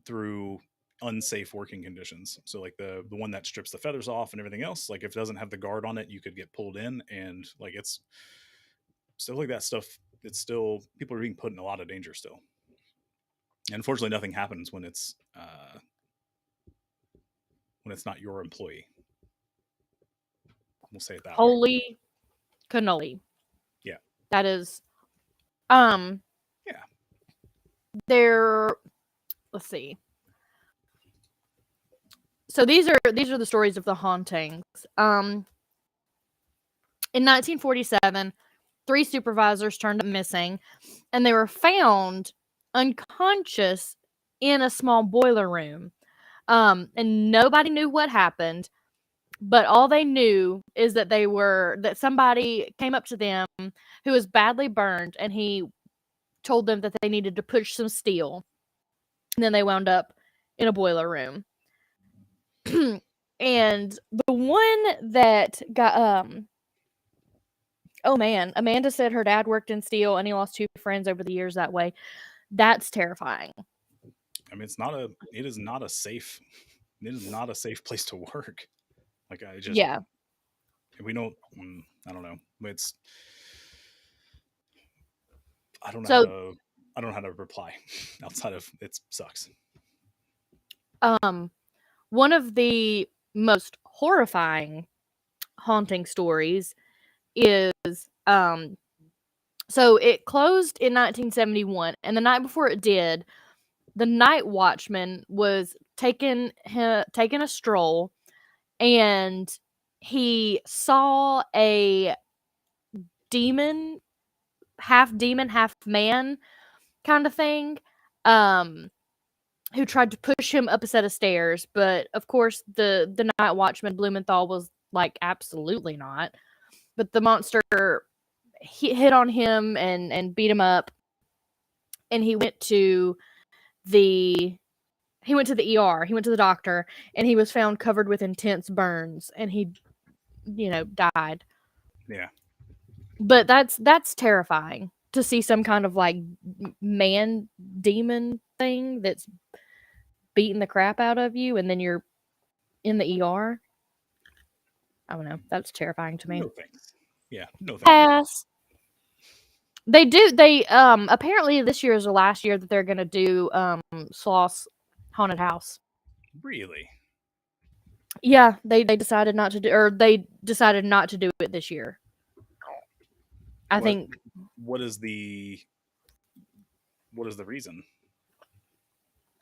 through unsafe working conditions. So like the one that strips the feathers off and everything else, like if it doesn't have the guard on it, you could get pulled in, and like it's stuff like that stuff. It's still people are being put in a lot of danger still. And unfortunately, nothing happens when it's not your employee. We'll say it that way. Holy cannoli. Yeah. That is um Yeah. there let's see. So these are the stories of the hauntings. In 1947, 3 supervisors turned up missing, and they were found unconscious in a small boiler room. And nobody knew what happened, but all they knew is that somebody came up to them who was badly burned, and he told them that they needed to push some steel. And then they wound up in a boiler room. And the one that got oh man, Amanda said her dad worked in steel and he lost 2 friends over the years that way. That's terrifying. I mean, it is not a safe place to work. Like I just Yeah. we don't I don't know. It's I don't know how So, to I don't know how to reply outside of it sucks. um, one of the most horrifying haunting stories is, um, So it closed in 1971, and the night before it did, the night watchman was taking a stroll, and he saw a demon, half man kind of thing, um, who tried to push him up a set of stairs. But of course, the night watchman Blumenthal was like, absolutely not. But the monster hit on him and beat him up, and the he went to the ER. He went to the doctor, and he was found covered with intense burns, and he, died. Yeah. But that's terrifying to see some kind of like man demon thing that's beating the crap out of you, and then you're in the ER. I don't know. That's terrifying to me. No thanks. Yeah. No thank you. Pass. They apparently this year is the last year that they're gonna do Sloss Haunted House. Really? Yeah, they decided not to do, or they decided not to do it this year. I What think what is the reason?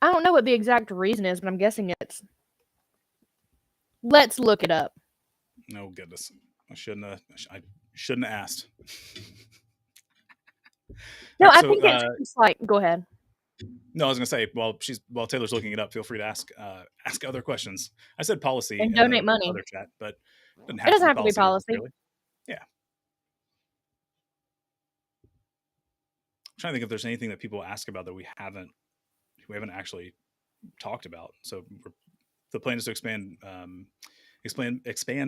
I don't know what the exact reason is, but I'm guessing it's. Let's look it up. Oh goodness. I shouldn't have asked. All No, right, I so think it's just like, go ahead. no, I was gonna say while Taylor's looking it up, feel free to ask other questions. I said policy And in the donate money. other chat, but it doesn't It have to doesn't be have to be policy policy. necessarily. Yeah. I'm trying to think if there's anything that people ask about that we haven't actually talked about. So the plan is to expand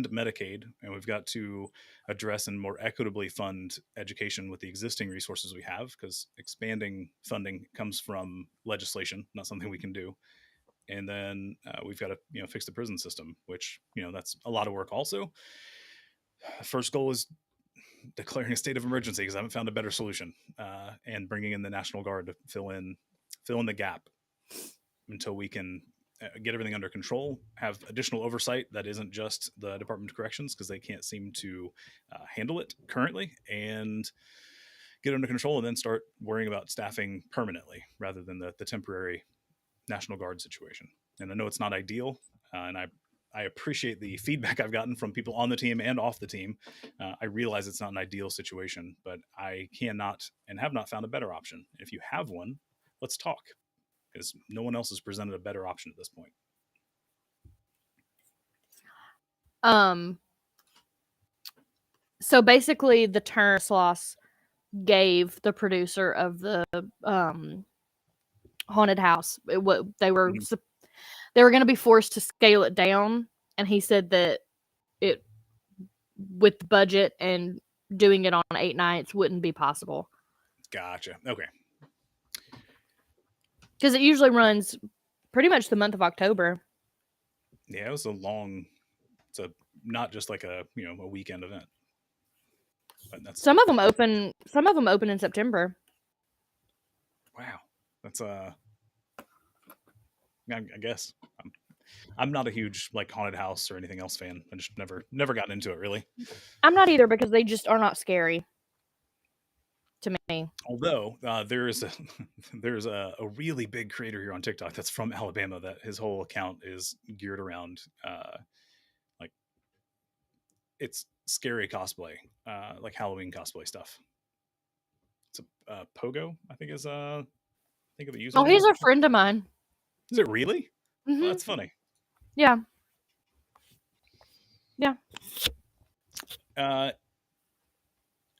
Medicaid, and we've got to address and more equitably fund education with the existing resources we have, because expanding funding comes from legislation, not something we can do. And then we've got to fix the prison system, which that's a lot of work. Also, first goal is declaring a state of emergency, because I haven't found a better solution, and bringing in the National Guard to fill in the gap until we can get everything under control, have additional oversight that isn't just the Department of Corrections, because they can't seem to handle it currently, and get under control, and then start worrying about staffing permanently rather than the temporary National Guard situation. And I know it's not ideal, and I appreciate the feedback I've gotten from people on the team and off the team. I realize it's not an ideal situation, but I cannot and have not found a better option. If you have one, let's talk, because no one else has presented a better option at this point. Um, so basically, the term Sloss gave the producer of the haunted house. What Mhm. they were going to be forced to scale it down, and he said that it, with the budget and doing it on 8 nights, wouldn't be possible Gotcha. Okay. because it usually runs pretty much the month of October. Yeah, it was it's a not just like a weekend event, but that's Some of them open. Some of them open in September. wow. That's I guess I'm not a huge like haunted house or anything else fan. I just never gotten into it really. I'm not either because they just are not scary to me. Although there's a there's a really big creator here on TikTok that's from Alabama, that his whole account is geared around like it's scary cosplay, like Halloween cosplay stuff. It's a Pogo, I think is think of a Oh, he's username. a friend of mine. Is it really? Well, Hmm. that's funny. Yeah, yeah. Uh,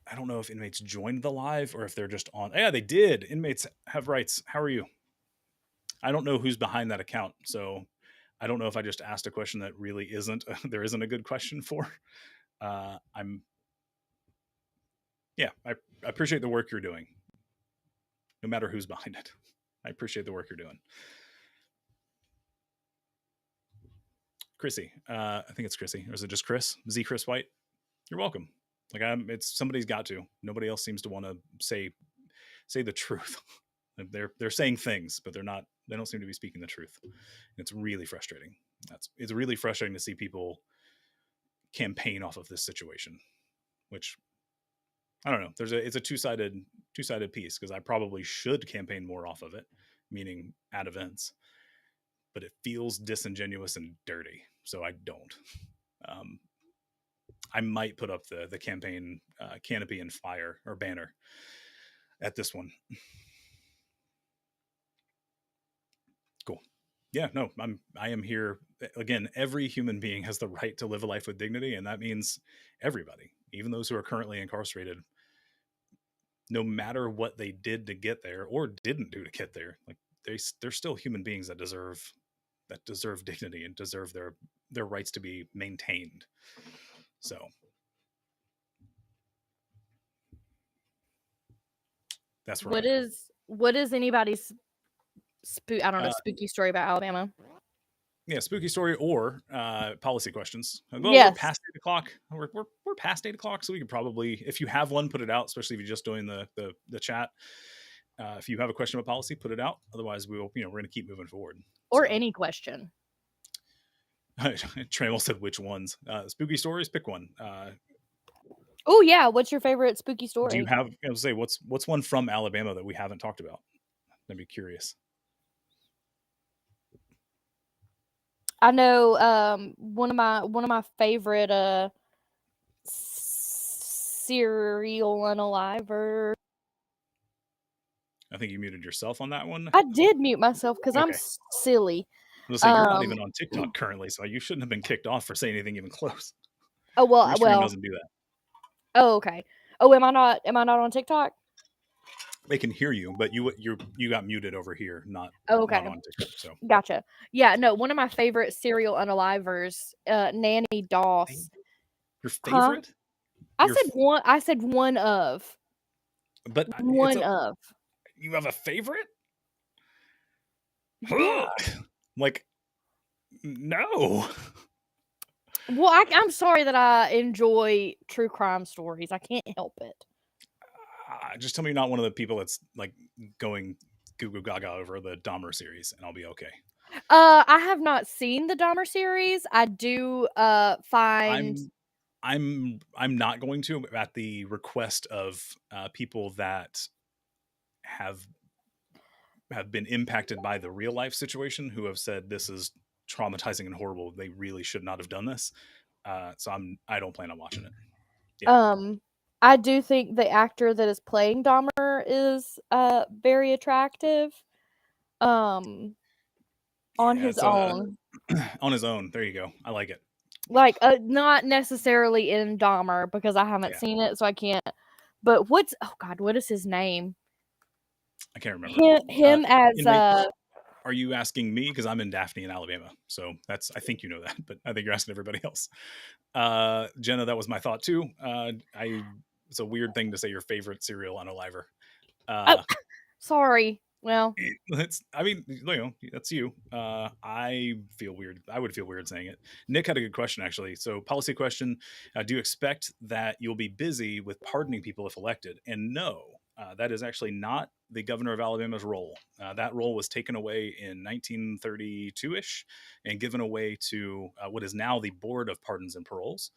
I don't know if inmates joined the live or if they're just on. Yeah, they did. Inmates have rights. How are you? I don't know who's behind that account, so I don't know if I just asked a question that really isn't there isn't a good question for. I'm yeah, I appreciate the work you're doing, no matter who's behind it. I appreciate the work you're doing, Chrissy. I think it's Chrissy, or is it just Chris? Z Chris White. You're welcome. Like it's somebody's got to. Nobody else seems to want to say the truth. They're saying things, but they're not. They don't seem to be speaking the truth. And it's really frustrating. It's really frustrating to see people campaign off of this situation, which I don't know. It's a two sided piece because I probably should campaign more off of it, meaning at events, but it feels disingenuous and dirty, so I don't. Um, I might put up the campaign canopy and fire or banner at this one. Cool. Yeah, no, I am here again. Every human being has the right to live a life with dignity, and that means everybody, even those who are currently incarcerated, no matter what they did to get there or didn't do to get there. Like they're still human beings that deserve dignity and deserve their rights to be maintained. So that's where I am. What is anybody's I don't know, Uh, spooky story about Alabama? yeah, spooky story or policy questions. Well, we're Yes. past 8 o'clock. We're past 8 o'clock, so we could probably, if you have one, put it out. Especially if you just joined the chat. If you have a question about policy, put it out. Otherwise, we're going to keep moving forward. Or So, any question. Trammell said which ones. Spooky stories, pick one. Oh yeah, what's your favorite spooky Do you story? have? I was say what's one from Alabama that we haven't talked about? I'd be curious. I know one of my favorite serial unaliver. I think you muted yourself on that one. I did mute myself because I'm Okay. silly. I was gonna say you're not Um, even on TikTok currently, so you shouldn't have been kicked off for saying anything even close. oh Restream doesn't do that. oh okay. Oh, am I not on TikTok? They can hear you, but you got muted over here, Oh, not okay. on TikTok. So Gotcha. Yeah, no, one of my favorite serial unalivers, Nanny Doss. your Huh? favorite, your I said one of. but it's One a of. you have a favorite? Yeah. Like no. Well, I'm sorry that I enjoy true crime stories. I can't help it. Just tell me you're not one of the people that's like going goo goo gaga over the Dahmer series, and I'll be okay. I have not seen the Dahmer series. I do find I'm I'm not going to at the request of people that have been impacted by the real life situation who have said this is traumatizing and horrible. They really should not have done this. So I don't plan on watching it. Yeah, um I do think the actor that is playing Dahmer is very attractive. Um on yeah. his It's a own. on his own. There you go. I like it. Like not necessarily in Dahmer because I haven't Yeah, seen it so I can't. But what's oh god, what is his name? I can't remember. Him as In my Are you asking me? Because I'm in Daphne in Alabama. So that's, I think you know that, but I think you're asking everybody else. Jenna, that was my thought too. It's a weird thing to say your favorite cereal on a liver. oh Uh, sorry. Well, I mean, that's you. I would feel weird saying it. Nick had a good question actually. So, policy question: do you expect that you'll be busy with pardoning people if elected? And no, that is actually not the governor of Alabama's role. That role was taken away in 1932ish and given away to what is now the Board of Pardons and Paroles.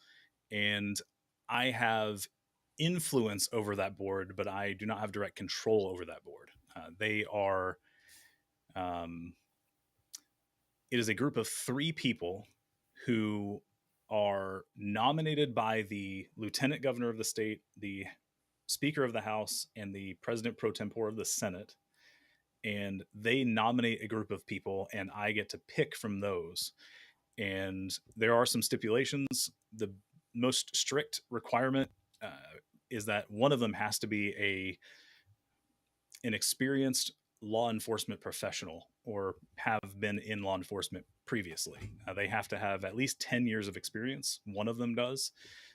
And I have influence over that board, but I do not have direct control over that board. They are, um, it is a group of 3 people who are nominated by the lieutenant governor of the state, the speaker of the house, and the president pro tempore of the senate. And they nominate a group of people, and I get to pick from those. And there are some stipulations. The most strict requirement uh, is that one of them has to be an experienced law enforcement professional or have been in law enforcement previously. They have to have at least 10 years of experience. One of them does.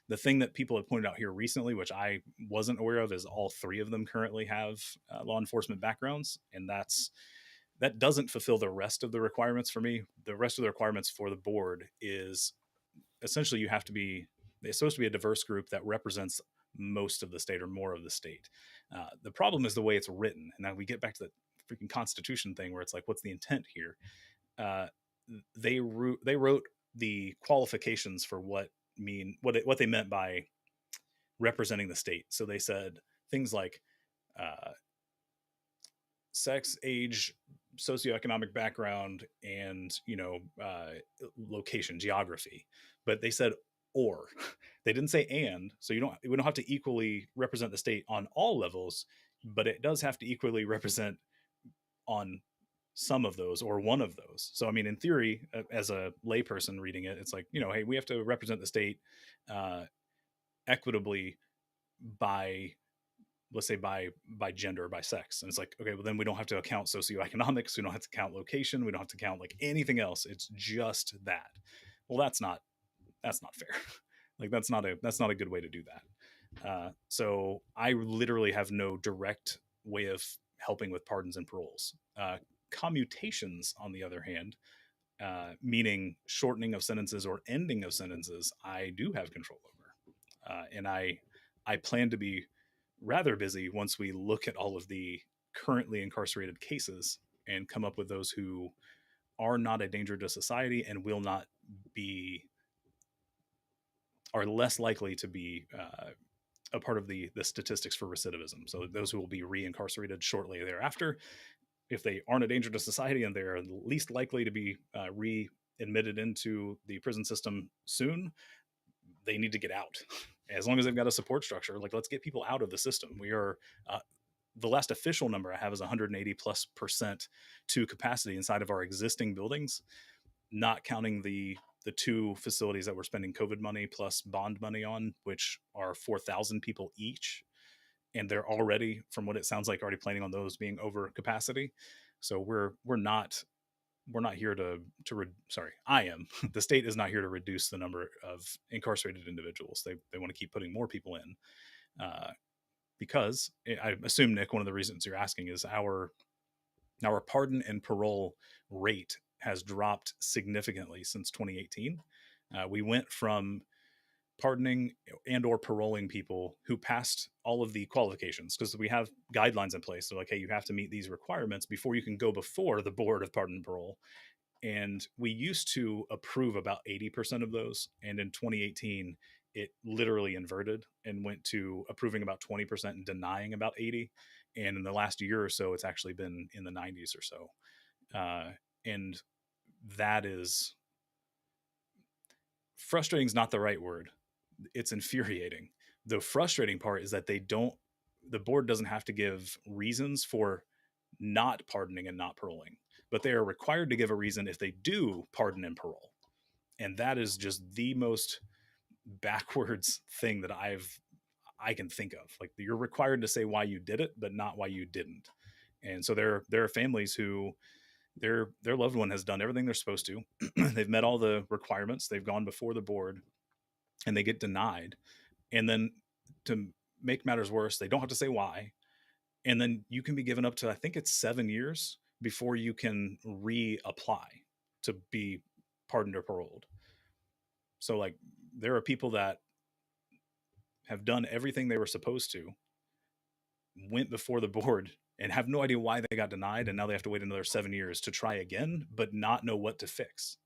The thing that people have pointed out here recently, which I wasn't aware of, is all 3 of them currently have law enforcement backgrounds, and that doesn't fulfill the rest of the requirements for me. The rest of the requirements for the board is essentially you have to be, it's supposed to be a diverse group that represents most of the state or more of the state. The problem is the way it's written, and now we get back to the freaking constitution thing where it's like, what's the intent here? Uh, they wrote the qualifications for what they meant by representing the state. So they said things like uh, sex, age, socioeconomic background, and location, geography. But they said or. They didn't say and. So we don't have to equally represent the state on all levels, but it does have to equally represent on some of those or one of those. So I mean, in theory, as a layperson reading it, it's like, hey, we have to represent the state uh, equitably by, let's say, by gender or by sex. And it's like, okay, well then we don't have to account socioeconomics, we don't have to count location, we don't have to count like anything else, it's just that. Well, that's not fair. Like that's not a good way to do that. So I literally have no direct way of helping with pardons and paroles. Commutations, on the other hand, meaning shortening of sentences or ending of sentences, I do have control over, and I plan to be rather busy once we look at all of the currently incarcerated cases and come up with those who are not a danger to society and will not be are less likely to be a part of the statistics for recidivism. So those who will be reincarcerated shortly thereafter, if they aren't a danger to society and they're least likely to be readmitted into the prison system soon, they need to get out. As long as they've got a support structure, like let's get people out of the system. We are the last official number I have is 180+% to capacity inside of our existing buildings, not counting the two facilities that we're spending COVID money plus bond money on, which are 4,000 people each. And they're already, from what it sounds like, already planning on those being over capacity. So we're not here sorry, I am. The state is not here to reduce the number of incarcerated individuals. They want to keep putting more people in, because I assume, Nick, one of the reasons you're asking is our pardon and parole rate has dropped significantly since 2018. We went from pardoning and or paroling people who passed all of the qualifications, because we have guidelines in place. So like, hey, you have to meet these requirements before you can go before the board of pardon and parole. And we used to approve about 80% of those. And in 2018, it literally inverted and went to approving about 20% and denying about 80. And in the last year or so, it's actually been in the 90s or so. And that is frustrating is not the right word. It's infuriating. The frustrating part is that the board doesn't have to give reasons for not pardoning and not paroling, but they are required to give a reason if they do pardon and parole. And that is just the most backwards thing that I can think of. Like, you're required to say why you did it, but not why you didn't. And so there are families who their loved one has done everything they're supposed to. They've met all the requirements. They've gone before the board, and they get denied. And then, to make matters worse, they don't have to say why. And then you can be given up to, I think it's 7 years before you can reapply to be pardoned or paroled. So like, there are people that have done everything they were supposed to, went before the board, and have no idea why they got denied, and now they have to wait another 7 years to try again, but not know what to fix.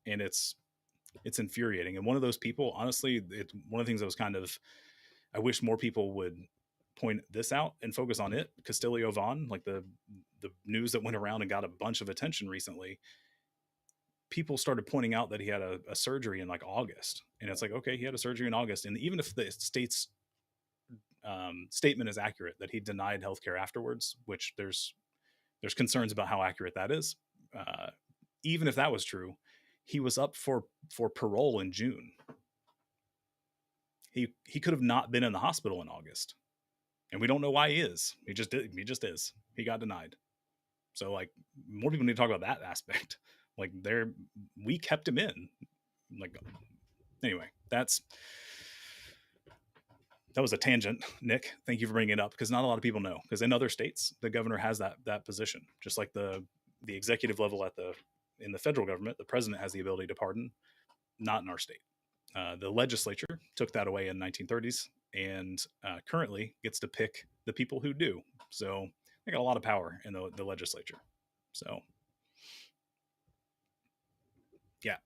And it's infuriating. And one of those people, honestly, it's one of the things that was kind of, I wish more people would point this out and focus on it. Castillo Vaughn, like the news that went around and got a bunch of attention recently, people started pointing out that he had a surgery in like August. And it's like, okay, he had a surgery in August. And even if the state's statement is accurate that he denied healthcare afterwards, which there's concerns about how accurate that is. Even if that was true, he was up for parole in June. He could have not been in the hospital in August, and we don't know why he is. He just did. He just is. He got denied. So like, more people need to talk about that aspect. Like, we kept him in. Like, anyway, that was a tangent, Nick. Thank you for bringing it up, because not a lot of people know. Because in other states, the governor has that position, just like the executive level in the federal government, the president has the ability to pardon. Not in our state. The legislature took that away in 1930s, and currently gets to pick the people who do. So they got a lot of power in the legislature. So yeah,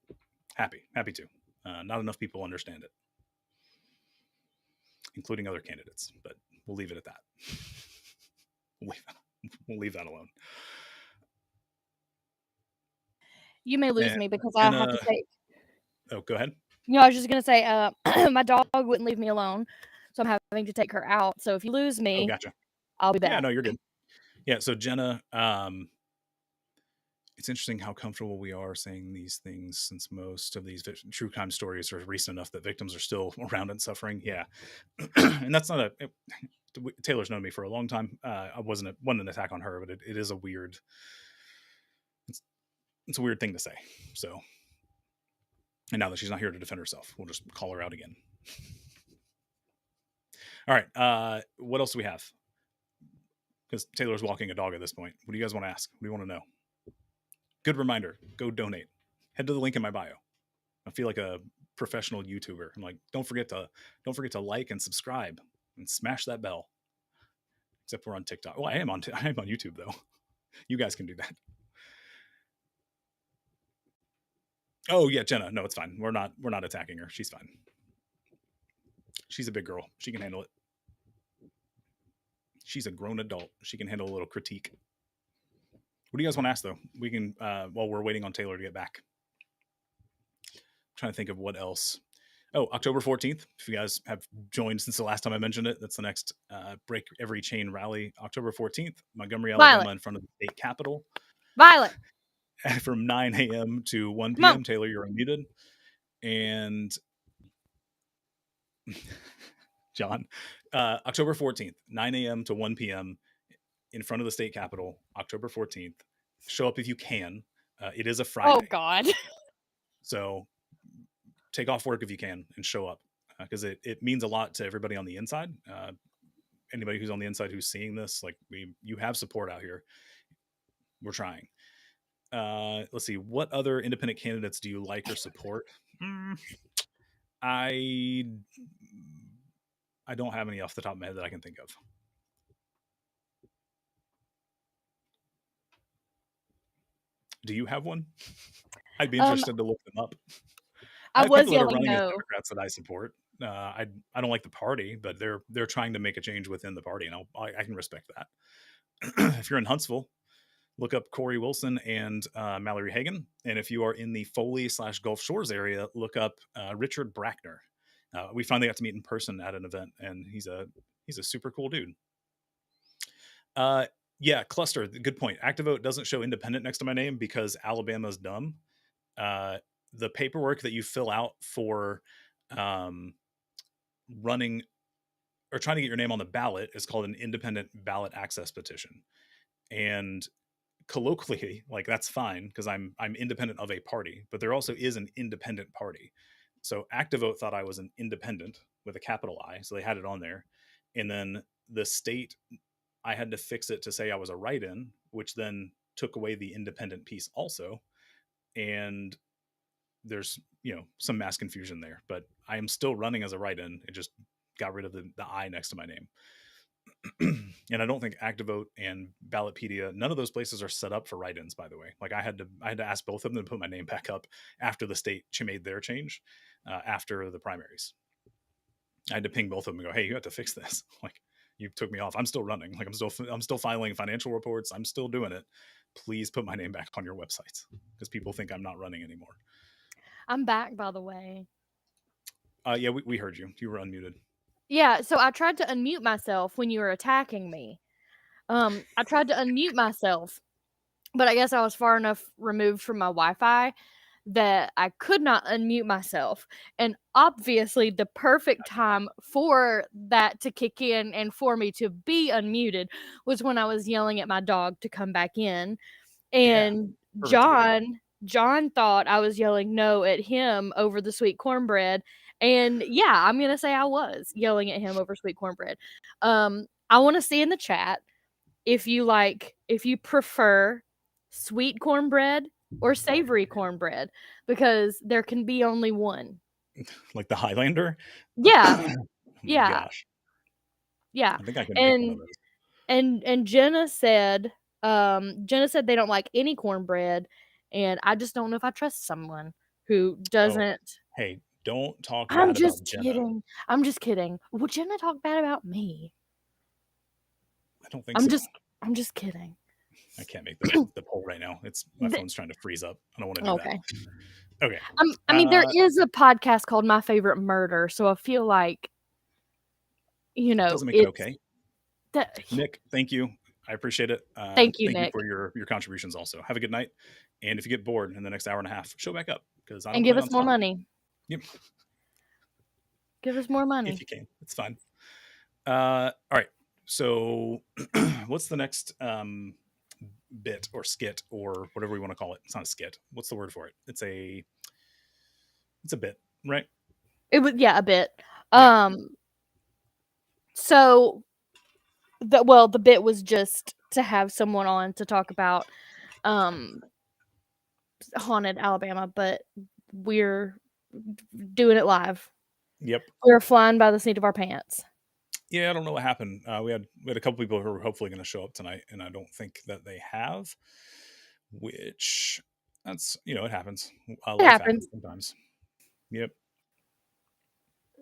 happy to. Not enough people understand it. including other candidates. But we'll leave it at that. We'll leave that alone. You may lose And me because I have Jenna, to take. oh, go ahead. I was just gonna say, my dog wouldn't leave me alone, so I'm having to take her out. So if you lose Oh, me, gotcha. I'll be Yeah, back. no, you're good. Yeah, so Jenna, it's interesting how comfortable we are saying these things since most of these true crime stories are recent enough that victims are still around and suffering. Yeah, and that's not Taylor's known me for a long time. I wasn't an attack on her, but it is a weird. It's a weird thing to say. So, and now that she's not here to defend herself, we'll just call her out again. All right. What else do we have? Because Taylor's walking a dog at this point. What do you guys want to ask? What do you want to know? Good reminder. Go donate. Head to the link in my bio. I feel like a professional YouTuber. I'm like, don't forget to like and subscribe and smash that bell. Except we're on TikTok. Well, I am on YouTube though. You guys can do that. Oh yeah, Jenna. No, it's fine. We're not attacking her. She's fine. She's a big girl. She can handle it. She's a grown adult. She can handle a little critique. What do you guys want to ask though? We can while we're waiting on Taylor to get back. I'm trying to think of what else. Oh, October 14th. If you guys have joined since the last time I mentioned it, that's the next Break Every Chain rally. October 14th, Montgomery, Violet, Alabama, in front of the state capitol Violet, from 9 a.m. to 1 come on. p.m. Taylor, you're unmuted. And John, October 14th, 9 a.m. to 1 p.m. in front of the state capitol, October 14th. Show up if you can. It is a Oh Friday. God. So take off work if you can and show up because it means a lot to everybody on the inside. Anybody who's on the inside who's seeing this, like you have support out here. We're trying. Let's see. What other independent candidates do you like or support? I don't have any off the top of my head that I can think of. Do you have one? I'd be interested to look them up. I I have was people that are yelling running as no. Democrats that I support. I don't like the party, but they're trying to make a change within the party, and I can respect that. If you're in Huntsville, look up Corey Wilson and Mallory Hagan, and if you are in the Foley/Gulf Shores area, look up Richard Brackner. We finally got to meet in person at an event, and he's a super cool dude. Yeah, cluster. Good point. ActiVote doesn't show independent next to my name because Alabama's dumb. The paperwork that you fill out for running or trying to get your name on the ballot is called an independent ballot access petition. And colloquially, like that's fine because I'm independent of a party, but there also is an independent party. So ActiVote thought I was an independent with a capital I, so they had it on there. And then the state, I had to fix it to say I was a write-in, which then took away the independent piece also. And there's some mass confusion there, but I am still running as a write-in. It just got rid of the I next to my name. And I don't think ActiVote and Ballotpedia, none of those places are set up for write-ins, by the way. Like I had to ask both of them to put my name back up after the state made their change after the primaries. I had to ping both of them and go, hey, you have to fix this. Like you took me off. I'm still running. Like I'm still filing financial reports. I'm still doing it. Please put my name back on your websites because people think I'm not running anymore. I'm back, by the way. Yeah, we heard you. You were unmuted. Yeah, so I tried to unmute myself when you were attacking me. I tried to unmute myself, but I guess I was far enough removed from my Wi-Fi that I could not unmute myself. And obviously, the perfect time for that to kick in and for me to be unmuted was when I was yelling at my dog to come back in. Yeah, And perfect time. John thought I was yelling no at him over the sweet cornbread. And yeah, I'm gonna say I was yelling at him over sweet cornbread. I want to see in the chat if you prefer sweet cornbread or savory cornbread because there can be only one. Like the Highlander. Yeah, Oh my yeah, gosh, yeah. I think I can make one of And those. Jenna said they don't like any cornbread, and I just don't know if I trust someone who Oh, doesn't. hey, Don't talk I'm bad about just Jenna. kidding. I'm just kidding. Will Jenna talk bad about me? I don't think I'm so. just I'm just kidding. I can't make the poll right now. It's my The phone's trying to freeze up. I don't want to do that. Okay. Okay. I mean, there is a podcast called My Favorite Murder, so I feel like, Doesn't make it it's okay. that Nick, thank you. I appreciate it. Thank you, Thank you Nick, for your contributions also. Have a good night. And if you get bored in the next hour and a half, show back up because I and don't give plan us on more stopping. money. Yep. Give us more If money. you can. It's fine. All right. So what's the next bit or skit or whatever we want to call it? It's not a skit. What's the word for it? It's a bit, right? It was, yeah, a bit. Yeah. So the bit was just to have someone on to talk about um haunted Alabama, but we're doing it live. Yep. We're flying by the seat of our pants. Yeah, I don't know what happened. We had a couple people who were hopefully going to show up tonight, and I don't think that they have. Which that's it happens. It Life happens. happens sometimes. Yep.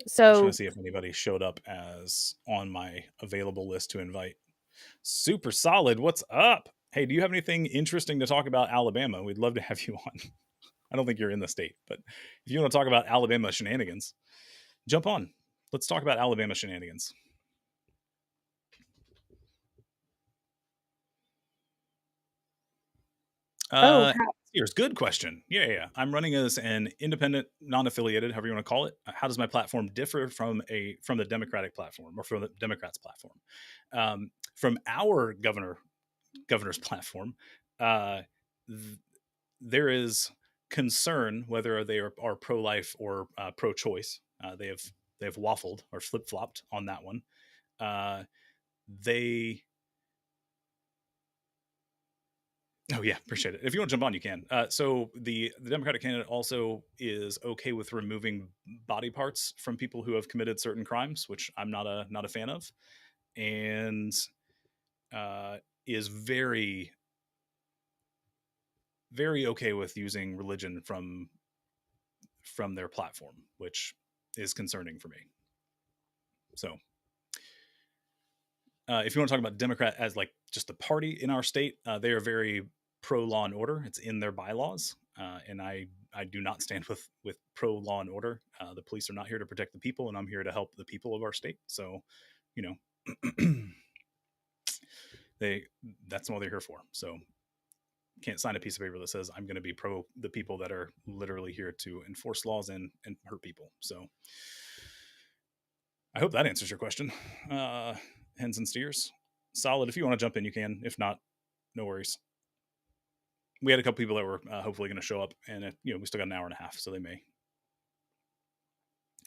Just trying So to see if anybody showed up as on my available list to invite. Super solid. What's up? Hey, do you have anything interesting to talk about Alabama? We'd love to have you on. I don't think you're in the state, but if you want to talk about Alabama shenanigans, jump on. Let's talk about Alabama shenanigans. oh, Here's good question. Yeah. I'm running as an independent, non-affiliated, however you want to call it. How does my platform differ from the Democratic platform or from the Democrats platform? From our governor's platform, uh, there is concern whether they are pro-life or pro-choice. They have waffled or flip-flopped on that one. They Oh yeah, appreciate it. If you want to jump on, you can. So the Democratic candidate also is okay with removing body parts from people who have committed certain crimes, which I'm not a fan of, and is very very okay with using religion from their platform, which is concerning for me. So if you want to talk about Democrat as like just the party in our state, they are very pro law and order. It's in their bylaws, and I do not stand with pro law and order. The police are not here to protect the people, and I'm here to help the people of our state. So, you know, they that's what they're here for. So, can't sign a piece of paper that says I'm going to be pro the people that are literally here to enforce laws and hurt people. So, I hope that answers your question. Hens and steers, solid. If you want to jump in, you can. If not, no worries. We had a couple people that were hopefully going to show up, and we still got an hour and a half, so they may.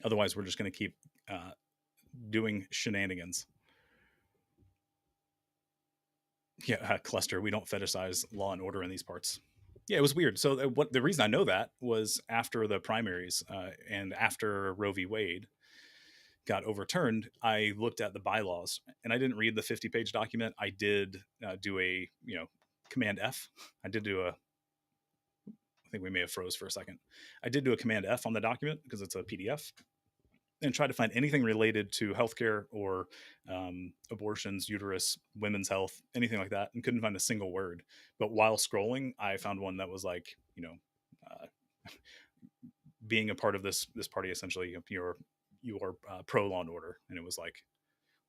Otherwise, we're just going to keep doing shenanigans. Yeah, cluster. We don't fetishize law and order in these parts. Yeah, it was weird. So what the reason I know that was after the primaries and after Roe v. Wade got overturned, I looked at the bylaws and I didn't read the 50-page document. I did do a Command F. I did do a. I think we may have froze for a second. I did do a Command F on the document because it's a PDF, and try to find anything related to healthcare or abortions, uterus, women's health, anything like that, and couldn't find a single word. But while scrolling, I found one that was like, uh, being a part of this party, essentially, you're pro law and order, and it was like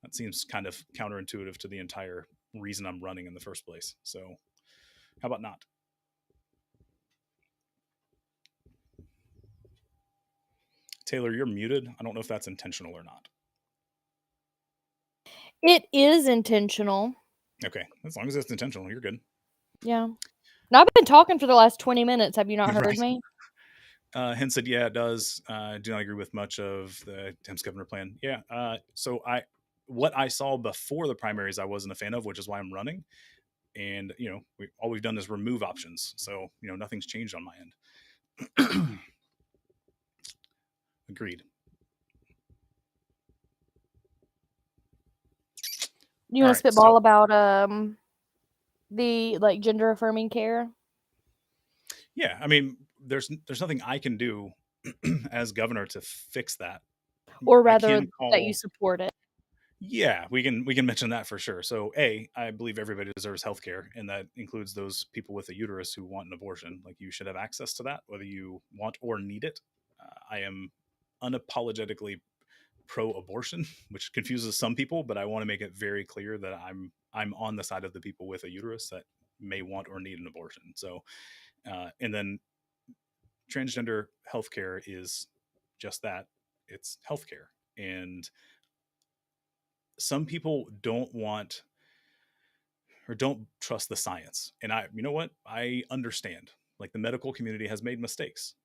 that seems kind of counterintuitive to the entire reason I'm running in the first place. So, how about not? Taylor, you're muted. I don't know if that's intentional or not. it is intentional. Okay, as long as it's intentional, you're good. Yeah. Now I've been talking for the last 20 minutes. Have you not heard Right. me? Hence said, yeah, it does. Do not agree with much of the Temps governor plan. Yeah. So what I saw before the primaries, I wasn't a fan of, which is why I'm running. And all we've done is remove options. So nothing's changed on my end. Agreed. You All want to right. spitball So about the gender affirming care? yeah, I mean, there's nothing I can do as governor to fix that. Or I rather can that you call. support it. Yeah, we can mention that for sure. So, I believe everybody deserves health care, and that includes those people with a uterus who want an abortion. Like, you should have access to that, whether you want or need it. I am unapologetically pro-abortion, which confuses some people, but I want to make it very clear that I'm on the side of the people with a uterus that may want or need an abortion. So, and then transgender healthcare is just that. It's healthcare, and some people don't want or don't trust the science. And you know what? I understand. Like, the medical community has made mistakes.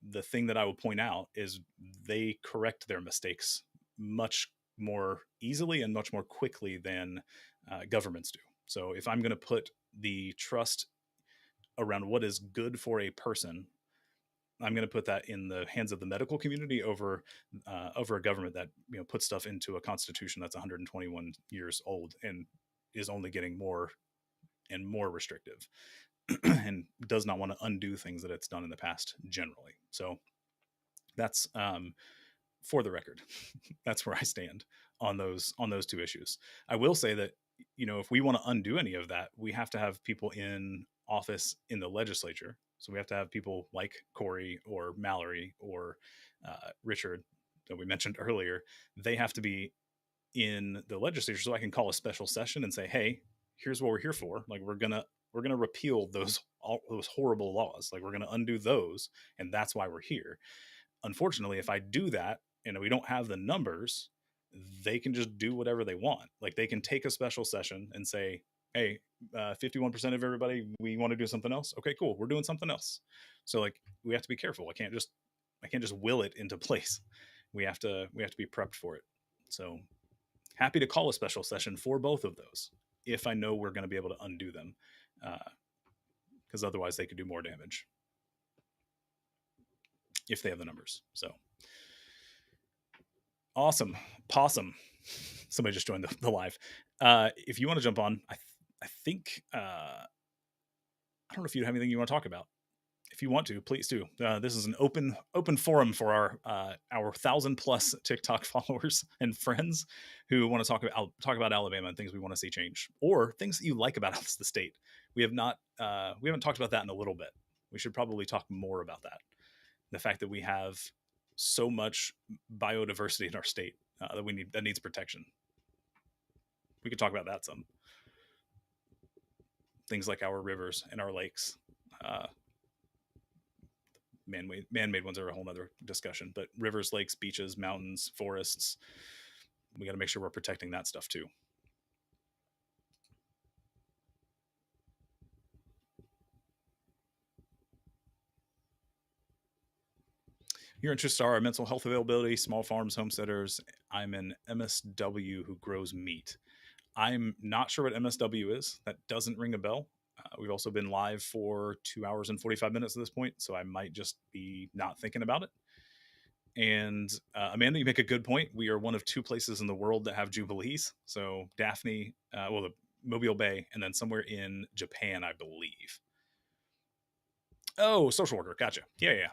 The thing that I will point out is they correct their mistakes much more easily and much more quickly than governments do. So if I'm going to put the trust around what is good for a person, I'm going to put that in the hands of the medical community over a government that puts stuff into a constitution that's 121 years old and is only getting more and more restrictive and does not want to undo things that it's done in the past generally. So that's for the record. That's where I stand on those two issues. I will say that if we want to undo any of that, we have to have people in office in the legislature. So we have to have people like Corey or Mallory or Richard that we mentioned earlier. They have to be in the legislature so I can call a special session and say, hey, here's what we're here for. Like, we're gonna repeal those horrible laws. Like, we're gonna undo those, and that's why we're here. Unfortunately, if I do that and we don't have the numbers, they can just do whatever they want. Like, they can take a special session and say, hey, 51% of everybody, we want to do something else. Okay, cool, we're doing something else. So, like, we have to be careful. I can't just will it into place. We have to be prepped for it. So, happy to call a special session for both of those if I know we're going to be able to undo them, because otherwise they could do more damage if they have the numbers. So awesome, possum. Somebody just joined the live. If you want to jump on, I think I don't know if you have anything you want to talk about. If you want to, please do. This is an open forum for our 1,000+ TikTok followers and friends who want to talk about Alabama and things we want to see change, or things that you like about us, the state. We haven't talked about that in a little bit. We should probably talk more about that. The fact that we have so much biodiversity in our state that needs protection. We could talk about that some. Things like our rivers and our lakes. Man-made ones are a whole nother discussion, but rivers, lakes, beaches, mountains, forests, we got to make sure we're protecting that stuff too. Your interests are mental health availability, small farms, homesteaders. I'm an MSW who grows meat. I'm not sure what MSW is. That doesn't ring a bell. We've also been live for 2 hours and 45 minutes at this point, so I might just be not thinking about it. And Amanda, you make a good point. We are one of 2 places in the world that have jubilees. So Daphne, the Mobile Bay, and then somewhere in Japan, I believe. Oh, social worker. Gotcha. Yeah, yeah.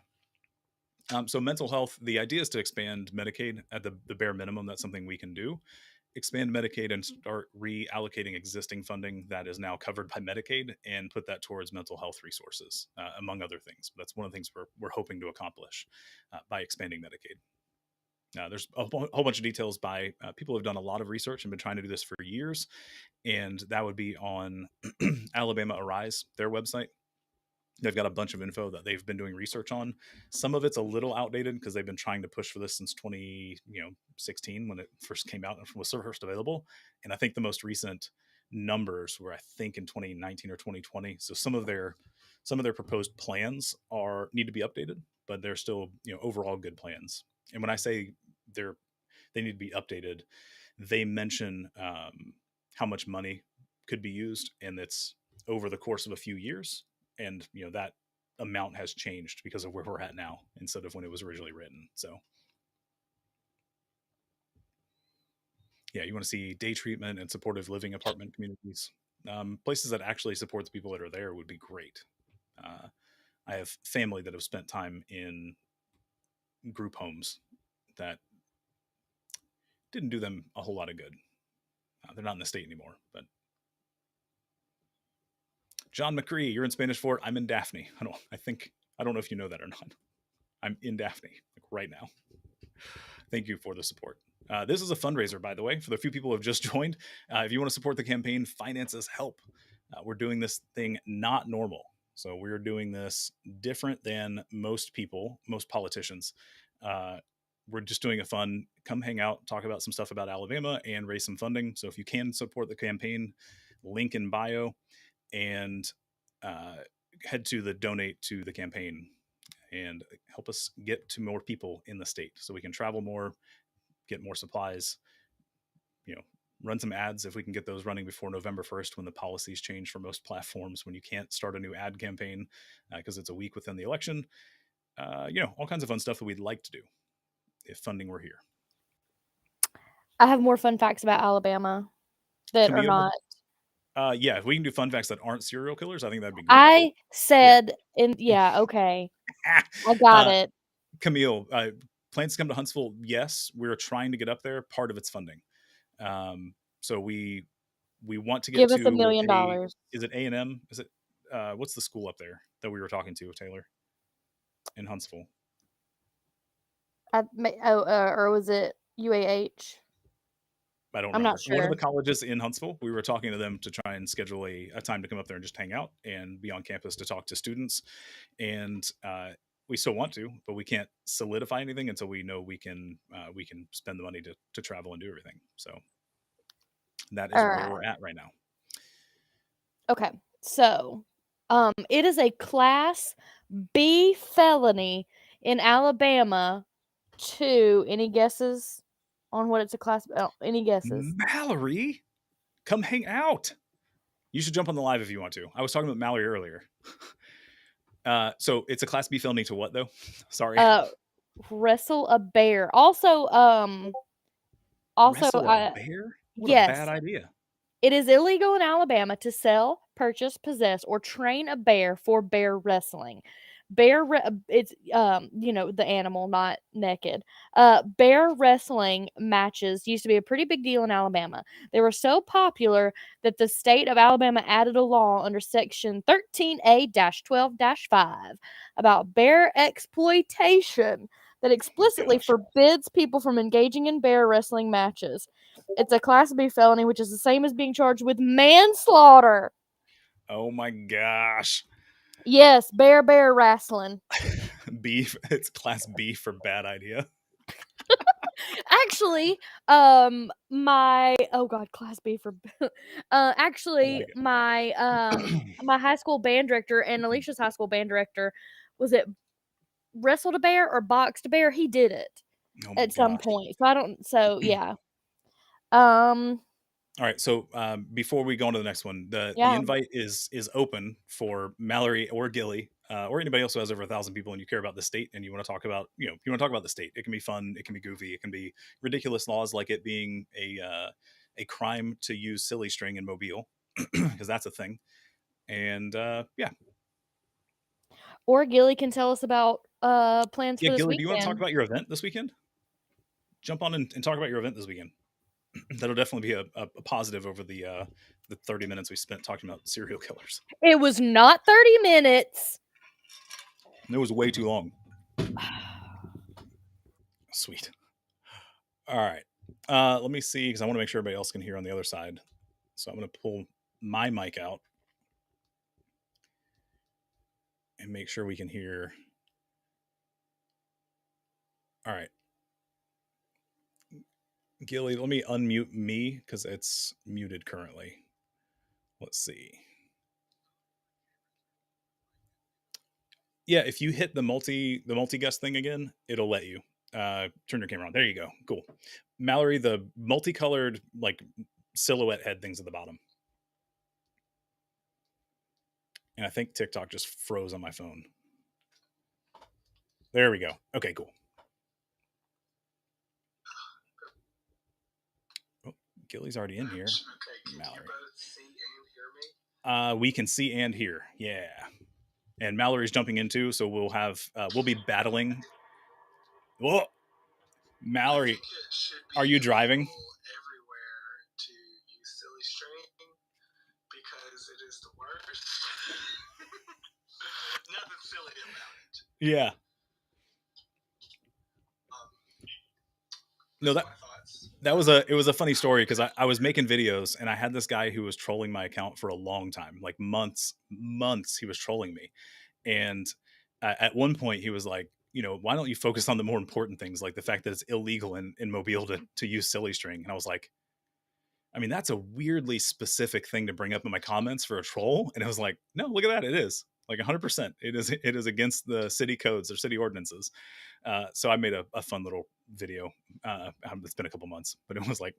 So mental health, the idea is to expand Medicaid at the bare minimum. That's something we can do. Expand Medicaid and start reallocating existing funding that is now covered by Medicaid and put that towards mental health resources, among other things. That's one of the things we're hoping to accomplish by expanding Medicaid. There's a whole bunch of details by people who have done a lot of research and been trying to do this for years, and that would be on Alabama Arise, their website. They've got a bunch of info that they've been doing research on. Some of it's a little outdated because they've been trying to push for this since 2016 when it first came out and was first available. And I think the most recent numbers were, I think, in 2019 or 2020. So some of their proposed plans need to be updated, but they're still overall good plans. And when I say they need to be updated, they mention how much money could be used, and it's over the course of a few years, and that amount has changed because of where we're at now instead of when it was originally written. So yeah, you want to see day treatment and supportive living apartment communities, places that actually support the people that are there would be great. I have family that have spent time in group homes that didn't do them a whole lot of good. They're not in the state anymore. But John McCree, you're in Spanish Fort. I'm in Daphne. I don't know if you know that or not. I'm in Daphne like right now. Thank you for the support. This is a fundraiser, by the way, for the few people who have just joined. If you want to support the campaign, finances help. We're doing this thing not normal. So we're doing this different than most people, most politicians. We're just doing a fun, come hang out, talk about some stuff about Alabama and raise some funding. So if you can support the campaign, link in bio, and uh, head to the donate to the campaign and help us get to more people in the state so we can travel more, get more supplies, run some ads if we can get those running before November 1st when the policies change for most platforms, when you can't start a new ad campaign because it's a week within the election. All kinds of fun stuff that we'd like to do if funding were here. I have more fun facts about Alabama that are Camille, not. yeah, if we can do fun facts that aren't serial killers, I think that'd be great. I said okay. I got uh, it. Camille, plans to come to Huntsville? Yes, we're trying to get up there. Part of it's funding. So we want to get Give us $1 to million. is it A&M? Is it what's the school up there that we were talking to, Taylor, in Huntsville? Or was it UAH? I don't I'm not remember. One of sure. the colleges in Huntsville, we were talking to them to try and schedule a time to come up there and just hang out and be on campus to talk to students. And we still want to, but we can't solidify anything until we know we can spend the money to travel and do everything. So that is All where right. we're at right now. Okay. So, it is a Class B felony in Alabama to any guesses on what it's a class? Any guesses? Mallory, come hang out. You should jump on the live if you want to. I was talking about Mallory earlier. So it's a Class B felony to what though? Sorry. Wrestle a bear. Also, Wrestle a bear? What a bad yes. idea. It is illegal in Alabama to sell, purchase, possess, or train a bear for bear wrestling. It's the animal, not naked. Bear wrestling matches used to be a pretty big deal in Alabama. They were so popular that the state of Alabama added a law under Section 13A-12-5 about bear exploitation that explicitly Gosh. forbids people from engaging in bear wrestling matches. It's a Class B felony, which is the same as being charged with manslaughter. Oh my gosh. Yes, bear wrestling. Beef. It's Class B for bad idea. Actually, my oh god, Class B for actually Like my high school band director and Alicia's high school band director, was it wrestled a bear or boxed a bear? He did it oh my at some gosh. point. So yeah. Um All right. So before we go on to the next one, the yeah. invite is open for Mallory or Gilly or anybody else who has over 1,000 people and you care about the state and you want to talk about you want to talk about the state. It can be fun. It can be goofy. It can be ridiculous laws like it being a crime to use silly string in Mobile because that's a thing. And yeah, Or Gilly can tell us about plans for this Gilly, do you want to talk weekend. about your event this weekend? Jump on and talk about your event this weekend. That'll definitely be a positive over the 30 minutes we spent talking about serial killers. It was not 30 minutes. It was way too long. Sweet. All right. Let me see because I want to make sure everybody else can hear on the other side. So I'm going to pull my mic out and make sure we can hear. All right. Gilly, let me unmute me because it's muted currently. Let's see. Yeah, if you hit the multi guest thing again, it'll let you turn your camera on. There you go. Cool. Mallory, the multicolored like silhouette head things at the bottom. And I think TikTok just froze on my phone. There we go. Okay, cool. Oh, Gilly's already in here. Okay, Mallory. you both see and hear me? We can see and hear. Yeah. And Mallory's jumping in too, so we'll be battling Whoa, Mallory, are you driving? Everywhere to use silly string because it is the worst. Nothing silly about it. Yeah. No, it was a funny story because I was making videos and I had this guy who was trolling my account for a long time, like months he was trolling me. And at one point he was like, why don't you focus on the more important things, like the fact that it's illegal in Mobile to use silly string. And I was like, I mean, that's a weirdly specific thing to bring up in my comments for a troll. And I was like, no, look at that. It is like 100%. It is against the city codes or city ordinances. So I made a fun little video. It's been a couple months, but it was like,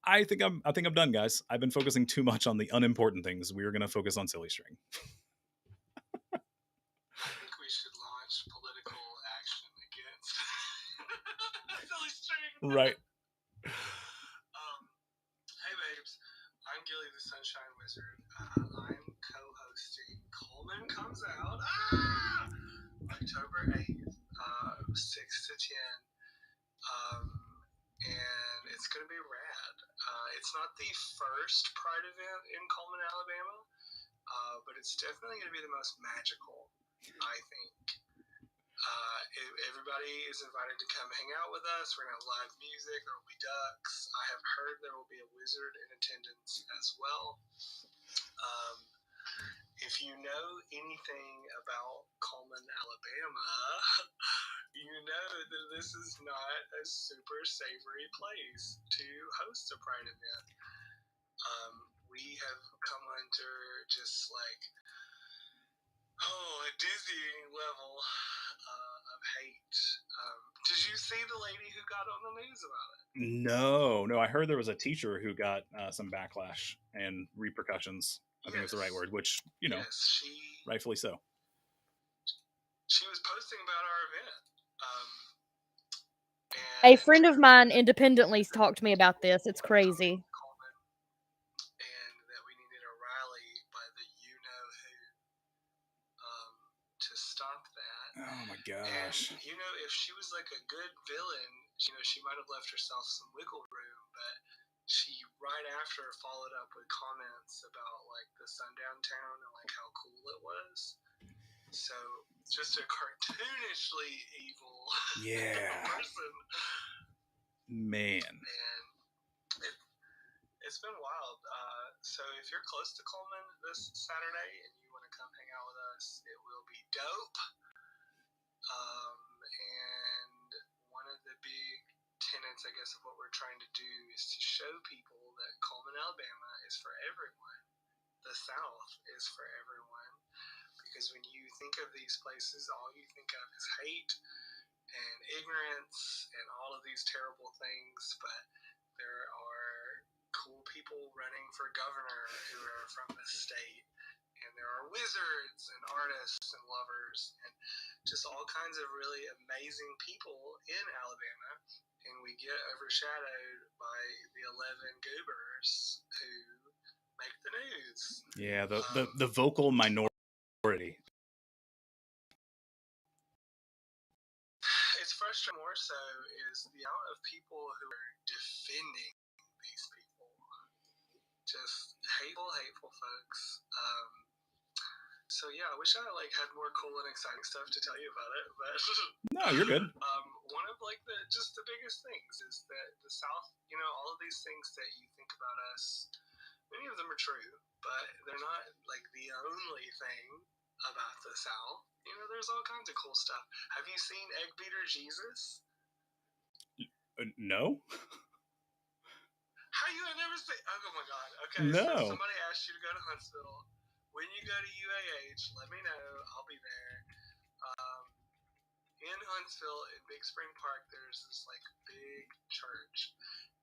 I think I'm done, guys. I've been focusing too much on the unimportant things. We are going to focus on silly string. I think we should launch political action against silly string. Right. Hey babes, I'm Gilly the Sunshine Wizard. I'm co-hosting Coleman Comes Out October 8th, 6 to 10. And it's going to be rad. It's not the first Pride event in Coleman, Alabama, but it's definitely going to be the most magical, I think. Everybody is invited to come hang out with us. We're going to have live music. There will be ducks. I have heard there will be a wizard in attendance as well. If you know anything about Coleman, Alabama, you know that this is not a super savory place to host a Pride event. We have come under just like, a dizzying level of hate. Did you see the lady who got on the news about it? No. I heard there was a teacher who got some backlash and repercussions. I think it's the right word, which, rightfully so. She was posting about our event. A friend of mine independently talked to me about this. It's crazy. And that we needed a rally by the you-know-who to stop that. Oh my gosh. And, if she was like a good villain, she might have left herself some wiggle room, but she right after followed up with comments about like the sundown town and like how cool it was. So just a cartoonishly evil person. Man. And it's been wild. So if you're close to Coleman this Saturday and you want to come hang out with us, it will be dope. And one of the big tenets, I guess, of what we're trying to do is to show people that Coleman, Alabama is for everyone. The South is for everyone. Because when you think of these places, all you think of is hate and ignorance and all of these terrible things. But there are cool people running for governor who are from the state. And there are wizards and artists and lovers and just all kinds of really amazing people in Alabama. And we get overshadowed by the 11 goobers who make the news. Yeah, the vocal minority. It's frustrating more so is the amount of people who are defending these people. Just hateful folks. So yeah, I wish I had more cool and exciting stuff to tell you about it, but no, you're good. One of the biggest things is that the South, all of these things that you think about us, many of them are true, but they're not like the only thing about the South. There's all kinds of cool stuff. Have you seen Egg Beater Jesus? No. How you have never seen? Oh my God. Okay. No. So somebody asked you to go to Huntsville. When you go to UAH, let me know. I'll be there. In Huntsville, in Big Spring Park, there's this big church,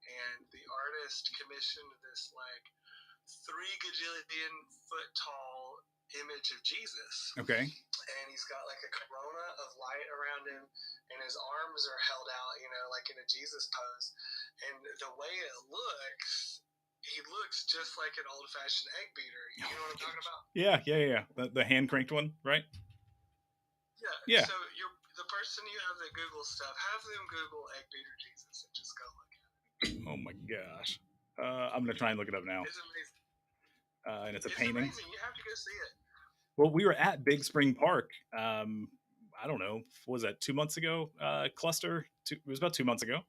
and the artist commissioned this 3 gajillion foot tall image of Jesus. Okay. And he's got a corona of light around him, and his arms are held out, in a Jesus pose. And the way it looks, he looks just like an old-fashioned egg beater. You know what I'm talking about? Yeah. The hand cranked one, right? Yeah. So the person you have that Google stuff, have them Google egg beater Jesus and just go look at it. Oh my gosh. I'm gonna try and look it up now. It's amazing. And it's a It's painting. amazing. You have to go see it. Well, we were at Big Spring Park. I don't know. What was that 2 months ago? Cluster. It was about 2 months ago.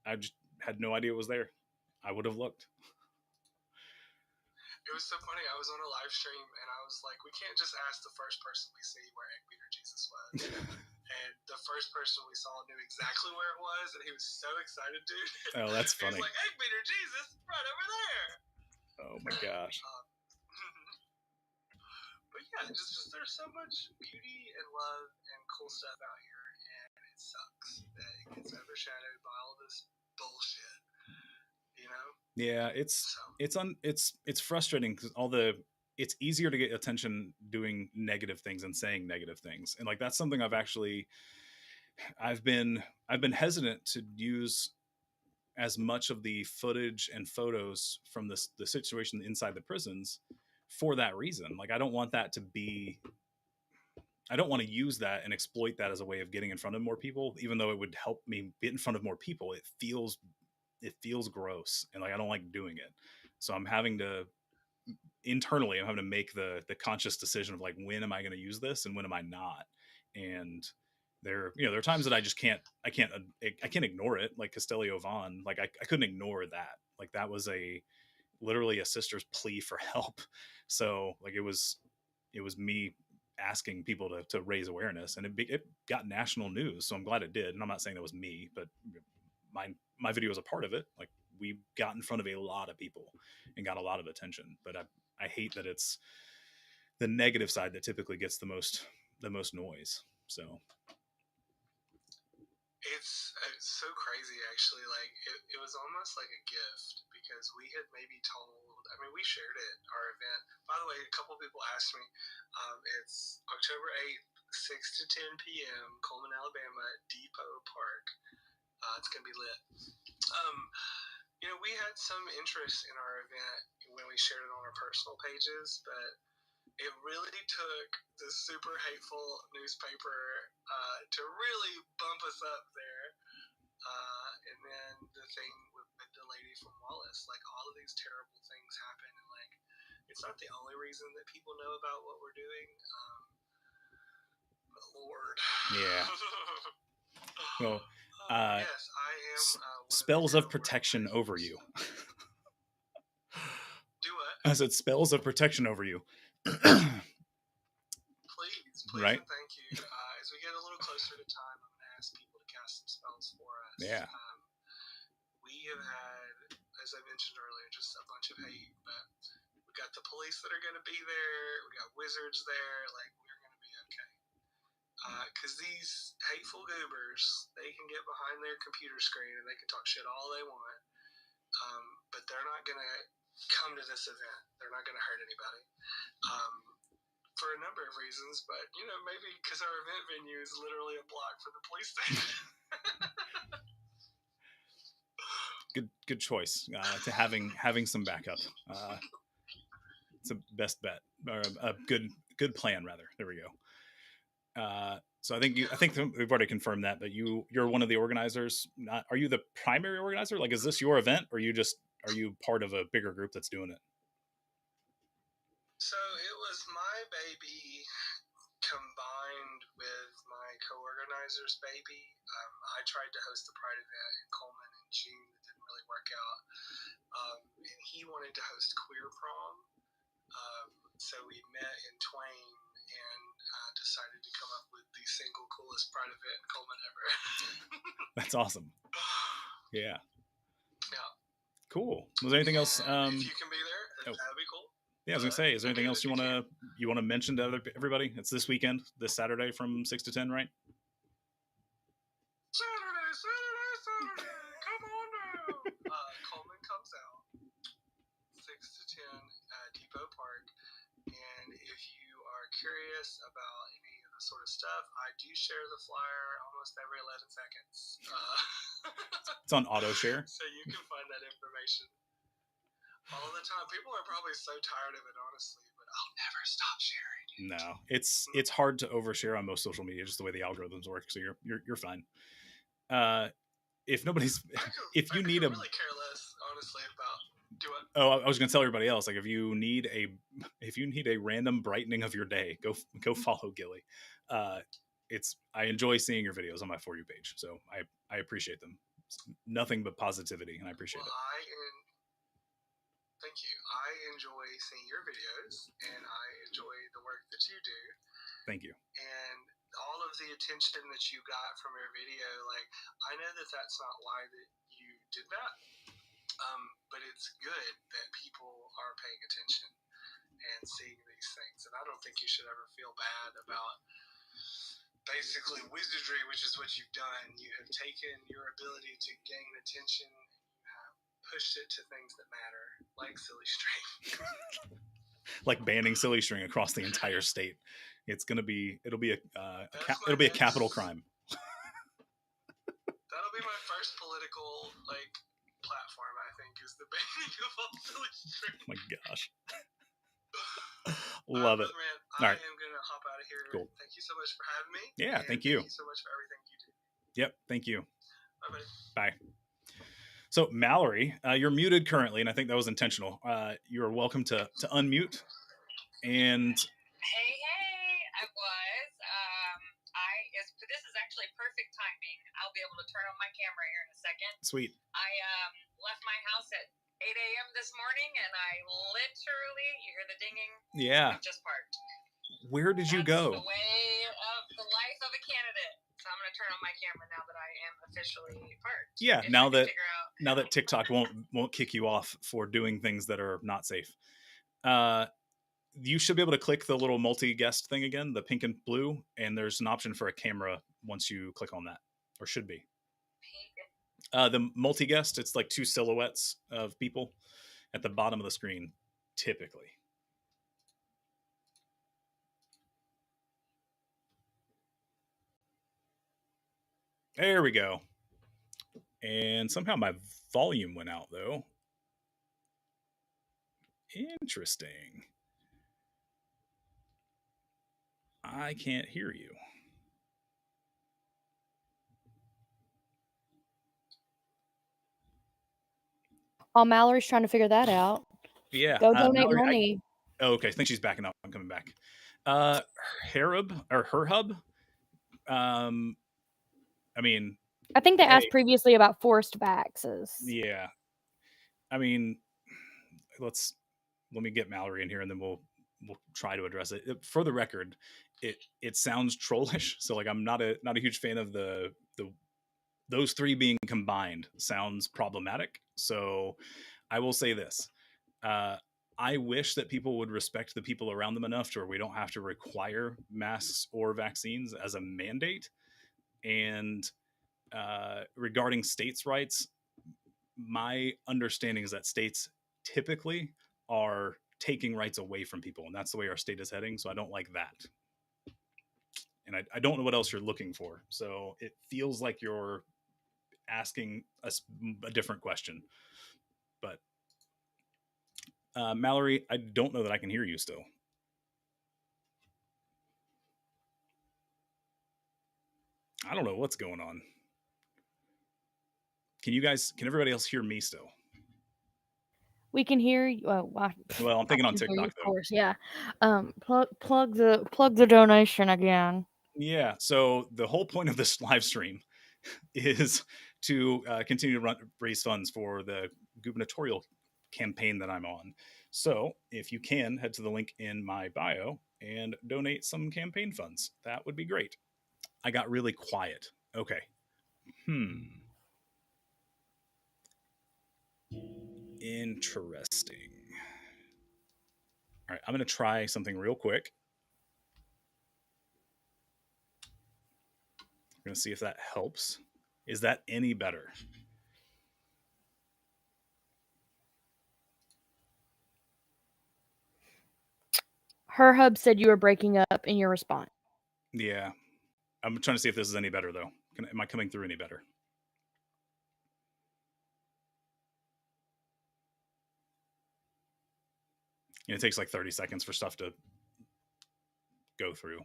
I just had no idea it was there. I would have looked. It was so funny. I was on a live stream and I was like, we can't just ask the first person we see where egg beater Jesus was. And the first person we saw knew exactly where it was, and he was so excited, dude. Oh, that's funny. He was like, egg beater Jesus, right over there. Oh my gosh. But yeah, just there's so much beauty and love and cool stuff out here, and it sucks that it gets overshadowed by all this bullshit. You know? Yeah, it's frustrating because it's easier to get attention doing negative things and saying negative things, and like that's something I've been hesitant to use as much of the footage and photos from the situation inside the prisons for that reason. Like I don't want to use that and exploit that as a way of getting in front of more people, even though it would help me get in front of more people. It feels gross, and like I don't like doing it. So I'm having to make the conscious decision of like, when am I going to use this and when am I not? And there are times that I can't ignore it. Like Castellio Vaughn, like I couldn't ignore that. Like that was literally a sister's plea for help. So like it was me asking people to raise awareness, and it got national news. So I'm glad it did. And I'm not saying that was me, but my video was a part of it. Like we got in front of a lot of people and got a lot of attention. But I hate that it's the negative side that typically gets the most noise. So it's so crazy, actually. Like it was almost like a gift, because we had maybe told. I mean, we shared it, our event. By the way, a couple people asked me. It's October 8th, 6 to 10 p.m. Coleman, Alabama, Depot Park. It's gonna be lit. We had some interest in our event when we shared it on our personal pages, but it really took the super hateful newspaper to really bump us up there. And then the thing with the lady from Wallace, like all of these terrible things happen, and like it's not the only reason that people know about what we're doing. But Lord. Yeah. Well, yes, I am. Spells of protection over you. Do what? I said spells of protection over you. Please, right? And thank you. As we get a little closer to time, I'm going to ask people to cast some spells for us. Yeah. We have had, as I mentioned earlier, just a bunch of hate, but we got the police that are going to be there. We got wizards there. Like, we're going to be okay. Because these hateful goobers, they can get behind their computer screen and they can talk shit all they want. But they're not going to come to this event. They're not going to hurt anybody. For a number of reasons, but maybe because our event venue is literally a block from the police station. Good choice to having some backup. It's a best bet, or a good plan rather. There we go. So I think we've already confirmed that. But you're one of the organizers. Are you the primary organizer? Like, is this your event, or are you part of a bigger group that's doing it? So it was my baby combined with my co-organizer's baby. I tried to host the Pride event in Coleman in June. It didn't really work out. And he wanted to host Queer Prom. So we met in Twain and decided to come up with the single coolest Pride event in Coleman ever. That's awesome. Yeah. Yeah. Cool. Was there anything else? If you can be there, that'd be cool. Yeah, I was gonna say, is there anything else you want to mention to everybody? It's this weekend, this Saturday from 6 to 10, right? Saturday, come on now. Coleman comes out 6 to 10 at Depot Park, and if you are curious about any of the sort of stuff, I do share the flyer almost every 11 seconds. It's on auto share, so you can find that information all the time. People are probably so tired of it, honestly, but I'll never stop sharing. No, it's hard to overshare on most social media, just the way the algorithms work. So you're fine. If nobody's, if you need I a, really care less, honestly, about do it. oh, I was gonna tell everybody else, like if you need a random brightening of your day, go follow Gilly. I enjoy seeing your videos on my For You page, so I appreciate them. It's nothing but positivity, and I appreciate it. Thank you. I enjoy seeing your videos, and I enjoy the work that you do. Thank you. And all of the attention that you got from your video, like, I know that that's not why that you did that, but it's good that people are paying attention and seeing these things. And I don't think you should ever feel bad about basically wizardry, which is what you've done. You have taken your ability to gain attention and you have pushed it to things that matter, like silly string. Like banning silly string across the entire state. It'll be a capital crime. That'll be my first political platform, I think, is the banning of all silly string. Oh my gosh. Love it. Man, all right. I am going to hop out of here. Cool. Thank you so much for having me. Yeah, thank you. Thank you so much for everything you do. Yep, thank you. Bye, buddy. Bye. So Mallory, you're muted currently, and I think that was intentional. You're welcome to unmute. And hey, I was. This is actually perfect timing. I'll be able to turn on my camera here in a second. Sweet. I left my house at 8 a.m. this morning, and I literally, you hear the dinging? Yeah. I just parked. Where did you go? The way of the life of a candidate. So I'm going to turn on my camera now that I am officially parked. Yeah, now that TikTok won't kick you off for doing things that are not safe. You should be able to click the little multi-guest thing again, the pink and blue, and there's an option for a camera once you click on that, or should be. The multi-guest, it's like two silhouettes of people at the bottom of the screen, typically. There we go. And somehow my volume went out, though. Interesting. I can't hear you. While Mallory's trying to figure that out. Yeah. Go donate Mallory, money. Okay, I think she's backing up. I'm coming back. Her hub. I mean, I think they asked previously about forced vaxes. Yeah. I mean, let me get Mallory in here, and then we'll try to address it. For the record, it sounds trollish, so like I'm not a huge fan of those three being combined. Sounds problematic. So I will say this. I wish that people would respect the people around them enough to where we don't have to require masks or vaccines as a mandate. And regarding states' rights, my understanding is that states typically are taking rights away from people, and that's the way our state is heading. So I don't like that. And I don't know what else you're looking for. So it feels like you're asking us a different question. But Mallory, I don't know that I can hear you still. I don't know what's going on. Can everybody else hear me still? We can hear you. Well, I'm thinking on TikTok, of course, yeah. Plug the donation again. Yeah. So the whole point of this live stream is to continue to raise funds for the gubernatorial campaign that I'm on. So if you can, head to the link in my bio and donate some campaign funds. That would be great. I got really quiet. Okay. Interesting. All right, I'm going to try something real quick. I'm going to see if that helps. Is that any better? Her hub said you were breaking up in your response. Yeah. I'm trying to see if this is any better, though. Am I coming through any better? And it takes like 30 seconds for stuff to go through.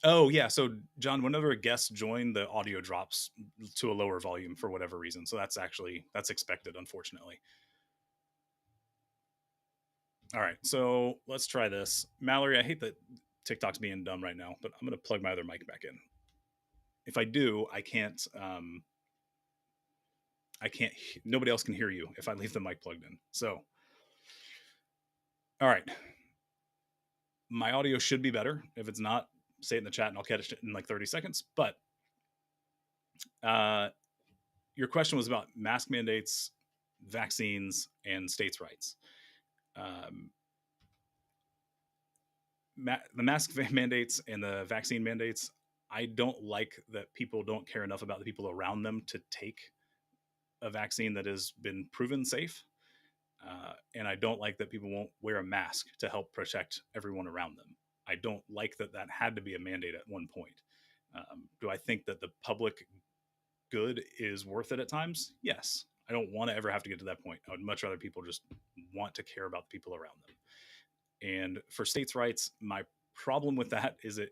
Oh yeah, so John, whenever a guest join, the audio drops to a lower volume for whatever reason. So that's expected, unfortunately. All right, so let's try this. Mallory, I hate that TikTok's being dumb right now, but I'm gonna plug my other mic back in. If I do, I can't. I can't. Nobody else can hear you if I leave the mic plugged in. So, all right, my audio should be better. If it's not, say it in the chat and I'll catch it in like 30 seconds. But your question was about mask mandates, vaccines, and states' rights. The mask mandates and the vaccine mandates, I don't like that people don't care enough about the people around them to take a vaccine that has been proven safe. And I don't like that people won't wear a mask to help protect everyone around them. I don't like that had to be a mandate at one point. Do I think that the public good is worth it at times? Yes. I don't want to ever have to get to that point. I would much rather people just want to care about the people around them. And for states' rights, my problem with that is that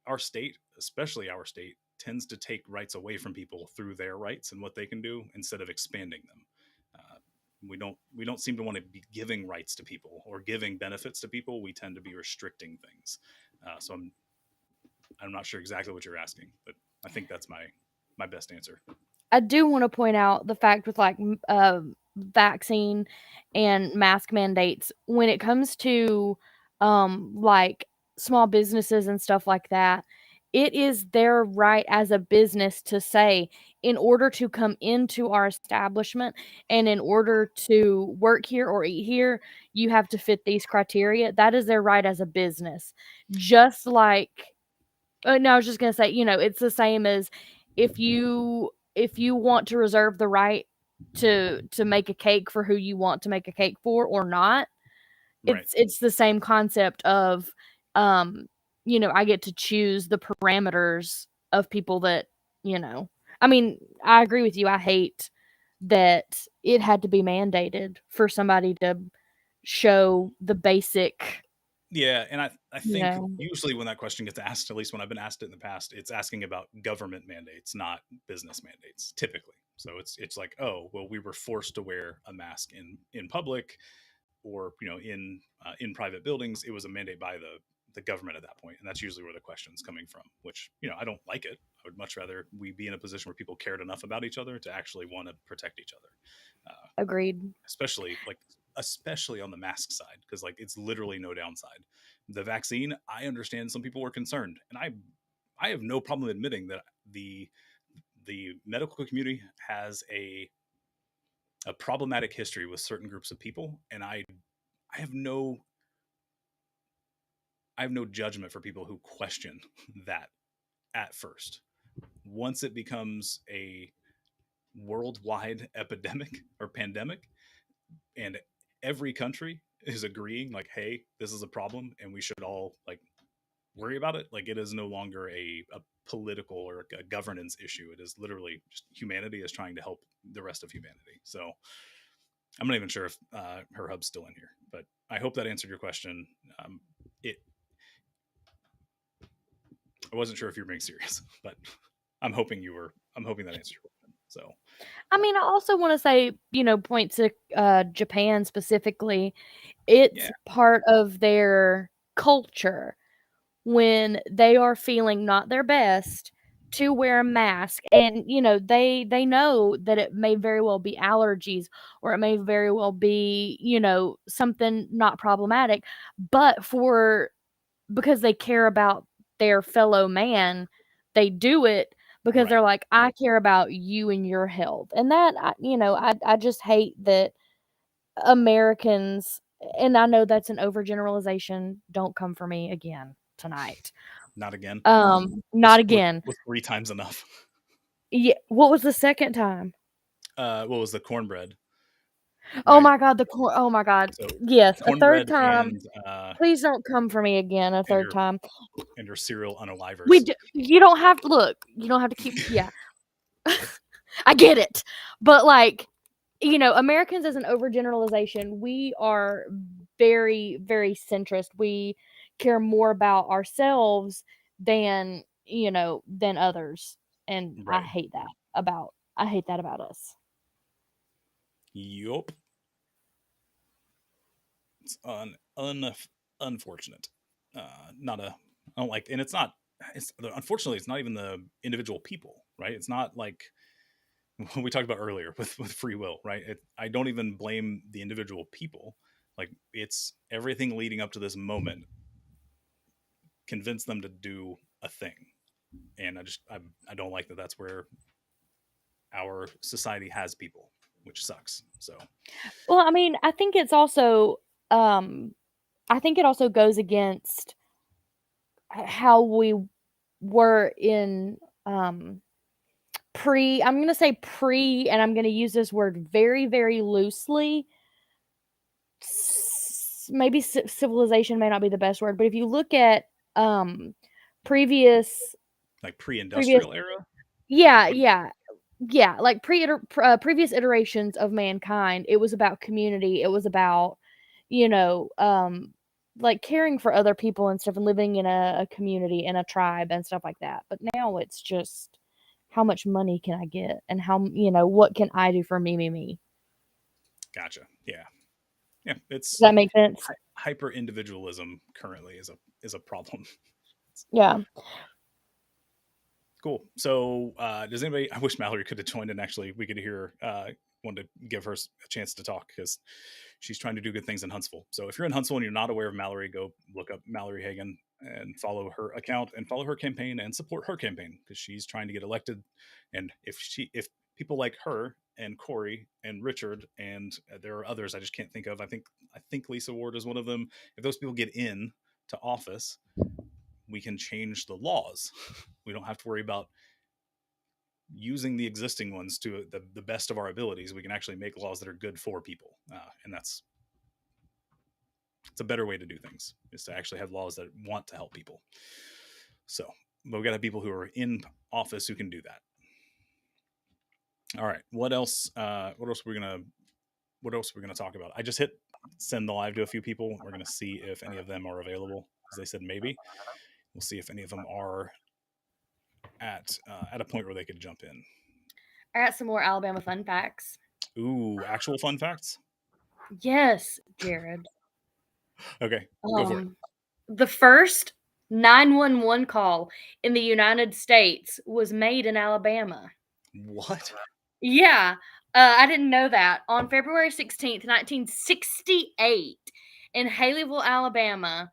our state, especially our state, tends to take rights away from people through their rights and what they can do instead of expanding them. We don't seem to want to be giving rights to people or giving benefits to people. We tend to be restricting things. So I'm not sure exactly what you're asking, but I think that's my best answer. I do want to point out the fact with like vaccine and mask mandates when it comes to like small businesses and stuff like that. It is their right as a business to say, in order to come into our establishment and in order to work here or eat here, you have to fit these criteria. That is their right as a business. Just like, no, I was just gonna say, it's the same as if you want to reserve the right to make a cake for who you want to make a cake for or not. Right. It's the same concept of, I get to choose the parameters of people that, I mean, I agree with you. I hate that it had to be mandated for somebody to show the basic, Yeah, and I you think know. usually when that question gets asked, at least when I've been asked it in the past, it's asking about government mandates, not business mandates, typically. So it's like, oh, well, we were forced to wear a mask in public, or in private buildings. It was a mandate by the government at that point, and that's usually where the question's coming from. Which I don't like it. I would much rather we be in a position where people cared enough about each other to actually want to protect each other. Agreed. Especially on the mask side, because like it's literally no downside. The vaccine, I understand some people were concerned, and I have no problem admitting that the medical community has a problematic history with certain groups of people, and I have no judgment for people who question that at first. Once it becomes a worldwide epidemic or pandemic, and every country is agreeing like, hey, this is a problem and we should all like worry about it, like it is no longer a political or a governance issue. It is literally just humanity is trying to help the rest of humanity. So I'm not even sure if her hub's still in here, but I hope that answered your question. I wasn't sure if you were being serious, but I'm hoping that answered your question. So I mean, I also want to say, point to Japan specifically. It's yeah, part of their culture when they are feeling not their best to wear a mask, and they know that it may very well be allergies, or it may very well be something not problematic, but because they care about their fellow man, they do it because right. they're like, I care about you and your health. And that, I just hate that Americans, and I know that's an overgeneralization. Don't come for me again tonight. Not again. Not again. Was 3 times enough? Yeah. What was the second time? What was the cornbread? Oh Right. my God, the corn. Oh my God. So Yes, a third cornbread time. uh, Please don't come for me again a and third time. your cereal unalivers. You don't have to look. You don't have to keep. Yeah, I get it, but like, Americans, as an overgeneralization, we are very, very centrist. We care more about ourselves than, than others. And Right. I hate that about us. Yup. It's unfortunate. Not a. I don't like, and it's not. It's unfortunately, it's not even the individual people, right? It's not like what we talked about earlier with free will, right? I don't even blame the individual people. Like, it's everything leading up to this moment convince them to do a thing, and I don't like that. That's where our society has people, which sucks. So Well, I mean, um I think it also goes against how we were in I'm going to say and I'm going to use this word very, very loosely. Maybe civilization may not be the best word, but if you look at um previous like previous pre-industrial era. yeah, Like what? yeah. Yeah, like previous iterations of mankind, it was about community. It was about, you know, um, like caring for other people and stuff, and living in a community and a tribe and stuff like that. But now it's just how much money can I get, and what can I do for me? Gotcha. Yeah. Yeah. Does It's that make sense? hyper individualism currently is a problem. Yeah. Cool. So, does anybody? I wish Mallory could have joined, and actually we could hear. Wanted to give her a chance to talk because she's trying to do good things in Huntsville. So, if you're in Huntsville and you're not aware of Mallory, go look up Mallory Hagan and follow her account and follow her campaign and support her campaign because she's trying to get elected. And if people like her and Corey and Richard and there are others I just can't think of. I think Lisa Ward is one of them. If those people get in to office, we can change the laws. We don't have to worry about using the existing ones to the best of our abilities. We can actually make laws that are good for people, and it's a better way to do things, is to actually have laws that want to help people. So, but we got to have people who are in office who can do that. All right, what else? What else are we gonna talk about? I just hit send the live to a few people. We're gonna see if any of them are available because they said maybe. We'll see if any of them are at a point where they could jump in. I got some more Alabama fun facts. Ooh, actual fun facts. Yes, Jared. Okay, go for it. The first 911 call in the United States was made in Alabama. What? Yeah, I didn't know that. On February 16th, 1968, in Haleyville, Alabama,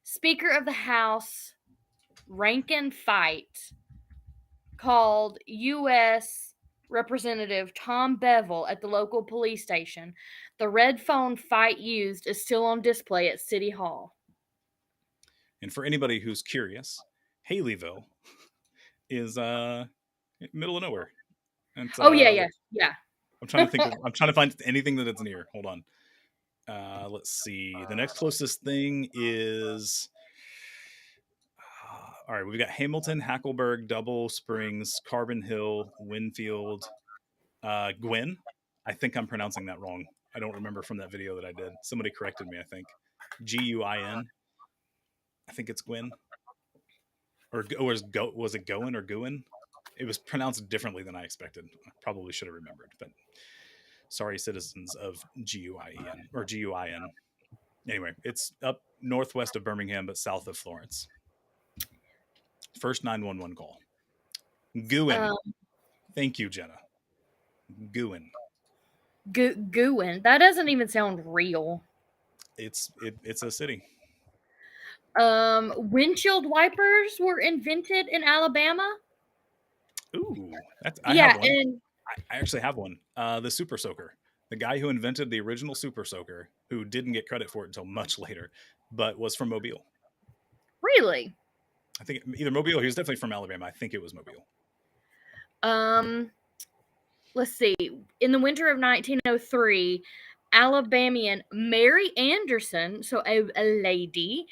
Speaker of the House Rankin Fight called U.S. Representative Tom Bevel at the local police station. The red phone Fight used is still on display at City Hall. And for anybody who's curious, Haleyville is middle of nowhere. And Oh yeah, yeah, yeah. I'm trying to think of I'm trying to find anything that it's near. Hold on. Let's see. The next closest thing is all right. We've got Hamilton, Hackleburg, Double Springs, Carbon Hill, Winfield, Gwyn. I think I'm pronouncing that wrong. I don't remember from that video that I did. Somebody corrected me. I think Guin. I think it's Gwyn. Or was it Goen or Guin? It was pronounced differently than I expected. I probably should have remembered, but sorry, citizens of Guien or Guin. Anyway, it's up northwest of Birmingham, but south of Florence. First 911 call. Guin. Um, Thank you, Jenna. Guin. Gooin. That doesn't even sound real. It's a city. Windshield wipers were invented in Alabama. Ooh, I have Yeah, one. and I actually have one. The Super Soaker. The guy who invented the original Super Soaker, who didn't get credit for it until much later, but was from Mobile. really, I think either Mobile. He was definitely from Alabama. I think it was Mobile. let's see. In the winter of 1903, Alabamian Mary Anderson, so a lady,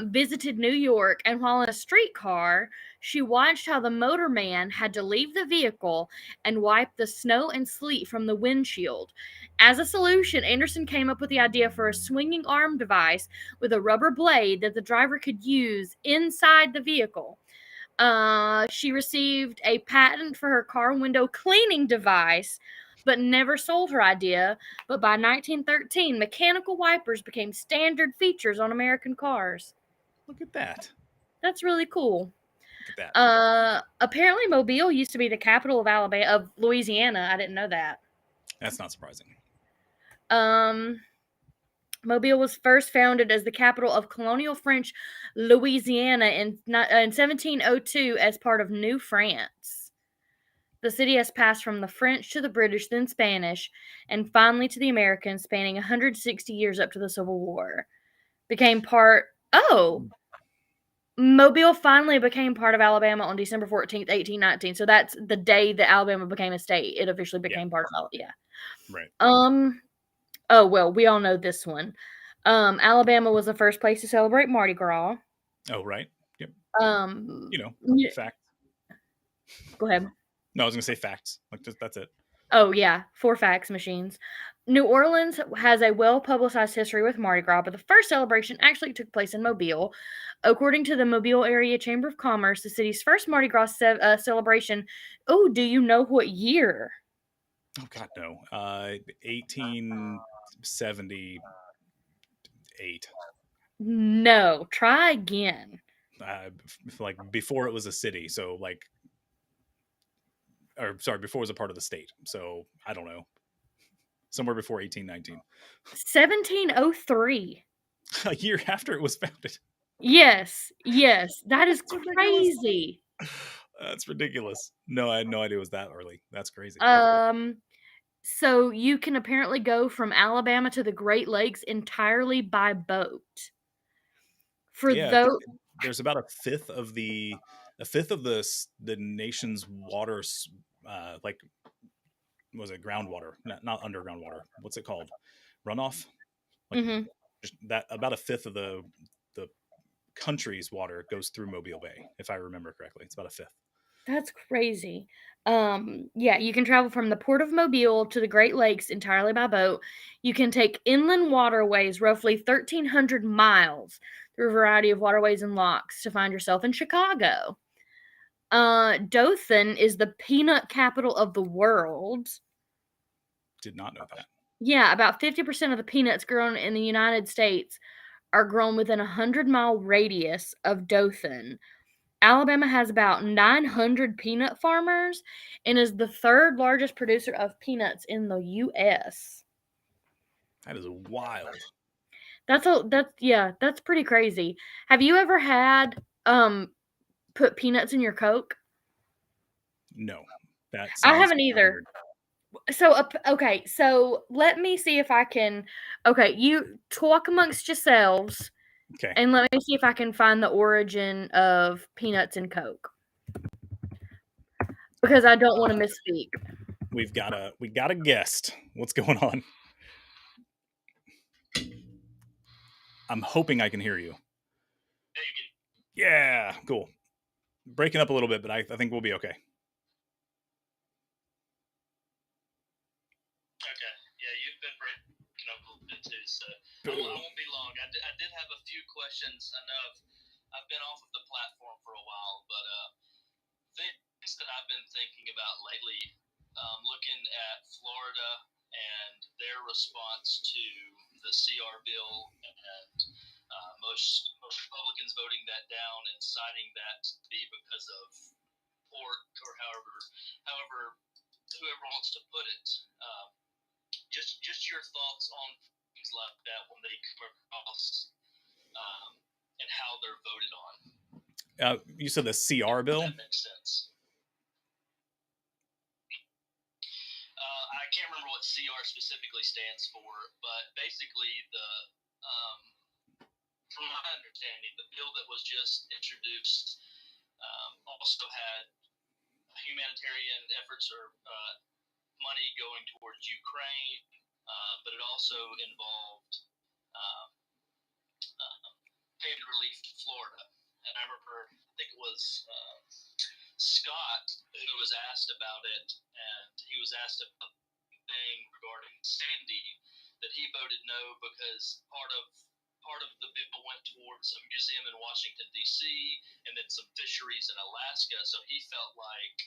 visited New York, and while in a streetcar, She watched how the motorman had to leave the vehicle and wipe the snow and sleet from the windshield. As a solution, Anderson came up with the idea for a swinging arm device with a rubber blade that the driver could use inside the vehicle. She received a patent for her car window cleaning device, but never sold her idea. But by 1913, mechanical wipers became standard features on American cars. Look at that. That's really cool. Look at that. Apparently Mobile used to be the capital of Louisiana. I didn't know that. That's not surprising. Mobile was first founded as the capital of colonial French Louisiana in 1702 as part of New France. The city has passed from the French to the British, then Spanish, and finally to the Americans, spanning 160 years up to the Civil War. Mobile finally became part of Alabama on December 14th, 1819. So that's the day that Alabama became a state. It officially became part of Alabama. Yeah. Right. Oh, well, we all know this one. Alabama was the first place to celebrate Mardi Gras. Oh, right. Yep. Fact. Go ahead. No, I was going to say facts. Like, that's it. Oh, yeah. 4 fax machines. New Orleans has a well-publicized history with Mardi Gras, but the first celebration actually took place in Mobile. According to the Mobile Area Chamber of Commerce, the city's first Mardi Gras celebration. Oh, do you know what year? Oh, God, no. 1878. No. Try again. Like, before it was a city. So, like, before it was a part of the state. So, I don't know. Somewhere before 1819. 1703. A year after it was founded. Yes. That is crazy. That's ridiculous. No, I had no idea it was that early. That's crazy. So you can apparently go from Alabama to the Great Lakes entirely by boat. There's about a fifth of the nation's water, like, was it groundwater? Not underground water. What's it called? Runoff. Like, just that about a fifth of the country's water goes through Mobile Bay, if I remember correctly. It's about a fifth. That's crazy. Yeah, you can travel from the port of Mobile to the Great Lakes entirely by boat. You can take inland waterways, roughly 1,300 miles, through a variety of waterways and locks to find yourself in Chicago. Dothan is the peanut capital of the world. Did not know that. Yeah, about 50% of the peanuts grown in the United States are grown within a 100-mile radius of Dothan. Alabama has about 900 peanut farmers and is the third largest producer of peanuts in the U.S. That is wild. That's pretty crazy. Have you ever had put peanuts in your Coke? No, I haven't either. So okay, so let me see if I can. Okay, you talk amongst yourselves. Okay. And let me see if I can find the origin of peanuts and Coke. Because I don't want to misspeak. We got a guest. What's going on? I'm hoping I can hear you. Yeah, cool. Breaking up a little bit, but I think we'll be okay. Okay. Yeah, you've been breaking up a little bit too, so I won't be long. I did have a few questions. I know I've been off of the platform for a while, but things that I've been thinking about lately, looking at Florida and their response to the CR bill, and most Republicans voting that down and citing that to be because of pork, or however whoever wants to put it. Just your thoughts on things like that when they come across, and how they're voted on. You said the CR bill? That makes sense. I can't remember what CR specifically stands for, but basically from my understanding, the bill that was just introduced also had humanitarian efforts or money going towards Ukraine, but it also involved payment relief to Florida. and I remember, I think it was Scott who was asked about it, and he was asked about the thing regarding Sandy, that he voted no because part of the bill went towards a museum in Washington D.C. and then some fisheries in Alaska. So he felt like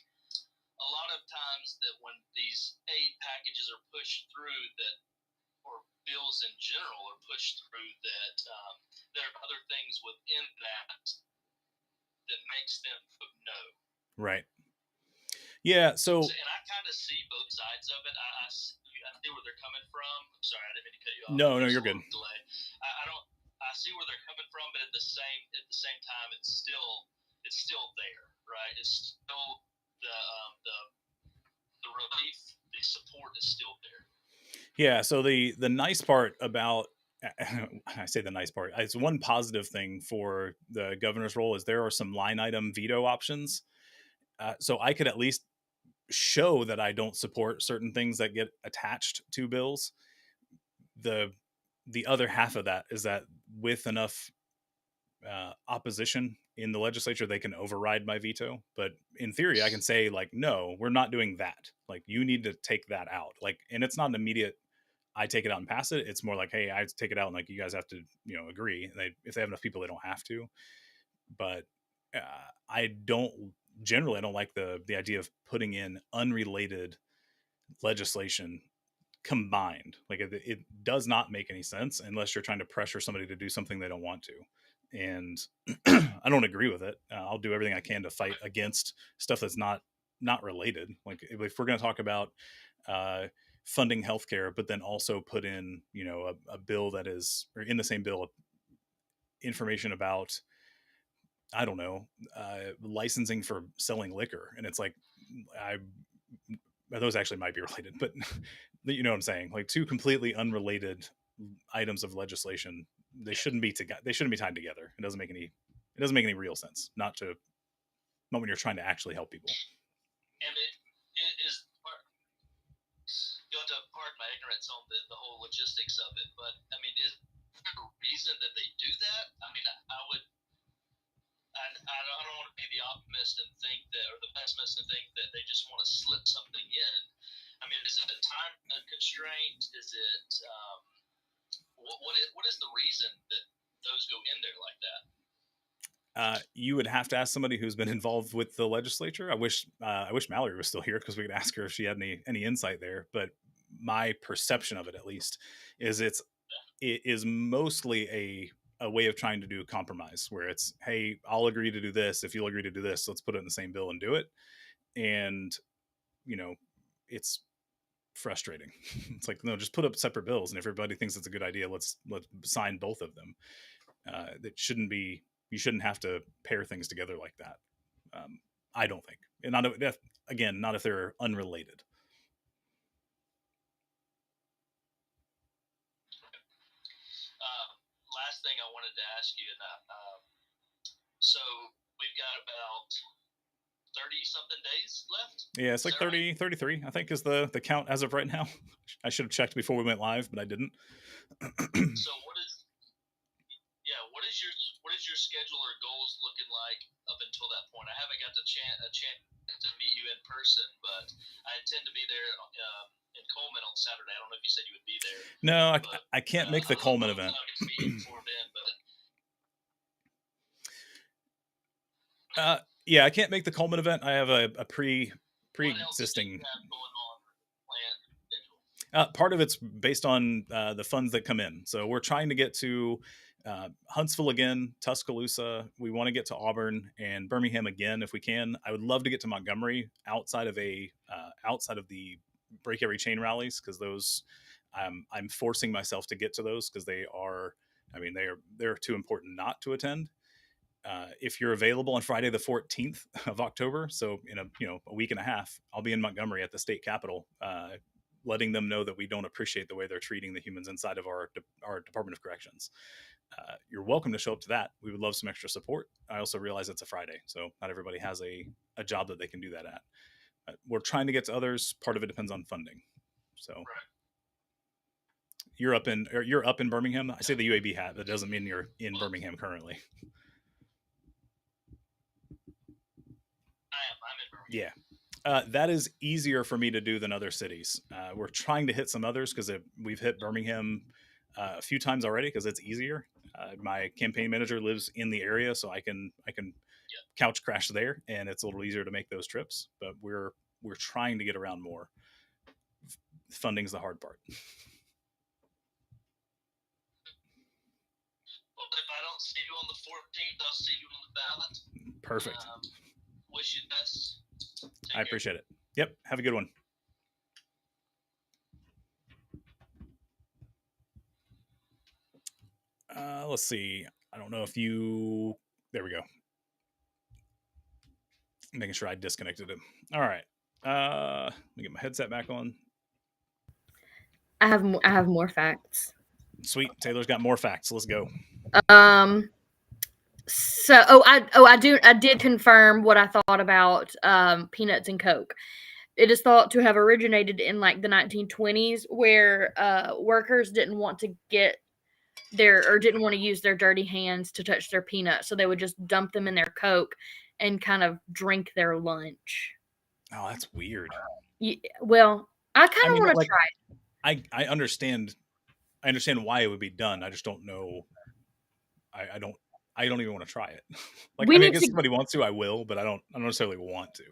a lot of times that when these aid packages are pushed through, that or bills in general are pushed through, that there are other things within that makes them vote no. Right. Yeah. So, And I kind of see both sides of it. I see where they're coming from. I'm sorry, I didn't mean to cut you off. no, There's you're a good. little delay. I don't. I see where they're coming from, but at the same time, it's still there, right? It's still the relief, the support is still there. Yeah. So the nice part about I say the nice part. It's one positive thing for the governor's role is there are some line item veto options. So I could at least show that I don't support certain things that get attached to bills. The the other half of that is that with enough opposition in the legislature, they can override my veto. But in theory, I can say like, no, we're not doing that. Like, you need to take that out. Like, and it's not an immediate. I take it out and pass it. It's more like, hey, I take it out and like you guys have to, agree. If they have enough people, they don't have to. But I don't generally. I don't like the idea of putting in unrelated legislation combined. Like it does not make any sense unless you're trying to pressure somebody to do something they don't want to. And I don't agree with it. I'll do everything I can to fight against stuff that's not related. Like if we're going to talk about funding healthcare, but then also put in a bill that is, or in the same bill, information about, I don't know, licensing for selling liquor, and it's like I those actually might be related, but you know what I'm saying? Like two completely unrelated items of legislation. They shouldn't be together. They shouldn't be tied together. It doesn't make any real sense. Not when you're trying to actually help people. And it is. You'll have to pardon my ignorance on the whole logistics of it, but I mean, is there a reason that they do that? I mean, I don't want to be the optimist and think that, or the pessimist and think that they just want to slip something in. I mean, is it a time constraint? Is it what is the reason that those go in there like that? You would have to ask somebody who's been involved with the legislature. I wish Mallory was still here because we could ask her if she had any insight there. But my perception of it, at least, is it is mostly a way of trying to do a compromise where it's, hey, I'll agree to do this if you'll agree to do this. Let's put it in the same bill and do it. And it's frustrating. It's like, no, just put up separate bills, and if everybody thinks it's a good idea, let's sign both of them. That shouldn't be. You shouldn't have to pair things together like that. I don't think, and not if they're unrelated. Last thing I wanted to ask you, so we've got about 30-something days left. Yeah, it's like 30, right? 33, I think, is the count as of right now. I should have checked before we went live, but I didn't. So what is your schedule or goals looking like up until that point? I haven't got a chance to meet you in person, but I intend to be there in Coleman on Saturday. I don't know if you said you would be there. No, I can't make the Coleman event. Yeah, I can't make the Coleman event. I have a pre-existing. Part of it's based on the funds that come in. So we're trying to get to Huntsville again, Tuscaloosa. We want to get to Auburn and Birmingham again if we can. I would love to get to Montgomery outside of the Break Every Chain rallies, because those I'm forcing myself to get to those because they're too important not to attend. If you're available on Friday the 14th of October, so in a week and a half, I'll be in Montgomery at the state capitol, letting them know that we don't appreciate the way they're treating the humans inside of our Department of Corrections. You're welcome to show up to that. We would love some extra support. I also realize it's a Friday, so not everybody has a job that they can do that at. We're trying to get to others. Part of it depends on funding. So you're up in Birmingham. I say the UAB hat. That doesn't mean you're in Birmingham currently. Yeah. That is easier for me to do than other cities. We're trying to hit some others because we've hit Birmingham a few times already because it's easier. My campaign manager lives in the area, so I can couch crash there, and it's a little easier to make those trips. But we're trying to get around more. Funding's the hard part. Well, if I don't see you on the 14th, I'll see you on the ballot. Perfect. Wish you the best. I appreciate it. Yep. Have a good one. Let's see. I don't know if you. There we go. Making sure I disconnected him. All right. Let me get my headset back on. I have more facts. Sweet. Taylor's got more facts. Let's go. So I did confirm what I thought about peanuts and Coke. It is thought to have originated in like the 1920s, where workers didn't want to didn't want to use their dirty hands to touch their peanuts, so they would just dump them in their Coke and kind of drink their lunch. Oh, that's weird. Well, I kind of want to like, try it. I understand why it would be done. I just don't know. I don't even want to try it. Like, I guess if somebody wants to, I will, but I don't necessarily want to.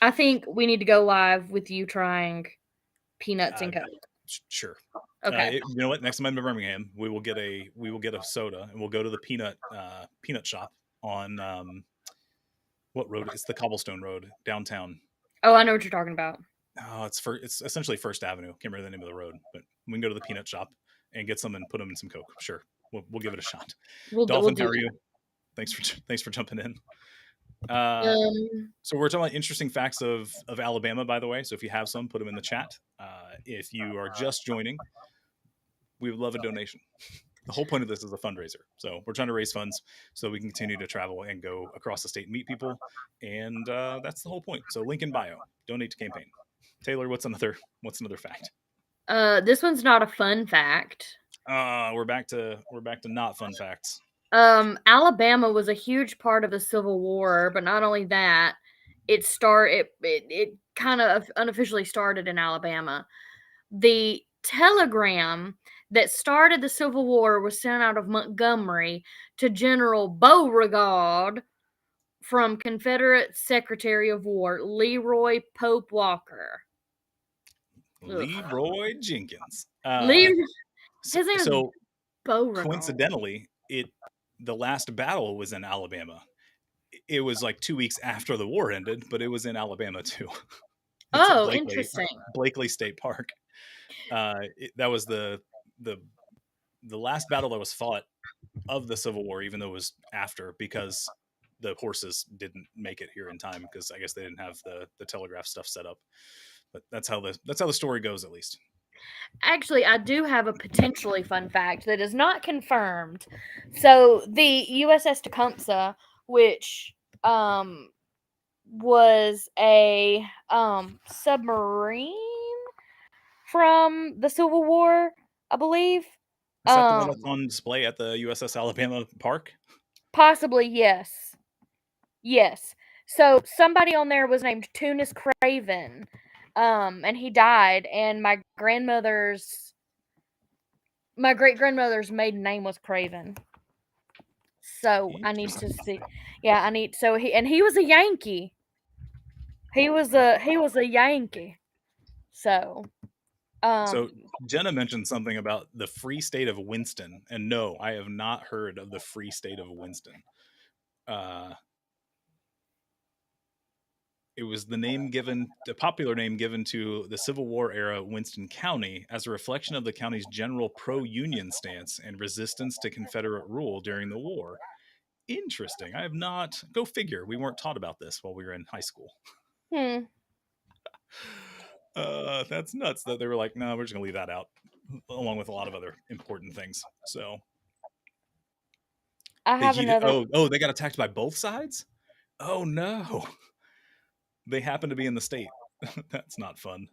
I think we need to go live with you trying peanuts and Coke. Sure. Okay. You know what? Next time I'm in Birmingham, we will get a soda, and we'll go to the peanut shop on what road? It's the Cobblestone Road downtown. Oh, I know what you're talking about. Oh, it's essentially First Avenue. Can't remember the name of the road, but we can go to the peanut shop and get some and put them in some Coke. Sure, we'll give it a shot. Dolphin, how are you? Thanks for jumping in. So we're talking about interesting facts of Alabama, by the way. So if you have some, put them in the chat. If you are just joining, we would love a donation. The whole point of this is a fundraiser. So we're trying to raise funds so we can continue to travel and go across the state and meet people. And that's the whole point. So link in bio, donate to campaign. Taylor, what's another fact? This one's not a fun fact. We're back to not fun facts. Alabama was a huge part of the Civil War, but not only that, it kind of unofficially started in Alabama. The telegram that started the Civil War was sent out of Montgomery to General Beauregard from Confederate Secretary of War Leroy Pope Walker. Leroy Jenkins. His name is Beauregard. Coincidentally, the last battle was in Alabama. It was like 2 weeks after the war ended, but it was in Alabama too. Oh, interesting. Blakely State Park. That was the last battle that was fought of the Civil War, even though it was after, because the horses didn't make it here in time because I guess they didn't have the telegraph stuff set up. But that's how the story goes, at least. Actually, I do have a potentially fun fact that is not confirmed. So the USS Tecumseh, which was a submarine from the Civil War, I believe. Is that the one that's on display at the USS Alabama Park? Possibly, yes. Yes. So somebody on there was named Tunis Craven. And he died, and my great-grandmother's maiden name was Craven. So I need to see. Yeah, he was a Yankee. He was a Yankee. So So Jenna mentioned something about the Free State of Winston, and no, I have not heard of the Free State of Winston. It was the popular name given to the Civil War era Winston County as a reflection of the county's general pro-Union stance and resistance to Confederate rule during the war. Interesting. I have not. Go figure. We weren't taught about this while we were in high school. That's nuts that they were like, no, we're just gonna leave that out, along with a lot of other important things. So I have another. Oh, they got attacked by both sides. Oh no. They happen to be in the state. That's not fun.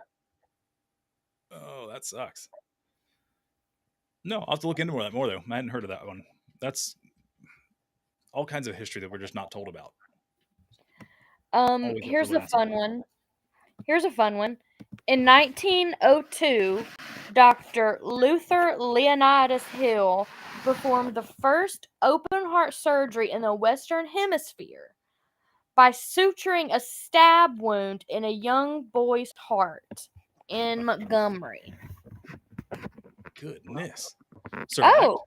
Oh, that sucks. No, I'll have to look into more though. I hadn't heard of that one. That's all kinds of history that we're just not told about. Always up for Here's a learning something. fun one. Here's a fun one. In 1902, Dr. Luther Leonidas Hill performed the first open heart surgery in the Western Hemisphere by suturing a stab wound in a young boy's heart in Montgomery. Goodness. Survived? Oh,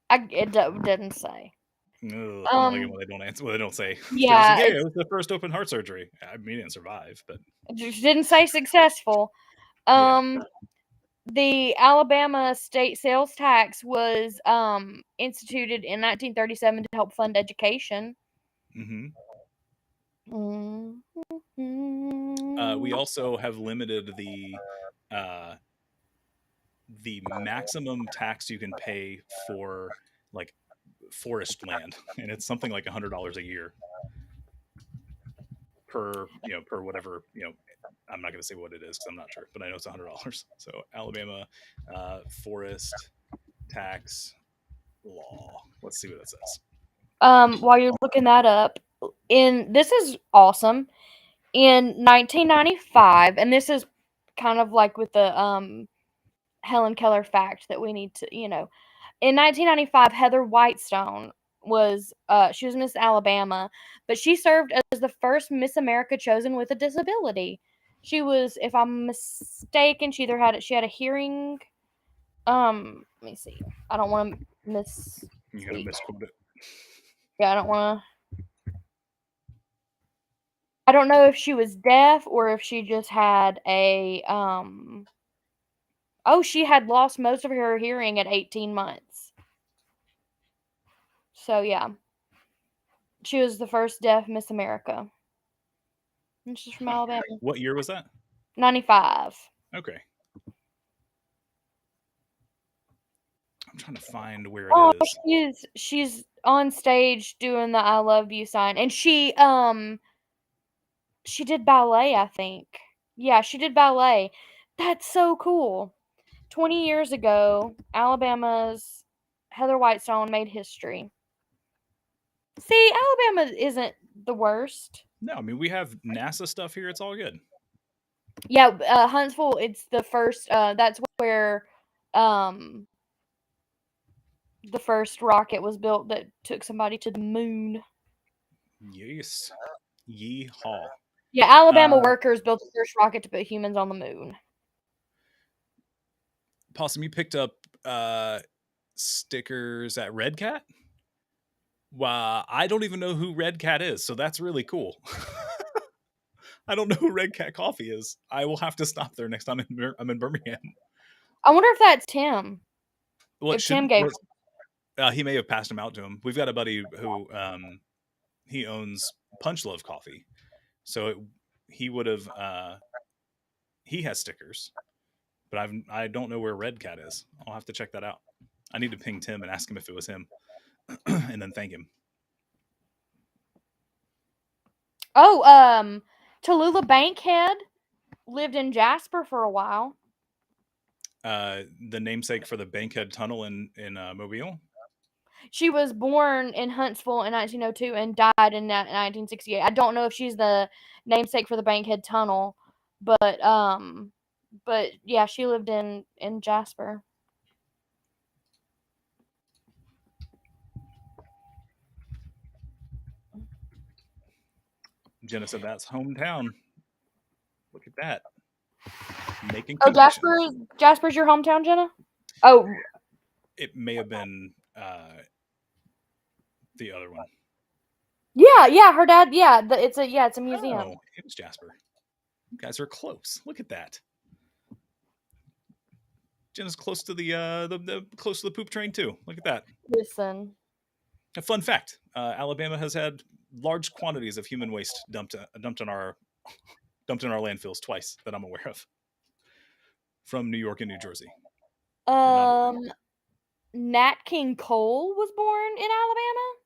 it didn't say. Ugh, I don't like it Um, when they don't answer. When they don't say they're just like, yeah, "Yeah, it it was the first open heart surgery." I mean, he didn't survive, but just didn't say successful. yeah. The Alabama state sales tax was instituted in 1937 to help fund education. hmm We Mhm. also have limited uh, the maximum tax you can pay for like forest land, and it's something like $100 a year per per whatever I'm not going to say what it is because I'm not sure, but I know it's $100. So Alabama forest tax law. Let's see what it says. While you're looking that up, this is awesome. In 1995, and this is kind of like with the Helen Keller fact that we need to, in 1995, Heather Whitestone she was Miss Alabama, but she served as the first Miss America chosen with a disability. She was, if I'm mistaken, she had a hearing. Let me see. I don't want to You're going to misspeak. misquote it. Yeah, I don't want to. I don't know if she was deaf or if she just had a Oh, she had lost most of her hearing at 18 months. So yeah, she was the first deaf Miss America. And she's from Huh. Alabama. What year was that? 95. Okay. I'm trying to find where it Oh, is. she's on stage doing the I love you sign. And she did ballet, I think. Yeah, she did ballet. That's so cool. 20 years ago, Alabama's Heather Whitestone made history. See, Alabama isn't the worst. No, I mean we have NASA stuff here. It's all good. Yeah, Huntsville, it's the first, that's where, um, the first rocket was built that took somebody to the moon. Yes. Yeehaw. Yeah, Alabama Uh, workers built the first rocket to put humans on the moon. Possum, you picked up stickers at Red Cat? Wow, I don't even know who Red Cat is, so that's really cool. I don't know who Red Cat Coffee is. I will have to stop there next time I'm in Birmingham. I wonder if that's Tim. Well, it If Tim should. gave He may have passed them out to him. We've got a buddy who he owns Punch Love Coffee, so he would have. He has stickers, but I don't know where Red Cat is. I'll have to check that out. I need to ping Tim and ask him if it was him, and then thank him. Oh, Tallulah Bankhead lived in Jasper for a while. The namesake for the Bankhead Tunnel in Mobile. She was born in Huntsville in 1902 and died in 1968. I don't know if she's the namesake for the Bankhead Tunnel, but yeah, she lived in Jasper. Jenna said that's hometown. Look at that. Making Oh, connections. Jasper's your hometown, Jenna? Oh, It may have been the other one. yeah, her dad. Yeah, it's a museum. Oh, it was Jasper. You guys are close. Look at that. Jenna's close to the close to the poop train too. Look at that. Listen, A fun fact: Alabama has had large quantities of human waste dumped in our landfills twice that I'm aware of, from New York and New Jersey. If you're not aware. Nat King Cole was born in Alabama.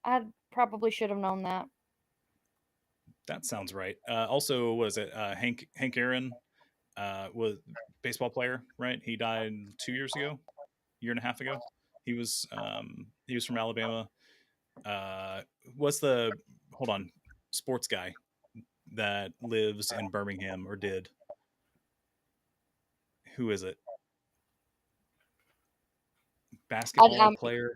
I probably should have known that. That sounds right. Also, was it Hank Aaron? Was baseball player, right? He died 2 years ago, year and a half ago. He was from Alabama. What's the hold on? sports guy that lives in Birmingham or did. Who is it? Basketball player.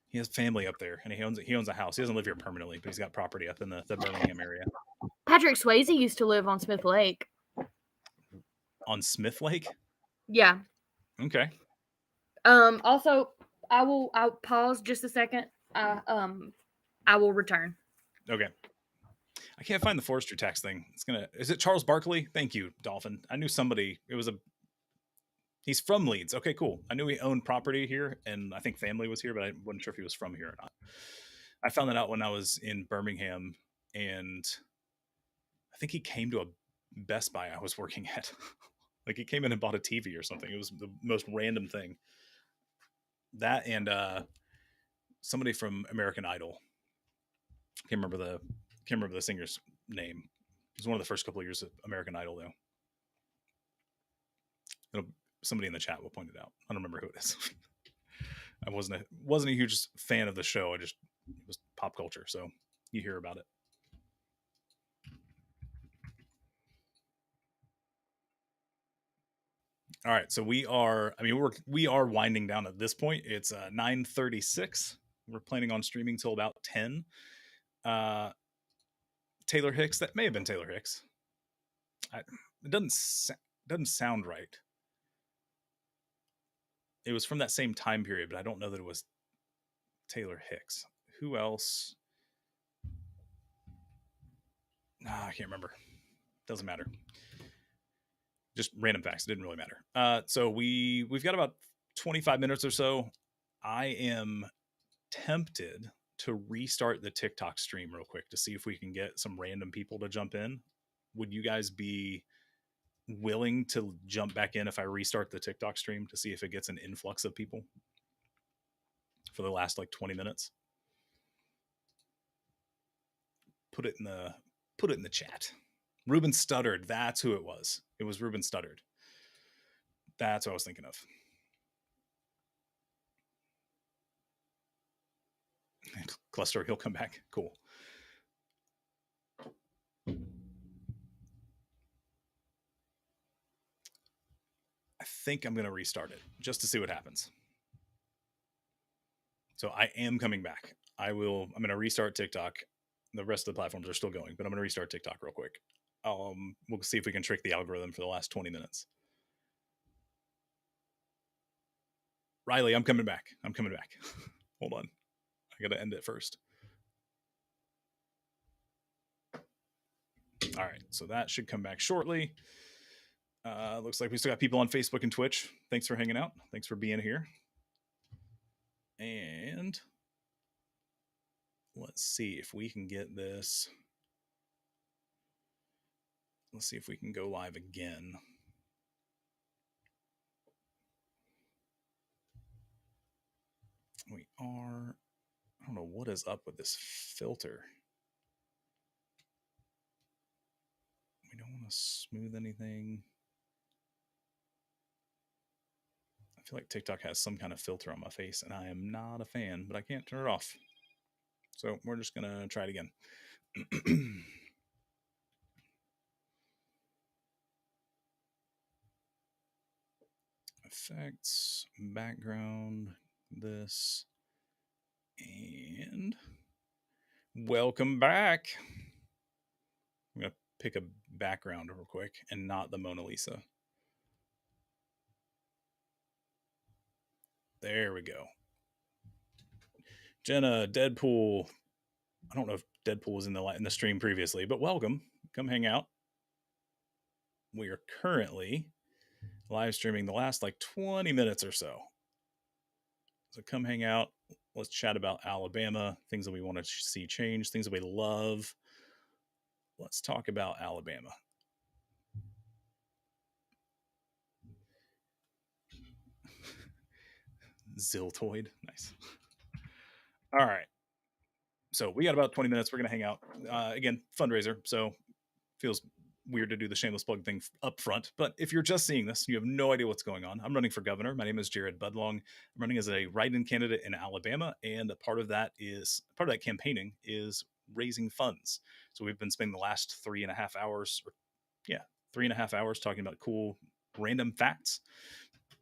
He has family up there, and he owns a house. He doesn't live here permanently, but he's got property up in the Birmingham area. Patrick Swayze used to live on Smith Lake. On Smith Lake? Yeah. Okay. Also, I'll pause just a second. I will return. Okay. I can't find the Forrester tax thing. Is it Charles Barkley? Thank you, Dolphin. I knew somebody. He's from Leeds. Okay, cool. I knew he owned property here, and I think family was here, but I wasn't sure if he was from here or not. I found that out when I was in Birmingham, and I think he came to a Best Buy I was working at. Like he came in and bought a TV or something. It was the most random thing. That and somebody from American Idol. Can't remember the singer's name. It was one of the first couple of years of American Idol, though. Somebody in the chat will point it out. I don't remember who it is. I wasn't a huge fan of the show. It was pop culture, so you hear about it. All right, so we are winding down at this point. It's 9:36. We're planning on streaming till about 10. Taylor Hicks, that may have been Taylor Hicks. It doesn't sound right. It was from that same time period, but I don't know that it was Taylor Hicks. Who else? I can't remember. Doesn't matter. Just random facts. It didn't really matter. So we've got about 25 minutes or so. I am tempted to restart the TikTok stream real quick to see if we can get some random people to jump in. Would you guys be willing to jump back in if I restart the TikTok stream to see if it gets an influx of people for the last like 20 minutes? Put it in the chat. Ruben Stuttered. That's who it was. It was Ruben Stuttered. That's what I was thinking of. Cluster, he'll come back. Cool. I think I'm going to restart it just to see what happens. So I am coming back. I'm going to restart TikTok. The rest of the platforms are still going, but I'm going to restart TikTok real quick. We'll see if we can trick the algorithm for the last 20 minutes. Riley, I'm coming back. Hold on. I got to end it first. All right. So that should come back shortly. Looks like we still got people on Facebook and Twitch. Thanks for hanging out. Thanks for being here. And let's see if we can get this. Let's see if we can go live again. We are. I don't know what is up with this filter. We don't want to smooth anything. I feel like TikTok has some kind of filter on my face, and I am not a fan, but I can't turn it off. So we're just going to try it again. Effects, background, this, and welcome back. I'm going to pick a background real quick and not the Mona Lisa. There we go. Jenna, Deadpool. I don't know if Deadpool was in the stream previously, but welcome. Come hang out. We are currently live streaming the last like 20 minutes or so. So come hang out. Let's chat about Alabama, things that we want to see change, things that we love. Let's talk about Alabama. Ziltoid. Nice. All right. So we got about 20 minutes. We're going to hang out. Again, fundraiser. So feels weird to do the shameless plug thing up front, but if you're just seeing this, you have no idea what's going on. I'm running for governor. My name is Jared Budlong. I'm running as a write-in candidate in Alabama, and a part of that campaigning is raising funds. So we've been spending the last 3.5 hours, 3.5 hours talking about cool random facts,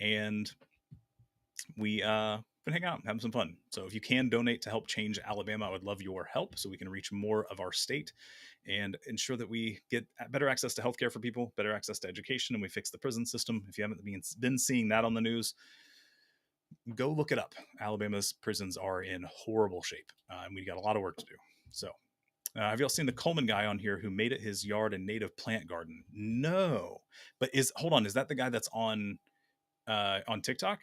and we been hanging out and having some fun. So if you can donate to help change Alabama, I would love your help so we can reach more of our state and ensure that we get better access to healthcare for people, better access to education, and we fix the prison system. If you haven't been seeing that on the news, go look it up. Alabama's prisons are in horrible shape, and we got a lot of work to do. So have y'all seen the Coleman guy on here who made it his yard a native plant garden? No, but hold on, is that the guy that's on TikTok?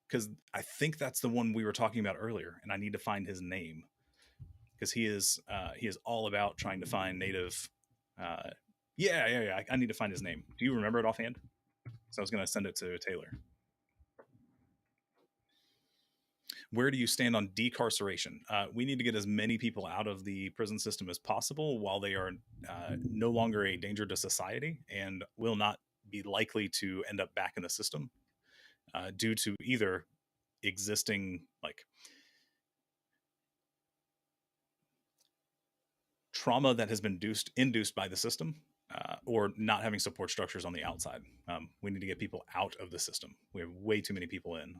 Because I think that's the one we were talking about earlier, and I need to find his name because he is all about trying to find native. Yeah. I need to find his name. Do you remember it offhand? So I was going to send it to Taylor. Where do you stand on decarceration? We need to get as many people out of the prison system as possible while they are no longer a danger to society and will not be likely to end up back in the system due to either existing trauma that has been induced by the system or not having support structures on the outside. We need to get people out of the system. We have way too many people in.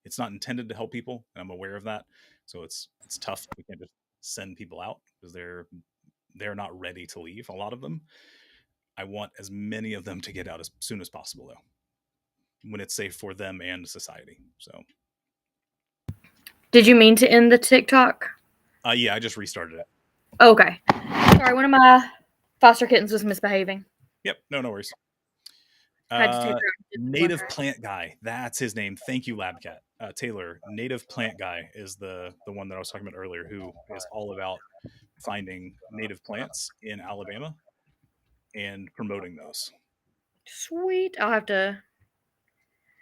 It's not intended to help people, and I'm aware of that. So it's tough. We can't just send people out because they're not ready to leave, a lot of them. I want as many of them to get out as soon as possible, though, when it's safe for them and society. So Did you mean to end the TikTok? Yeah, I just restarted it. Okay. Sorry, one of my foster kittens was misbehaving. Yep, no worries. Had to take her Native Plant Guy, that's his name. Thank you, Labcat. Taylor, Native Plant Guy is the one that I was talking about earlier, who is all about finding native plants in Alabama and promoting those. Sweet. I'll have to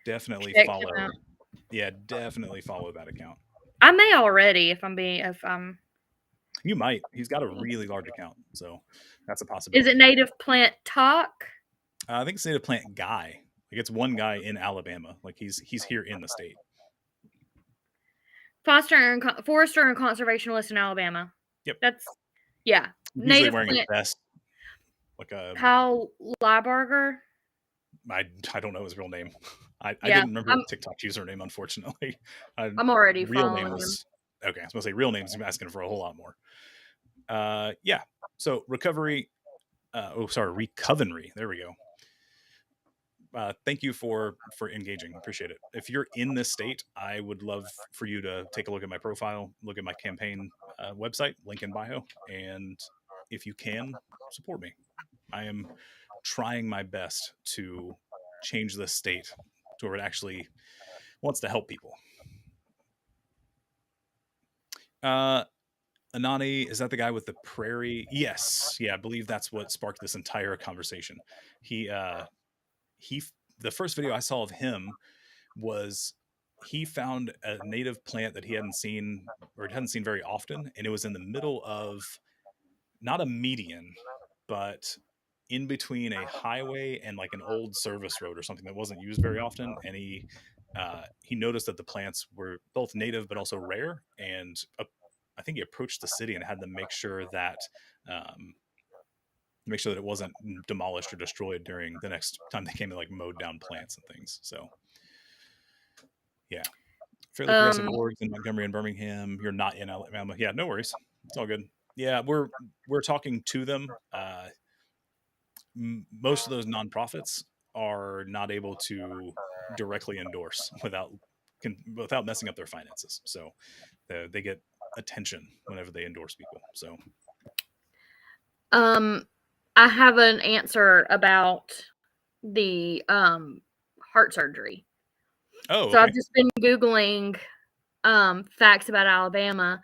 definitely follow. Yeah, definitely follow that account. I may already if You might. He's got a really large account, so that's a possibility. Is it Native Plant Talk? I think it's Native Plant Guy. Like it's one guy in Alabama. Like he's here in the state. Forester and conservationalist in Alabama. Yep. That's yeah. Usually Native wearing Plant. A vest. Like a Kyle Lieberger. I don't know his real name. I didn't remember the TikTok username, unfortunately. I'm already real following name was him. Okay. I was gonna say real names. I'm asking for a whole lot more. Yeah. So recovery. Recovery. There we go. Thank you for engaging. Appreciate it. If you're in this state, I would love for you to take a look at my profile, look at my campaign website, link in bio, and if you can, support me. I am trying my best to change this state to where it actually wants to help people. Anani, is that the guy with the prairie? Yes. Yeah, I believe that's what sparked this entire conversation. The first video I saw of him was he found a native plant that he hadn't seen very often, and it was in the middle of not a median, but in between a highway and like an old service road or something that wasn't used very often. And he noticed that the plants were both native but also rare, and I think he approached the city and had them make sure that it wasn't demolished or destroyed during the next time they came and like mowed down plants and things. So yeah, fairly progressive orgs in Montgomery and Birmingham. You're not in Alabama. Yeah, no worries. It's all good. Yeah, we're talking to them. Most of those nonprofits are not able to directly endorse without messing up their finances. So they get attention whenever they endorse people. So I have an answer about the heart surgery. Oh, so I've just been Googling facts about Alabama,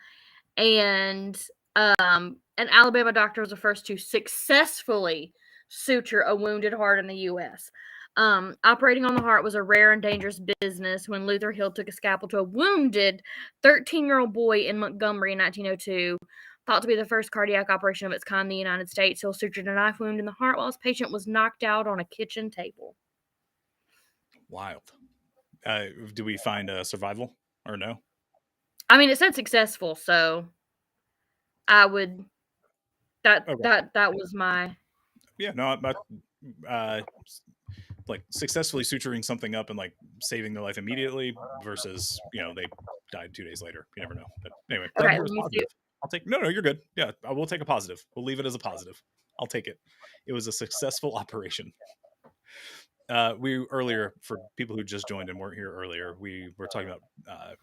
and an Alabama doctor was the first to successfully suture a wounded heart in the U.S. Operating on the heart was a rare and dangerous business when Luther Hill took a scalpel to a wounded 13-year-old boy in Montgomery in 1902. thought to be the first cardiac operation of its kind in the United States. Hill sutured a knife wound in the heart while his patient was knocked out on a kitchen table. Wild. Do we find a survival or no? I mean, it said successful, so I would that was my Yeah, no, like successfully suturing something up and like saving their life immediately versus they died 2 days later. You never know. But anyway, glad to okay. hear Let it's me see. positive. I'll take. No, you're good. Yeah, I will take a positive. We'll leave it as a positive. I'll take it. It was a successful operation. We earlier, for people who just joined and weren't here earlier, we were talking about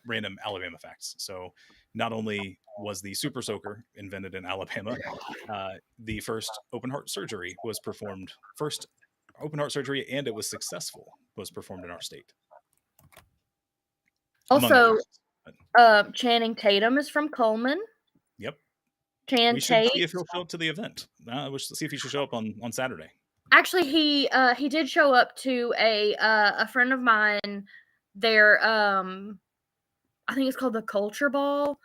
random Alabama facts. So not only was the super soaker invented in Alabama, the first open heart surgery was performed. First open heart surgery, and it was successful, was performed in our state, among Also, other things. But, Channing Tatum is from Coleman. yep, Chan we should Tate. see if he'll show up to the event. We should see if he should show up on Saturday. Actually, he did show up to a friend of mine. Their I think it's called the Culture Ball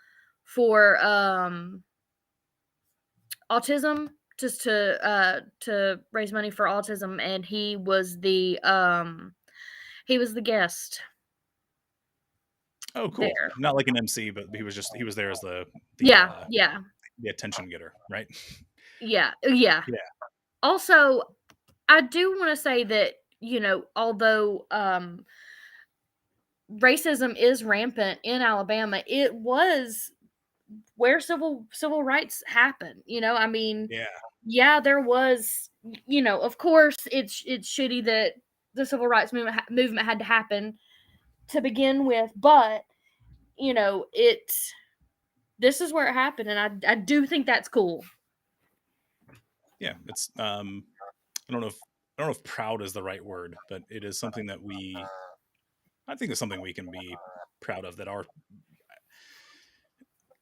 for autism, just to raise money for autism, and he was the guest. Oh, cool! There. Not like an MC, but he was there as the Yeah. the attention getter, right? Yeah. Yeah. Also, I do want to say that, although racism is rampant in Alabama, it was where civil rights happened. I mean, Yeah. there was, of course, it's shitty that the civil rights movement had to happen to begin with, but this is where it happened, and I do think that's cool. Yeah, it's I don't know if proud is the right word, but it is something that I think it's something we can be proud of, that our,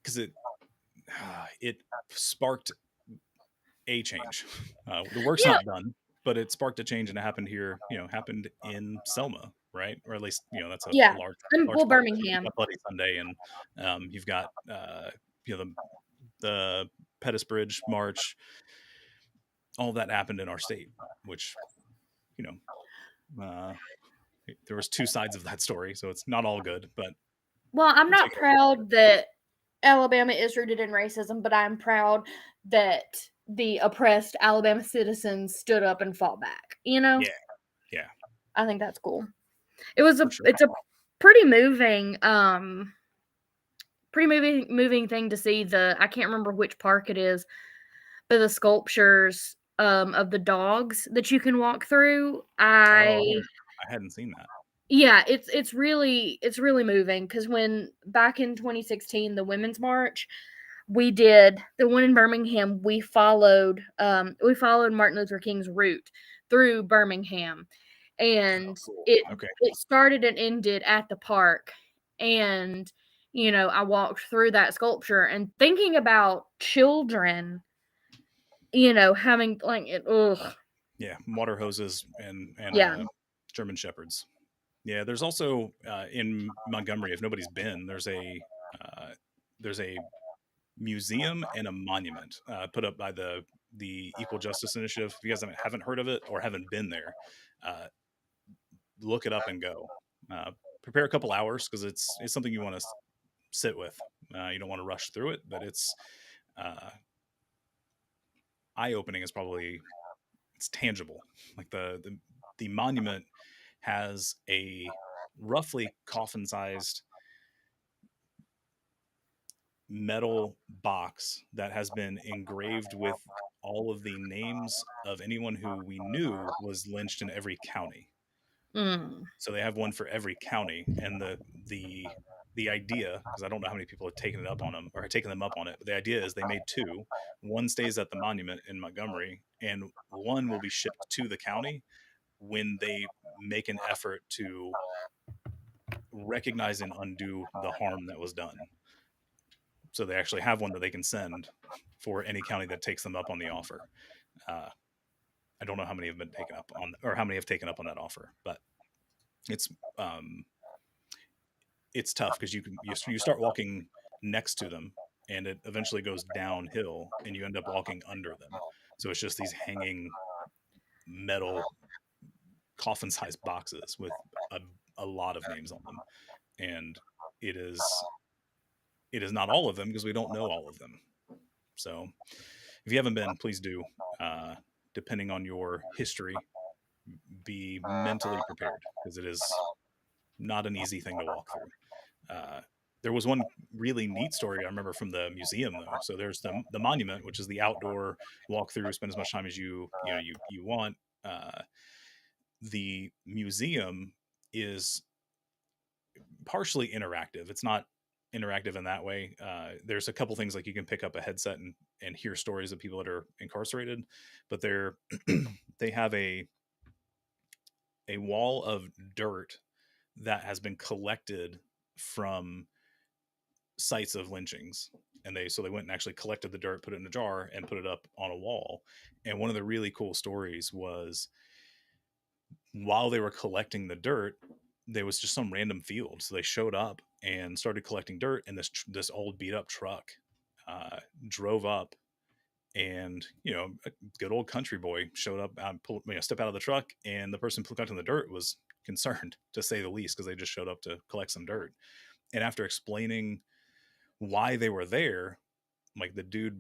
because it sparked a change. The work's Yeah. not done, but it sparked a change, and it happened here. Happened in Selma, right? Or at least that's a Yeah. large And part of it. You've Birmingham. got Bloody Sunday, and you've got the Pettus Bridge March. All that happened in our state, which there was two sides of that story, so it's not all good. But well, I'm not proud that Alabama is rooted in racism, but I'm proud that the oppressed Alabama citizens stood up and fought back. Yeah. I think that's cool. It's a pretty moving thing to see. I can't remember which park it is, but the sculptures of the dogs that you can walk through. I hadn't seen that. Yeah, it's really moving, because when back in 2016, the Women's March, we did the one in Birmingham. We followed Martin Luther King's route through Birmingham, and it started and ended at the park. And I walked through that sculpture and thinking about children, having like it. Ugh. Yeah, water hoses and German shepherds. Yeah, there's also in Montgomery, if nobody's been, there's a museum and a monument put up by the Equal Justice Initiative. If you guys haven't heard of it or haven't been there, look it up and go. Prepare a couple hours, because it's something you want to sit with. You don't want to rush through it, but it's eye-opening. Is probably, it's tangible. Like the monument has a roughly coffin-sized metal box that has been engraved with all of the names of anyone who we knew was lynched in every county. So they have one for every county, and the idea, because I don't know how many people have taken them up on it, but the idea is they made two. One stays at the monument in Montgomery, and one will be shipped to the county when they make an effort to recognize and undo the harm that was done. So they actually have one that they can send for any county that takes them up on the offer. I don't know how many have been taken up on, or how many have taken up on that offer, but it's tough, because you start walking next to them, and it eventually goes downhill, and you end up walking under them. So it's just these hanging metal coffin-sized boxes with a lot of names on them, and it is not all of them because we don't know all of them. So if you haven't been, please do. Depending on your history, be mentally prepared because it is not an easy thing to walk through. Uh, there was one really neat story I remember from the museum though. So there's the monument, which is the outdoor walkthrough, spend as much time as you want. The museum is partially interactive. It's not interactive in that way. There's a couple things like you can pick up a headset and hear stories of people that are incarcerated, but they're they have a wall of dirt that has been collected from sites of lynchings, and they went and actually collected the dirt, put it in a jar, and put it up on a wall. And one of the really cool stories was while they were collecting the dirt, there was just some random field. So they showed up and started collecting dirt, and this old beat up truck drove up, and a good old country boy showed up, step out of the truck, and the person collecting the dirt was concerned, to say the least, because they just showed up to collect some dirt. And after explaining why they were there, like the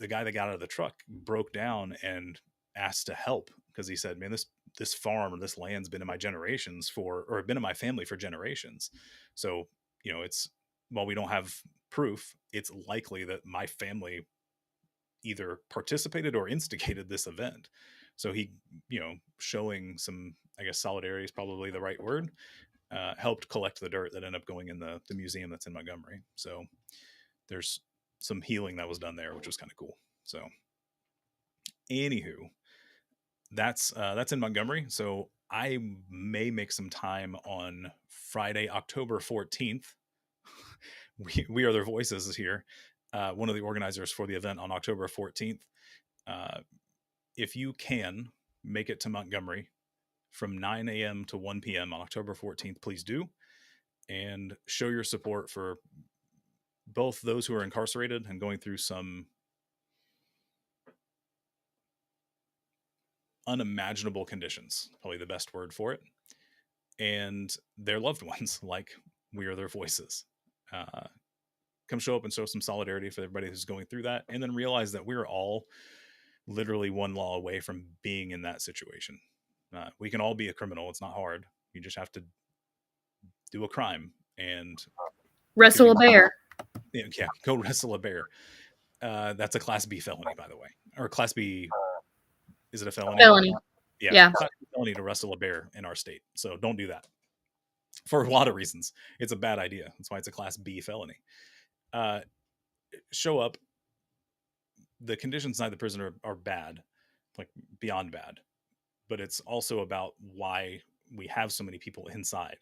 guy that got out of the truck broke down and asked to help, because he said, man, this farm or this land's been in my generations or been in my family for generations. So, it's, while we don't have proof, it's likely that my family either participated or instigated this event. So he, showing some, I guess, solidarity is probably the right word, helped collect the dirt that ended up going in the museum that's in Montgomery. So there's some healing that was done there, which was kind of cool. So anywho, that's in Montgomery. So I may make some time on Friday, October 14th. We are their voices here. One of the organizers for the event on October 14th. If you can make it to Montgomery from 9 a.m. to 1 p.m. on October 14th, please do, and show your support for both those who are incarcerated and going through some unimaginable conditions, probably the best word for it, and their loved ones, like we are their voices. Come show up and show some solidarity for everybody who's going through that, and then realize that we're all literally one law away from being in that situation. We can all be a criminal. It's not hard. You just have to do a crime and Wrestle a bear. Yeah, go wrestle a bear. That's a Class B felony, by the way, or Class B. Is it a felony? Felony. Yeah. Class B felony to wrestle a bear in our state. So don't do that. For a lot of reasons, it's a bad idea. That's why it's a Class B felony. Show up. The conditions inside the prison are bad, like beyond bad, but it's also about why we have so many people inside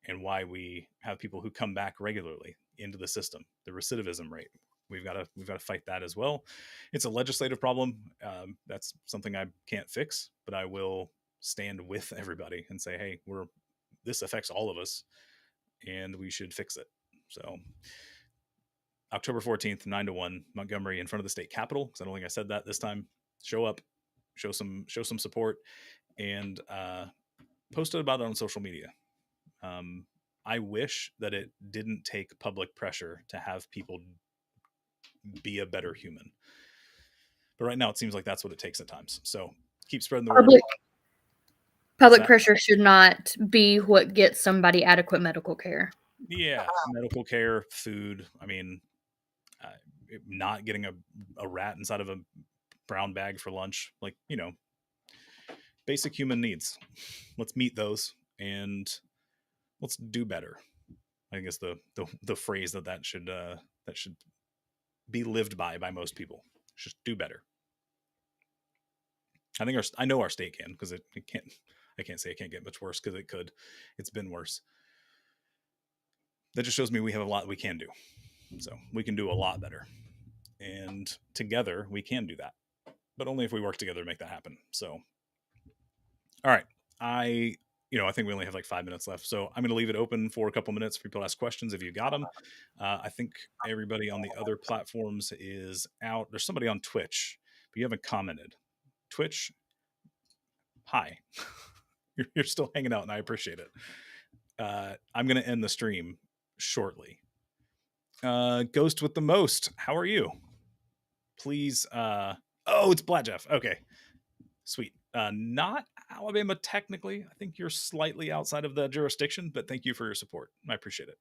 and why we have people who come back regularly into the system. The recidivism rate, we've got to fight that as well. It's a legislative problem. That's something I can't fix, but I will stand with everybody and say, hey, this affects all of us and we should fix it. So October 14th, 9 to 1, Montgomery, in front of the state capitol, because I don't think I said that this time. Show up, show some support, and post about it on social media. I wish that it didn't take public pressure to have people be a better human. But right now it seems like that's what it takes at times. So keep spreading the word. Public pressure should not be what gets somebody adequate medical care. Yeah, medical care, food. I mean, not getting a rat inside of a brown bag for lunch, like, basic human needs. Let's meet those and let's do better. I guess the phrase that should be lived by most people. Just do better. I know our state can, because it can't. I can't say it can't get much worse, because it could. It's been worse. That just shows me we have a lot we can do. So we can do a lot better. And together we can do that. But only if we work together to make that happen. So, all right. I I think we only have like 5 minutes left. So I'm going to leave it open for a couple minutes for people to ask questions if you got them. I think everybody on the other platforms is out. There's somebody on Twitch, but you haven't commented. Twitch, hi. You're still hanging out, and I appreciate it. I'm going to end the stream shortly. Ghost with the most, how are you? Please. Oh, it's Black Jeff. Okay, sweet. Not Alabama technically. I think you're slightly outside of the jurisdiction, but thank you for your support. I appreciate it.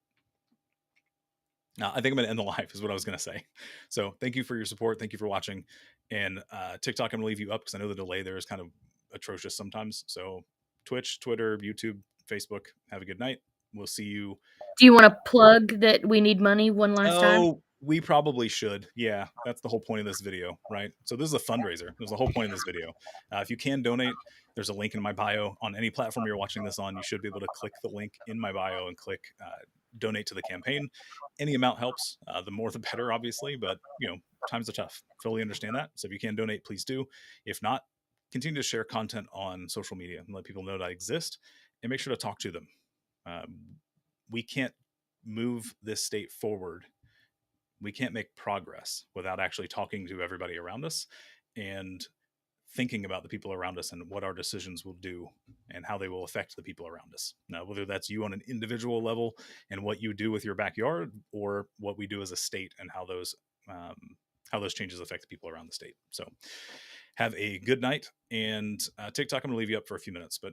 I think I'm going to end the live is what I was going to say. So thank you for your support. Thank you for watching. And TikTok, I'm going to leave you up because I know the delay there is kind of atrocious sometimes. So Twitch, Twitter, YouTube, Facebook, have a good night. We'll see you. Do you want to plug that we need money one last time? Oh, we probably should. Yeah, that's the whole point of this video, right? So this is a fundraiser. There's the whole point of this video. If you can donate, there's a link in my bio on any platform you're watching this on. You should be able to click the link in my bio and click donate to the campaign. Any amount helps. The more, the better, obviously. But times are tough. Fully understand that. So if you can donate, please do. If not, continue to share content on social media and let people know that I exist, and make sure to talk to them. We can't move this state forward. We can't make progress without actually talking to everybody around us and thinking about the people around us and what our decisions will do and how they will affect the people around us. Now, whether that's you on an individual level and what you do with your backyard, or what we do as a state and how those changes affect the people around the state. So have a good night. And TikTok, I'm going to leave you up for a few minutes, but